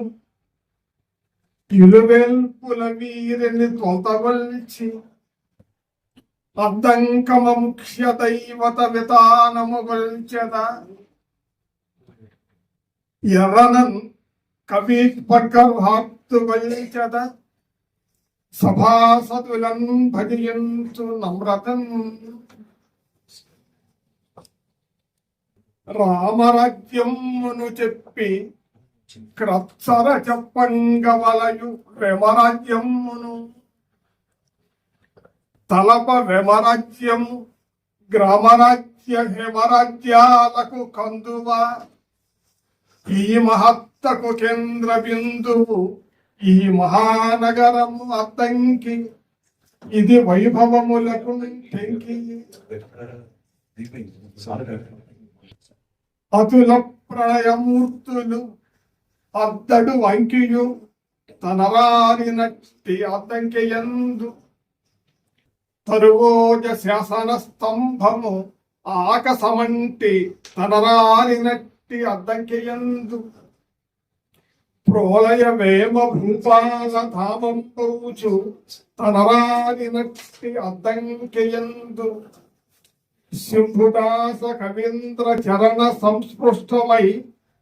ఇలువెల్పుల వీరిని తొలతవల్చి అద్దంకమ ముఖ్య దైవత వితానము గొల్చెద ఎర్రనన్ కవి పర్గర్హాప్తు గొల్చెద సభాసదులన్ భజయంతు నమ్రతన్ రామరాజ్యమును చెప్పి క్రత్సర చెప్పంగవలయు వెమరాజ్యమును తలప వెమరాజ్యము గ్రామరాజ్య హేమరాజ్యాలకు కందువా ఈ మహత్తకు కేంద్ర బిందువు ఈ మహానగరము అద్దంకి ఇది వైభవములకు టెంకి అతుల ప్రణయమూర్తులు అద్దడు వంకియు తనరారినట్టి అద్దంకియందు తరువోజ శాసన స్తంభము ఆకసమంటి తనరారినట్టి అద్దంకియందు ప్రోలయ వేమ భూపాల ధామం పౌచు తనరారినట్టి అద్దంకియందు శంభుదాస కవీంద్ర చరణ సంస్పృష్టమై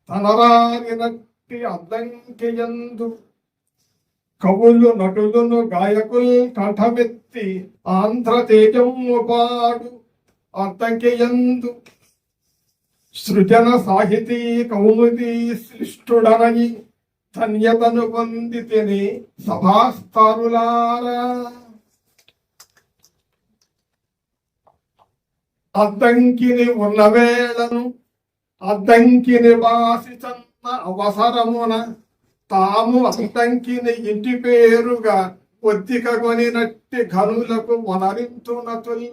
తనరారినట్టి అద్దంకియందు కవులు నటులను గాయకుల్ కంఠమెత్తి ఆంధ్ర తేజము పాడు అద్దంకియందు సృజన సాహితీ కౌముది సృష్టుడనయి ధన్యతను పొందితిని సభాస్థానులారా. అద్దంకిని ఉన్న వేళను అద్దంకిని వాసిచన్న అవసరమున తాము అద్దంకిని ఇంటి పేరుగా ఒత్తిక కొనినట్టి ఘనులకు వనరింతునతులు.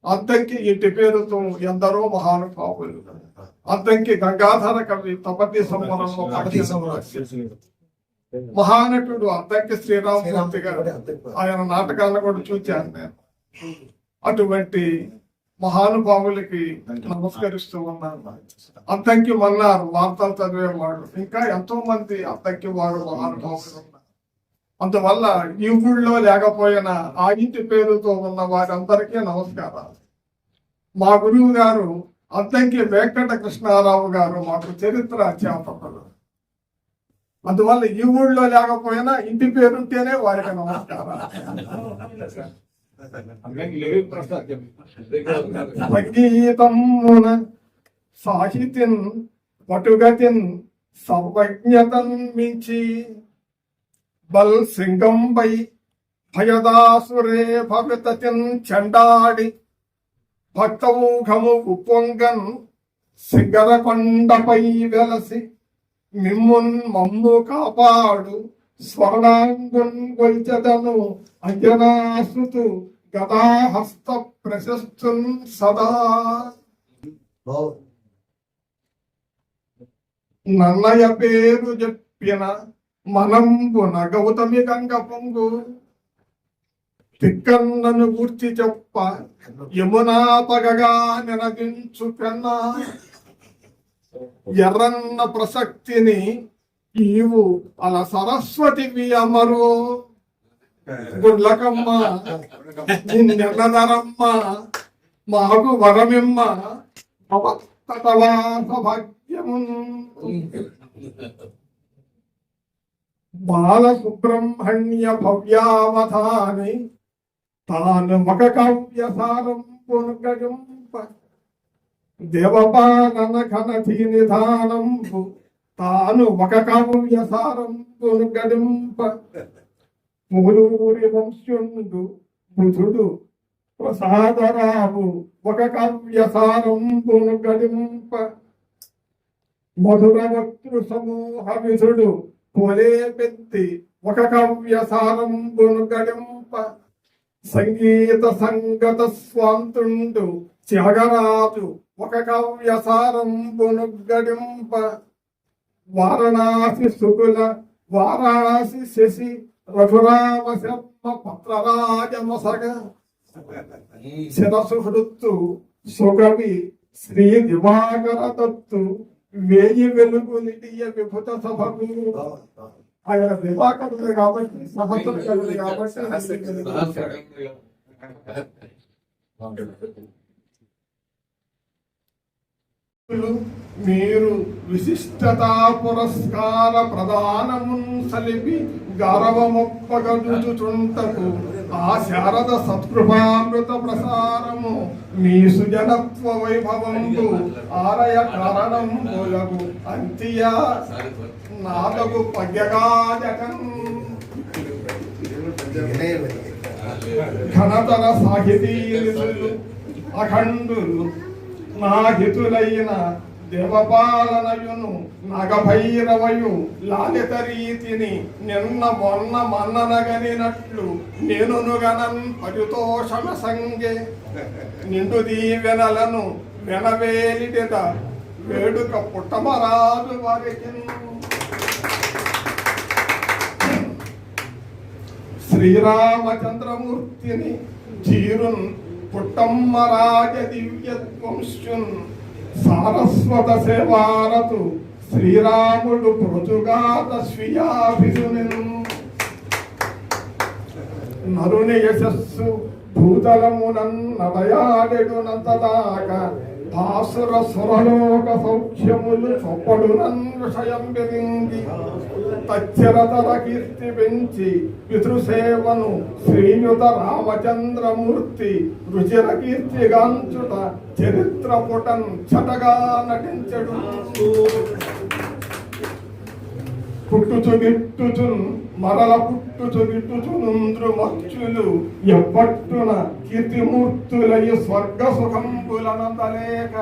అద్దంకి ఇంటి పేరుతో ఎందరో మహానుభావులు. అద్దంకి గంగాధర కవి తపతి సంవరణంలో మహానటుడు అద్దంకి శ్రీరామమూర్తి గారు. ఆయన నాటకాలను కూడా చూచాను నేను. అటువంటి మహానుభావులకి నమస్కరిస్తూ ఉన్నాను. అద్దంకి మన్నారు వార్తలు చదివేవాడు, ఇంకా ఎంతో మంది అద్దంకి వారు మహానుభావులు ఉన్నారు. అందువల్ల ఈ ఊళ్ళో లేకపోయినా ఆ ఇంటి పేరుతో ఉన్న వారందరికీ నమస్కారాలు. మా గురువు గారు అద్దంకి వెంకట కృష్ణారావు గారు మాకు చరిత్ర అధ్యాపకులు. అందువల్ల ఈ ఊళ్ళో లేకపోయినా ఇంటి పేరుంటేనే వారికి నమస్కారాలు. సంగీతమున సాహితిన్ పటుగతిన్ సర్వజ్ఞతన్ మించి బల్ సింగంబై భయదాసురే భవితతిన్ చండాడి భక్తమూఘము ఉప్పొంగన్ శిఖర కొండపై వెలసి మిమ్మున్ మమ్ము కాపాడు స్వర్ణాంగున్ గొల్చెదను అంజనాసుతు గదాహస్త ప్రశస్తున్ సదా. నన్నయ పేరు చెప్పిన మనంబున గౌతమి గంగ పొంగు తిక్కన్నను గూర్చి చెప్ప యమునా పగగా నినదించు కన్నా ఎర్రన్న ప్రసక్తిని ఈవు అల సరస్వతివి అమరు గుడ్లకమ్మ నిన్నెన్నదరమ్మ మాకు వరమిమ్మ అవతవాస భాగ్యము బాలసుబ్రహ్మణ్య భవ్యావధాని తాను మగ కావ్యసారం పునగంప దేవపాలన ఘనధి నిధానంబు తాను ఒక కావ్యసారం పునగడింప మూలూరి వంశ్యుండు బుధుడు ప్రసాదరావు ఒక కావ్యసారం పునగడింప మధుర వక్తృ సమూహ విధుడు కొలే పెత్తి ఒక కావ్యసారం పునగడింప సంగీత సంగత స్వాంతుండు త్యాగరాజు ఒక కావ్యసారం పునగడింప వారణాసి సుకుల వారాణసి శశి రఘురామ శర్మ పత్రరాజమసగ శిరసు హృత్తు సుగవి శ్రీ దివాకర దత్తు వేయి వెలుగులిటియ విభుత సభకు ఆయన దివాకరుడు కాబట్టి సహస్రుడు కాబట్టి మీరు విశిష్టతా పురస్కార ప్రదానమున్ సలిపి గౌరవమొప్పగదుచుంటకు ఆ శారద సత్కృపామృత ప్రసారము మీ సుజనత్వ వైభవంబు ఆలయ కారణం మూలగు అంత్య నాదగు పద్యగాజకం ఘనతర సాహితీలు అఖండులు నా హితులైన దేవపాలనయును నాగభైరవయు లాలిత రీతిని నిన్న మొన్న మన్ననగనినట్లు నేనునుగనన్ పరితోషమ సంగే నిండు దీవెనలను వెనవేలిట వేడుక పుట్టమరాజు వారికి శ్రీరామచంద్రమూర్తిని చీరున్ పుట్టమ్మరాజ దివ్యత్వంశున్ సారస్వత సేవారతు శ్రీరాముడు పృథుగాత స్వీయాభిసునిన్ నరుని యశస్సు భూతలమునన్ నడయాడెడునంతదాక భాసుర సురలోక సౌఖ్యములు చొప్పడునన్ విషయం పెరింగి తచ్చరతర కీర్తి పెంచి పితృసేవను శ్రీయుత రామచంద్రమూర్తి రుచిర కీర్తిగాంచుట చరిత్ర పుటన్ చటగా నటించడు పుట్టుచు గిట్టుచున్ మరల పుట్టుచు గిట్టుచునుంద్రు మచ్చులు ఎప్పట్టున కీర్తిమూర్తులయ్యి స్వర్గ సుఖంబులనందలేక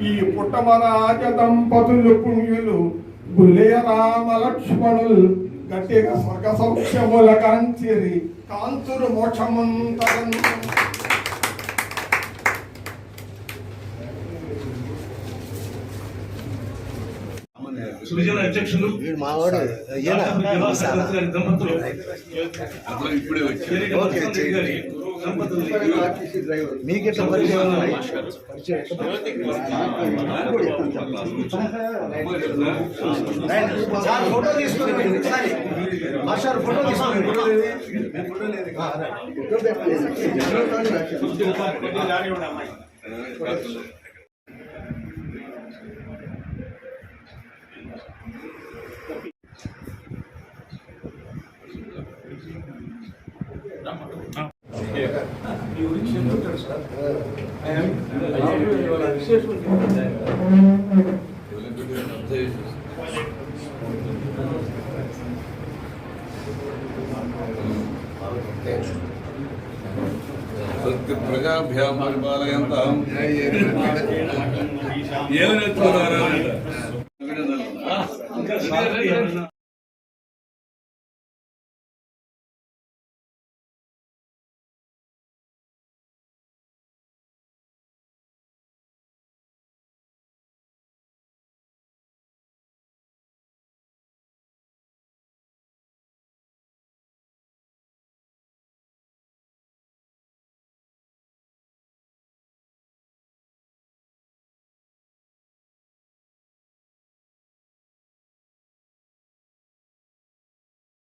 ఈ పుట్టమరాజ దంపతులు పుణ్యులు గులేయ రామ లక్ష్మణులు గట్టిగా స్వర్గ సౌఖ్యముల కాంచిరి కాంతురు మోక్షమంతరన్ సృజన అధ్యక్షులు దంపతులు ఇప్పుడే వచ్చారు మీకు ఫోటో తీసుకుని ఫోటో ప్రజాభ్యాం పరిపాలయంతాం ఏమైనా